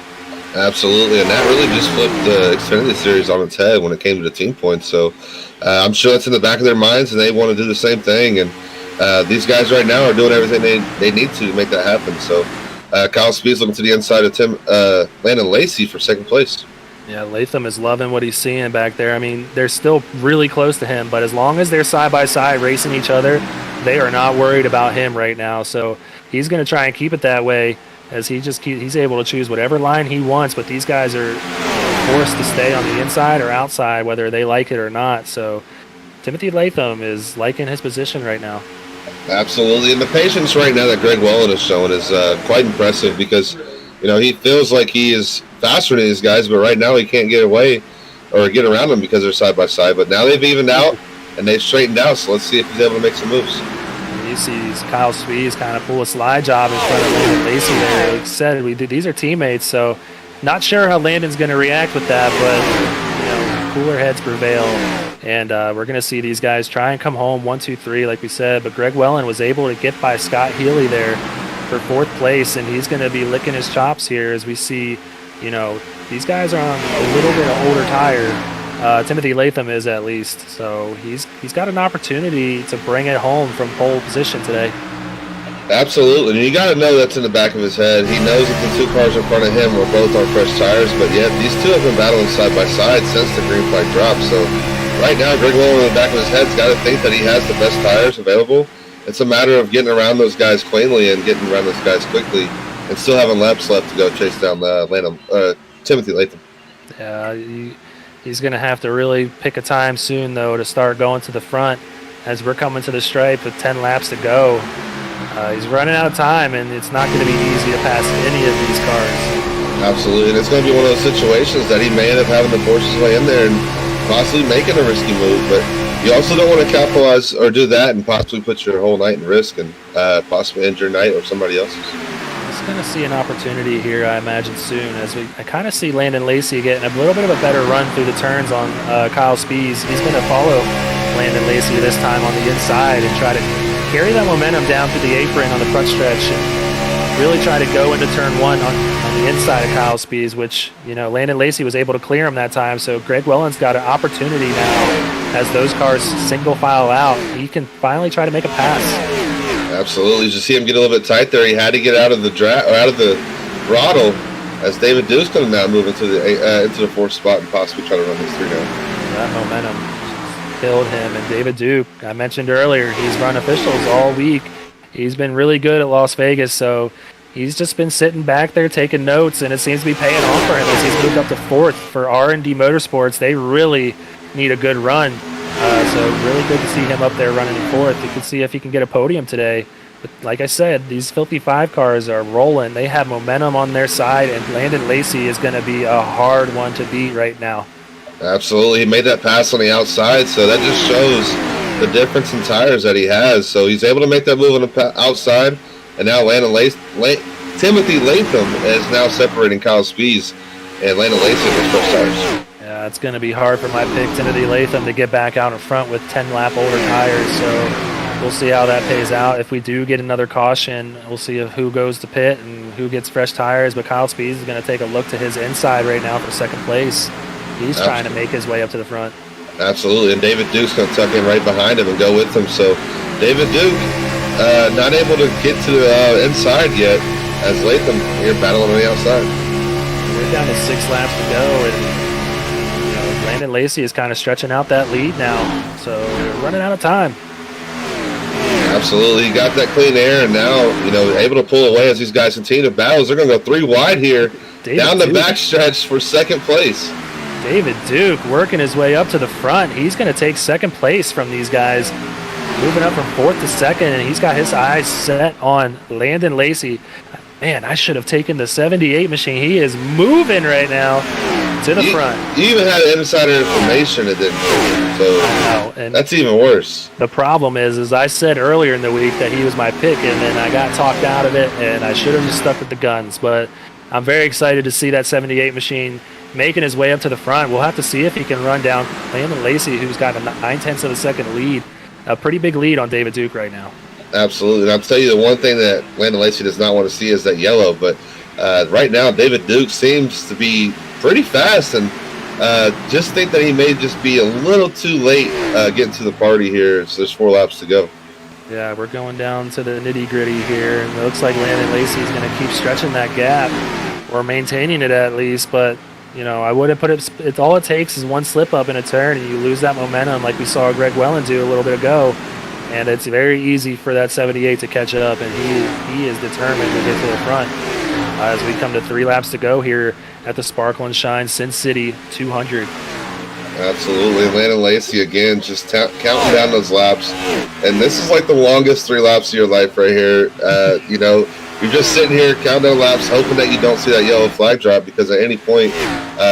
Absolutely, and that really just flipped the Xfinity Series on its head when it came to the team points. So I'm sure that's in the back of their minds, and they want to do the same thing. And these guys right now are doing everything they need to make that happen. So Kyle Spees looking to the inside of Landon Lacey for 2nd place. Yeah, Latham is loving what he's seeing back there. I mean, they're still really close to him, but as long as they're side by side racing each other, they are not worried about him right now. So he's going to try and keep it that way, as he's able to choose whatever line he wants, but these guys are forced to stay on the inside or outside, whether they like it or not. So Timothy Latham is liking his position right now. Absolutely, and the patience right now that Greg Wallen is showing is quite impressive, because, you know, he feels like he is faster than these guys, but right now he can't get away or get around them because they're side by side. But now they've evened out and they've straightened out, so let's see if he's able to make some moves. You see Kyle Spees kind of pull a slide job in front of Landon Lacey there. Like I said, these are teammates, so not sure how Landon's going to react with that, but, you know, cooler heads prevail. And we're going to see these guys try and come home 1-2-3, like we said. But Greg Wellen was able to get by Scott Healy there for 4th place, and he's going to be licking his chops here as we see, you know, these guys are on a little bit of older tire. Timothy Latham is, at least. So he's got an opportunity to bring it home from pole position today. Absolutely, and you got to know that's in the back of his head. He knows that the 2 cars in front of him are both on fresh tires, but yet these 2 have been battling side by side since the green flag drop. So right now, Greg Wallen in the back of his head's got to think that he has the best tires available. It's a matter of getting around those guys cleanly and getting around those guys quickly, and still having laps left to go chase down Timothy Latham. Yeah, he's going to have to really pick a time soon, though, to start going to the front as we're coming to the stripe with 10 laps to go. He's running out of time, and it's not going to be easy to pass any of these cars. Absolutely, and it's going to be one of those situations that he may end up having to force his way in there and possibly making a risky move, but you also don't want to capitalize or do that and possibly put your whole night in risk and possibly end your night or somebody else's. He's going to see an opportunity here, I imagine, soon, as I kind of see Landon Lacey getting a little bit of a better run through the turns on Kyle Spees. He's going to follow Landon Lacey this time on the inside and try to carry that momentum down through the apron on the front stretch and really try to go into turn 1 on on the inside of Kyle Spees, which, Landon Lacey was able to clear him that time. So Greg Welland's got an opportunity now as those cars single file out. He can finally try to make a pass. Absolutely. You just see him get a little bit tight there. He had to get out of the out of the throttle as David Duke's going to now move into the fourth spot and possibly try to run this 3 down. That momentum killed him. And David Duke, I mentioned earlier, he's run officials all week. He's been really good at Las Vegas, so he's just been sitting back there taking notes, and it seems to be paying off for him as he's moved up to 4th for R&D Motorsports. They really need a good run, so really good to see him up there running in 4th. You can see if he can get a podium today. But like I said, these Filthy 5 cars are rolling. They have momentum on their side, and Landon Lacey is going to be a hard one to beat right now. Absolutely. He made that pass on the outside, so that just shows the difference in tires that he has. So he's able to make that move on the outside, and now Timothy Latham is now separating Kyle Spees and Landon Lacey with his first tires. Yeah, it's going to be hard for my pick, Timothy Latham, to get back out in front with 10-lap older tires, so we'll see how that pays out. If we do get another caution, we'll see who goes to pit and who gets fresh tires, but Kyle Spees is going to take a look to his inside right now for second place. He's trying to make his way up to the front. Absolutely, and David Duke's going to tuck in right behind him and go with him. So David Duke not able to get to the inside yet as Latham here battling on the outside. We're down to 6 laps to go, and Landon Lacey is kind of stretching out that lead now, so we're running out of time. Absolutely, he got that clean air, and now able to pull away as these guys continue to battle. They're going to go 3 wide here, down the backstretch for second place. David Duke working his way up to the front. He's going to take second place from these guys, moving up from 4th to 2nd, and he's got his eyes set on Landon Lacey. Man, I should have taken the 78 machine. He is moving right now to the front. You even had insider information that didn't, so that's even worse. The problem is I said earlier in the week that he was my pick, and then I got talked out of it, and I should have just stuck with the guns. But I'm very excited to see that 78 machine making his way up to the front. We'll have to see if he can run down Landon Lacey, who's got a 9/10 of a second lead. A pretty big lead on David Duke right now. Absolutely. And I'll tell you the one thing that Landon Lacey does not want to see is that yellow. But right now, David Duke seems to be pretty fast, and just think that he may just be a little too late getting to the party here. So there's 4 laps to go. Yeah, we're going down to the nitty-gritty here, and it looks like Landon Lacey is going to keep stretching that gap, or maintaining it at least, but I wouldn't put it. All it takes is one slip up in a turn, and you lose that momentum, like we saw Greg Welland do a little bit ago. And it's very easy for that 78 to catch up, and he is determined to get to the front. As we come to 3 laps to go here at the Sparkle and Shine Sin City 200. Absolutely, Landon Lacey again, just counting down those laps, and this is like the longest 3 laps of your life right here. You're just sitting here counting down laps, hoping that you don't see that yellow flag drop, because at any point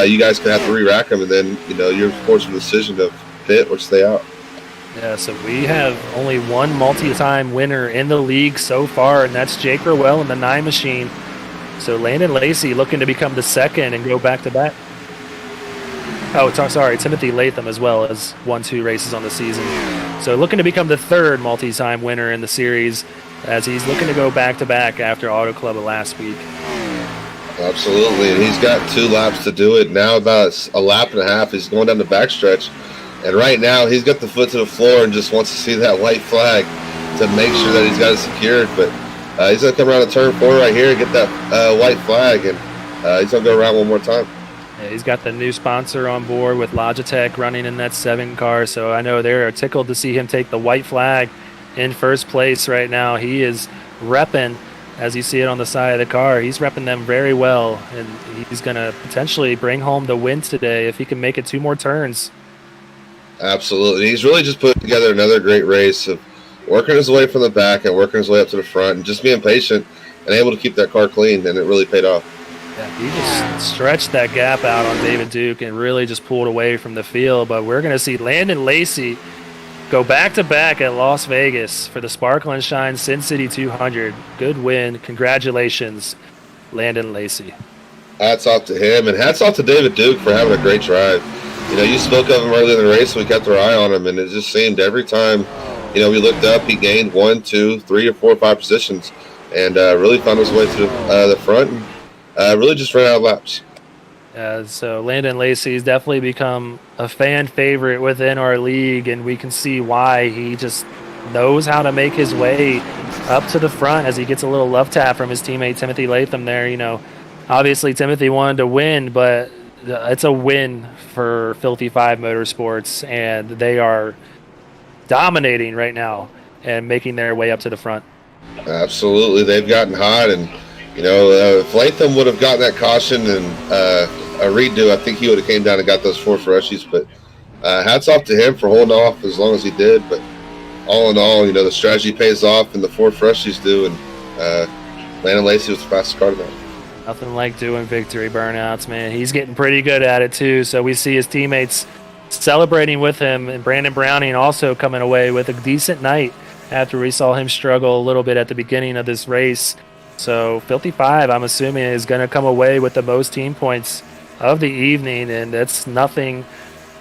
you guys could have to re-rack them, and then you're forced with the decision to pit or stay out. Yeah, so we have only one multi-time winner in the league so far, and that's Jake Rowell in the 9 machine. So Landon Lacey looking to become the second and go back-to-back. Oh, sorry, Timothy Latham as well as won 2 races on the season. So looking to become the 3rd multi-time winner in the series, as he's looking to go back-to-back after Auto Club of last week. Absolutely, and he's got 2 laps to do it. Now about a lap and a half, he's going down the backstretch. And right now, he's got the foot to the floor and just wants to see that white flag to make sure that he's got it secured. But he's going to come around to turn 4 right here and get that white flag, and he's going to go around one more time. Yeah, he's got the new sponsor on board with Logitech running in that 7 car, so I know they're tickled to see him take the white flag in first place right now. He is repping, as you see it on the side of the car, he's repping them very well, and he's going to potentially bring home the win today if he can make it 2 more turns. Absolutely. He's really just put together another great race of working his way from the back and working his way up to the front and just being patient and able to keep that car clean, and it really paid off. Yeah, he just stretched that gap out on David Duke and really just pulled away from the field. But we're going to see Landon Lacey go back-to-back at Las Vegas for the Sparkle and Shine Sin City 200. Good win. Congratulations, Landon Lacey. Hats off to him, and hats off to David Duke for having a great drive. You spoke of him earlier in the race, and we kept our eye on him, and it just seemed every time, we looked up, he gained 1, 2, 3, or 4, or 5 positions, and really found his way to the front. really just ran out of laps. So Landon Lacey's definitely become a fan favorite within our league, and we can see why. He just knows how to make his way up to the front as he gets a little love tap from his teammate Timothy Latham there. Obviously Timothy wanted to win, but it's a win for Filthy Five Motorsports, and they are dominating right now and making their way up to the front. Absolutely. They've gotten hot, and if Latham would have gotten that caution and a redo, I think he would have came down and got those 4 freshies. But hats off to him for holding off as long as he did. But all in all, the strategy pays off, and the 4 freshies do. And Landon Lacey was the fastest car tonight. Nothing like doing victory burnouts, man. He's getting pretty good at it too. So we see his teammates celebrating with him, and Brandon Browning also coming away with a decent night after we saw him struggle a little bit at the beginning of this race. So Filthy Five, I'm assuming, is going to come away with the most team points of the evening, and that's nothing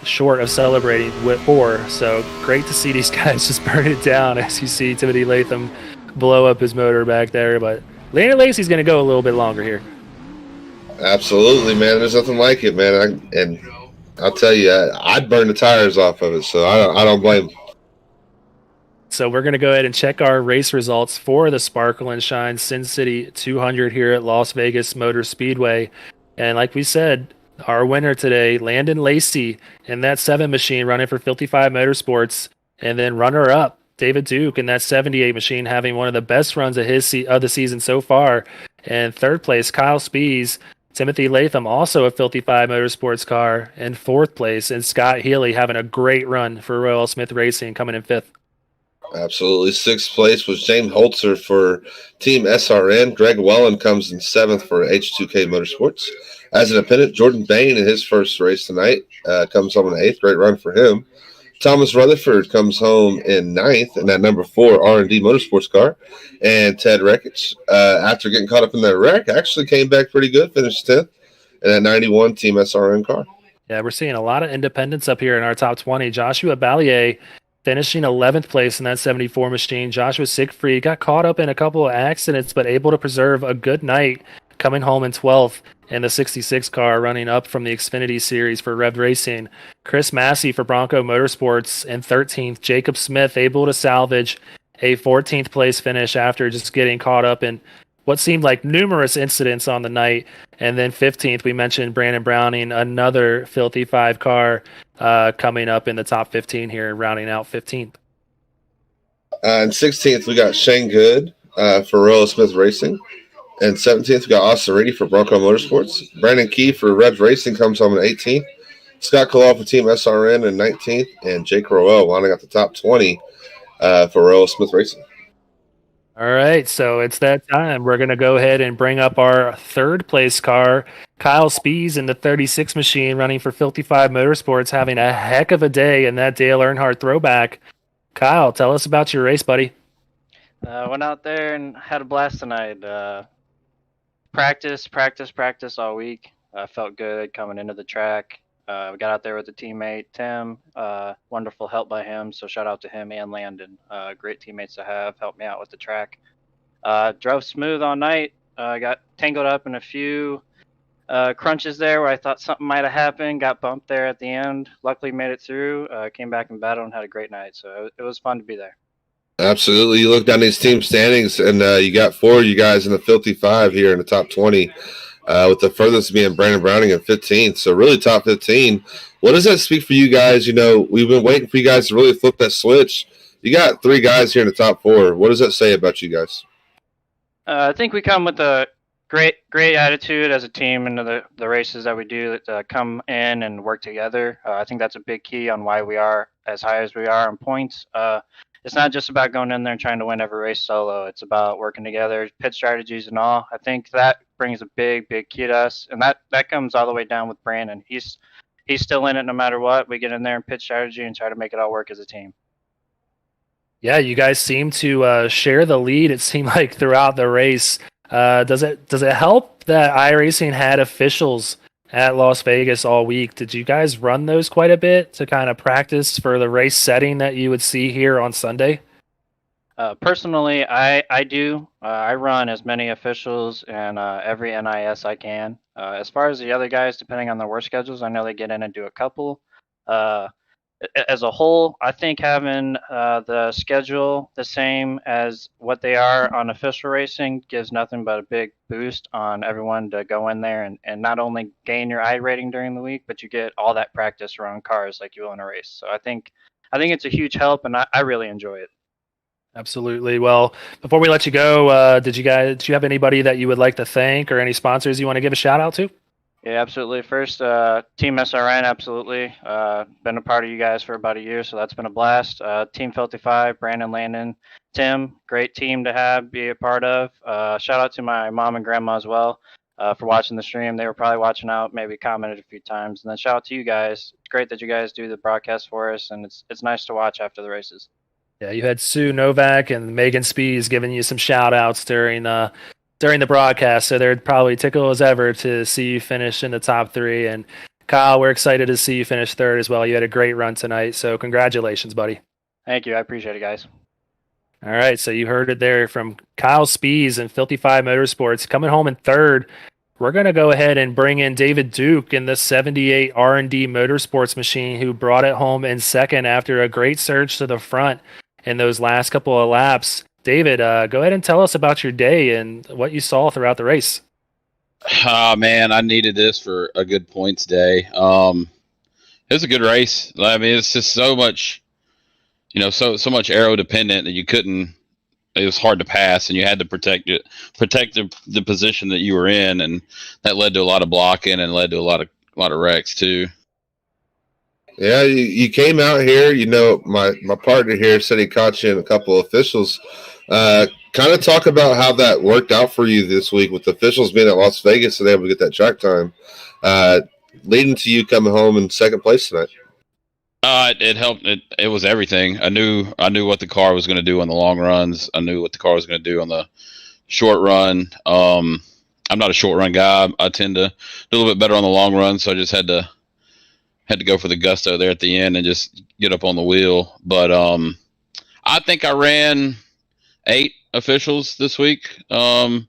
short of celebrating for. So great to see these guys just burn it down as you see Timothy Latham blow up his motor back there. But Landon Lacey's going to go a little bit longer here. Absolutely, man. There's nothing like it, man. And I'll tell you, I'd burn the tires off of it, so I don't blame him. So we're going to go ahead and check our race results for the Sparkle and Shine Sin City 200 here at Las Vegas Motor Speedway. And like we said, our winner today, Landon Lacey, in that 7 machine running for Filthy Five Motorsports. And then runner-up, David Duke, in that 78 machine, having one of the best runs of the season so far. And third place, Kyle Spees, Timothy Latham, also a Filthy Five Motorsports car, in 4th place. And Scott Healy having a great run for Royal Smith Racing, coming in 5th. Absolutely. 6th place was James Holtzer for Team SRN. Greg Wellen comes in 7th for H2K Motorsports. As an independent, Jordan Bain in his first race tonight comes home in 8th. Great run for him. Thomas Rutherford comes home in 9th in that number 4 R&D Motorsports car. And Ted Reckich, after getting caught up in that wreck, actually came back pretty good, finished 10th in that 91 Team SRN car. Yeah, we're seeing a lot of independents up here in our top 20. Joshua Ballier finishing 11th place in that 74 machine. Joshua Siegfried got caught up in a couple of accidents, but able to preserve a good night, coming home in 12th in the 66 car, running up from the Xfinity Series for Rev Racing. Chris Massey for Bronco Motorsports in 13th. Jacob Smith able to salvage a 14th place finish after just getting caught up in what seemed like numerous incidents on the night. And then 15th, we mentioned Brandon Browning, another Filthy Five car, coming up in the top 15 here, rounding out 15th. And 16th, we got Shane Good for Royal Smith Racing. And 17th, we got Austin Reedy for Bronco Motorsports. Brandon Key for Red Racing comes home in 18th. Scott Kalal for Team SRN in 19th. And Jake Rowell winding up the top 20 for Royal Smith Racing. All right, so it's that time. We're going to go ahead and bring up our 3rd place car, Kyle Spees in the 36 machine, running for Filthy Five Motorsports, having a heck of a day in that Dale Earnhardt throwback. Kyle, tell us about your race, buddy. Went out there and had a blast tonight. Practice all week. Felt good coming into the track. We got out there with a teammate, Tim. Wonderful help by him, so shout out to him and Landon. Great teammates to have. Helped me out with the track. Drove smooth all night. Got tangled up in a few crunches there where I thought something might have happened. Got bumped there at the end. Luckily made it through. Came back and battled and had a great night. So it was fun to be there. Absolutely. You look down these team standings, and you got 4 of you guys in the Filthy Five here in the top 20. With the furthest being Brandon Browning at 15th. So really top 15. What does that speak for you guys? We've been waiting for you guys to really flip that switch. You got 3 guys here in the top 4. What does that say about you guys? I think we come with a great attitude as a team into the races that we do, that come in and work together. I think that's a big key on why we are as high as we are in points. It's not just about going in there and trying to win every race solo. It's about working together, pit strategies and all. I think that brings a big key to us, and that comes all the way down with Brandon. He's still in it no matter what. We get in there and pit strategy and try to make it all work as a team. Yeah, you guys seem to share the lead, it seemed like, throughout the race. Does it help that iRacing had officials at Las Vegas all week? Did you guys run those quite a bit to kind of practice for the race setting that you would see here on Sunday? Personally, I do. I run as many officials and every NIS I can. As far as the other guys, depending on their work schedules, I know they get in and do a couple. As a whole, I think having the schedule the same as what they are on official racing gives nothing but a big boost on everyone to go in there and not only gain your I rating during the week, but you get all that practice around cars like you will in a race. So I think it's a huge help, and I really enjoy it. Absolutely. Well, before we let you go, do you have anybody that you would like to thank or any sponsors you want to give a shout out to? Yeah, absolutely. First, Team SRN, absolutely. Been a part of you guys for about a year, so that's been a blast. Team Filthy 5, Brandon, Landon, Tim, great team to be a part of. Shout out to my mom and grandma as well for watching the stream. They were probably watching out, maybe commented a few times. And then shout out to you guys. It's great that you guys do the broadcast for us, and it's nice to watch after the races. Yeah, you had Sue Novak and Megan Spees giving you some shout outs during the broadcast, so they're probably tickled as ever to see you finish in the top 3. And Kyle, we're excited to see you finish 3rd as well. You had a great run tonight, so congratulations, buddy. Thank you. I appreciate it, guys. All right, so you heard it there from Kyle Spees and Filthy 5 Motorsports coming home in 3rd. We're going to go ahead and bring in David Duke in the 78 R&D Motorsports machine, who brought it home in 2nd after a great surge to the front in those last couple of laps. David, go ahead and tell us about your day and what you saw throughout the race. Man, I needed this for a good points day. It was a good race. I mean, it's just so much, so much aero dependent that you couldn't. It was hard to pass, and you had to protect the position that you were in, and that led to a lot of blocking and led to a lot of wrecks too. Yeah, you came out here. My partner here said he caught you in a couple of officials. Kind of talk about how that worked out for you this week with the officials being at Las Vegas and able to get that track time, leading to you coming home in 2nd place tonight. It helped. It was everything. I knew what the car was going to do on the long runs. I knew what the car was going to do on the short run. I'm not a short run guy. I tend to do a little bit better on the long run, so I just had to go for the gusto there at the end and just get up on the wheel. But I think I ran 8 officials this week. So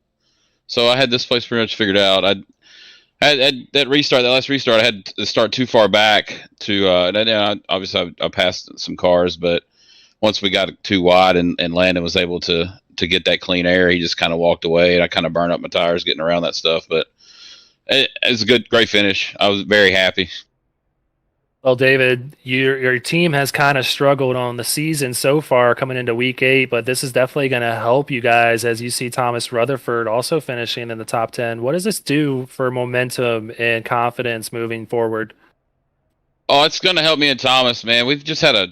I had this place pretty much figured out. I had that last restart, I had to start too far back to, obviously I passed some cars, but once we got too wide and Landon was able to get that clean air, he just kind of walked away, and I kind of burned up my tires getting around that stuff. But it was a great finish. I was very happy. Well, David, your team has kind of struggled on the season so far coming into week 8, but this is definitely going to help you guys as you see Thomas Rutherford also finishing in the top 10. What does this do for momentum and confidence moving forward? Oh, it's going to help me and Thomas, man. We've just had a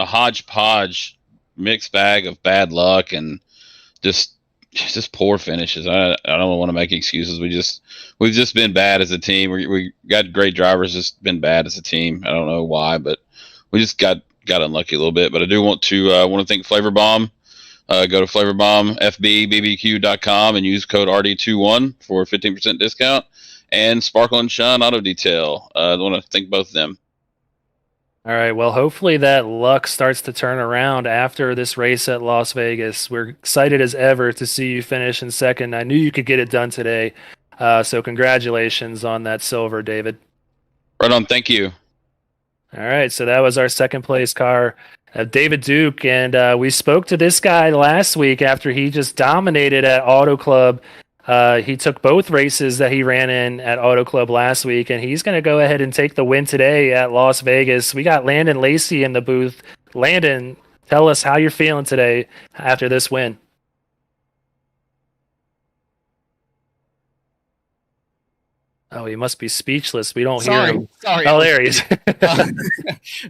hodgepodge mixed bag of bad luck and just poor finishes. I don't want to make excuses. We've just been bad as a team. We got great drivers, just been bad as a team. I don't know why, but we just got unlucky a little bit. But I do want to thank Flavor Bomb. Go to flavorbombfbbbq.com and use code RD21 for 15% discount. And Sparkle and Shine Auto Detail. I want to thank both of them. All right, well, hopefully that luck starts to turn around after this race at Las Vegas. We're excited as ever to see you finish in 2nd. I knew you could get it done today, so congratulations on that silver, David. Right on, thank you. All right, so that was our 2nd place car, David Duke, and we spoke to this guy last week after he just dominated at Auto Club. He took both races that he ran in at Auto Club last week, and he's going to go ahead and take the win today at Las Vegas. We got Landon Lacey in the booth. Landon, tell us how you're feeling today after this win. Oh, he must be speechless. We don't hear him. Sorry. Oh, there he is.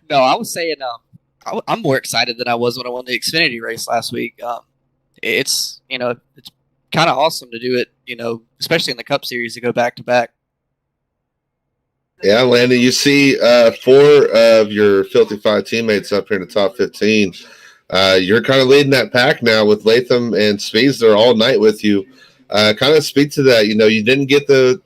No, I was saying I'm more excited than I was when I won the Xfinity race last week. It's kind of awesome to do it, especially in the Cup Series, to go back to back. Yeah, Landon, you see 4 of your Filthy 5 teammates up here in the top 15. You're kind of leading that pack now with Latham and Spees. They're all night with you. Kind of speak to that. You didn't get the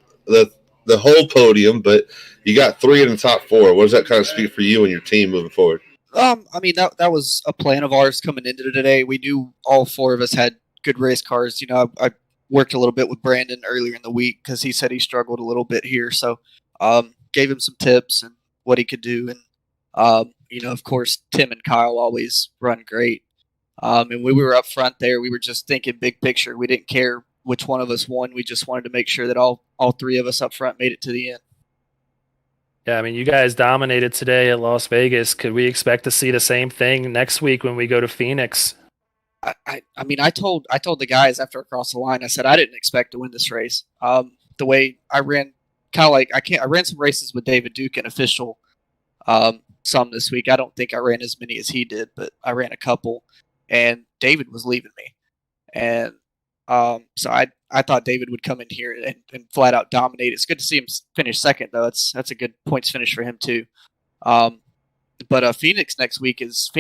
whole podium, but you got 3 in the top 4. What does that kind of speak for you and your team moving forward? I mean that was a plan of ours coming into today. We knew all four of us had good race cars. You know, I worked a little bit with Brandon earlier in the week because he said he struggled a little bit here. So, gave him some tips and what he could do. And you know, of course, Tim and Kyle always run great. And when we were up front there, we were just thinking big picture. We didn't care which one of us won. We just wanted to make sure that all three of us up front made it to the end. Yeah, I mean, you guys dominated today at Las Vegas. Could we expect to see the same thing next week when we go to Phoenix? I mean, I told the guys after I crossed the line, I said I didn't expect to win this race. The way I ran, kind of like I ran some races with David Ducam official, some this week. I don't think I ran as many as he did, but I ran a couple, and David was leaving me, and so I thought David would come in here and flat out dominate. It's good to see him finish second, though. That's a good points finish for him too. But Phoenix next week is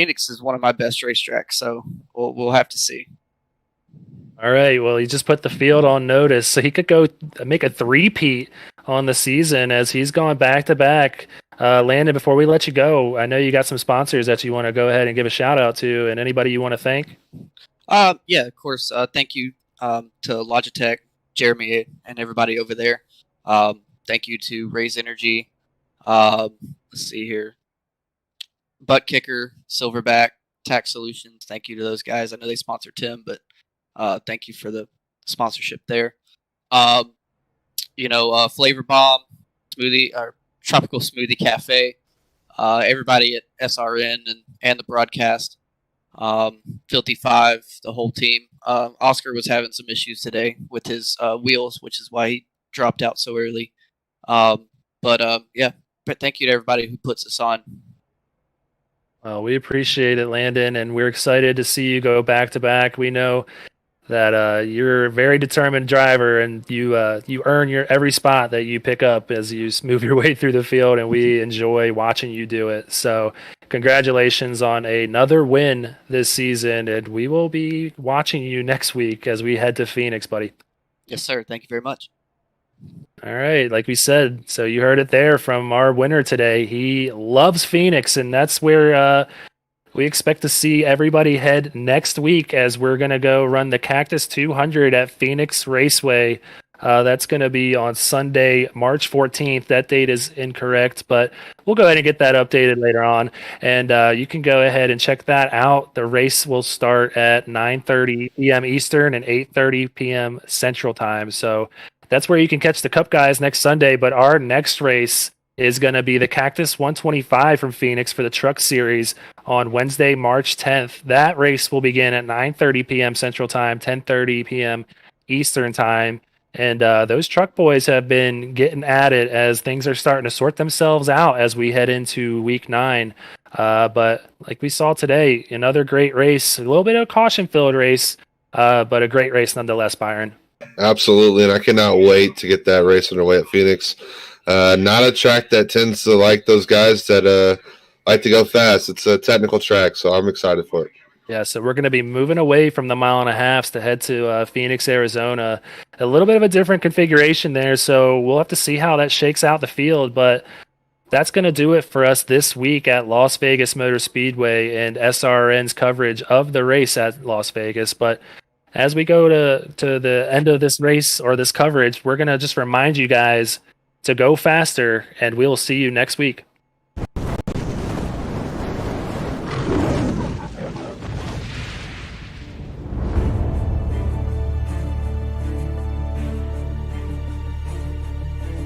one of my best racetracks, so we'll have to see. All right. Well, he just put the field on notice, so he could go make a three-peat on the season as he's going back to back. Landon, before we let you go, I know you got some sponsors that you want to go ahead and give a shout out to, and anybody you want to thank. Yeah, of course. Thank you to Logitech, Jeremy, and everybody over there. Thank you to Raise Energy. Let's see here. Butt Kicker, Silverback, Tax Solutions. Thank you to those guys. I know they sponsor Tim, but thank you for the sponsorship there. Flavor Bomb, Smoothie, or Tropical Smoothie Cafe. Everybody at SRN and the broadcast. Filthy Five, the whole team. Oscar was having some issues today with his wheels, which is why he dropped out so early. But thank you to everybody who puts us on. Well, we appreciate it, Landon, and we're excited to see you go back to back. We know that you're a very determined driver, and you earn your every spot that you pick up as you move your way through the field, and we enjoy watching you do it. So congratulations on another win this season, and we will be watching you next week as we head to Phoenix, buddy. Yes, sir. Thank you very much. All right, like we said, so you heard it there from our winner today. He loves Phoenix, and that's where we expect to see everybody head next week as we're going to go run the Cactus 200 at Phoenix Raceway. That's going to be on Sunday, March 14th. That date is incorrect, but we'll go ahead and get that updated later on. And you can go ahead and check that out. The race will start at 9:30 p.m. Eastern and 8:30 p.m. Central Time. So that's where you can catch the Cup guys next Sunday. But our next race is going to be the Cactus 125 from Phoenix for the Truck Series on Wednesday, March 10th. That race will begin at 9:30 p.m. Central Time, 10:30 p.m. Eastern Time. And those truck boys have been getting at it as things are starting to sort themselves out as we head into week 9. But like we saw today, another great race, a little bit of a caution-filled race, but a great race nonetheless, Byron. Absolutely, and I cannot wait to get that race underway at Phoenix. Not a track that tends to like those guys that like to go fast. It's a technical track, so I'm excited for it. Yeah, so we're going to be moving away from the 1.5 miles to head to Phoenix, Arizona. A little bit of a different configuration there, so we'll have to see how that shakes out the field. But that's going to do it for us this week at Las Vegas Motor Speedway and SRN's coverage of the race at Las Vegas. But as we go to the end of this race or this coverage, we're going to just remind you guys to go faster, and we'll see you next week.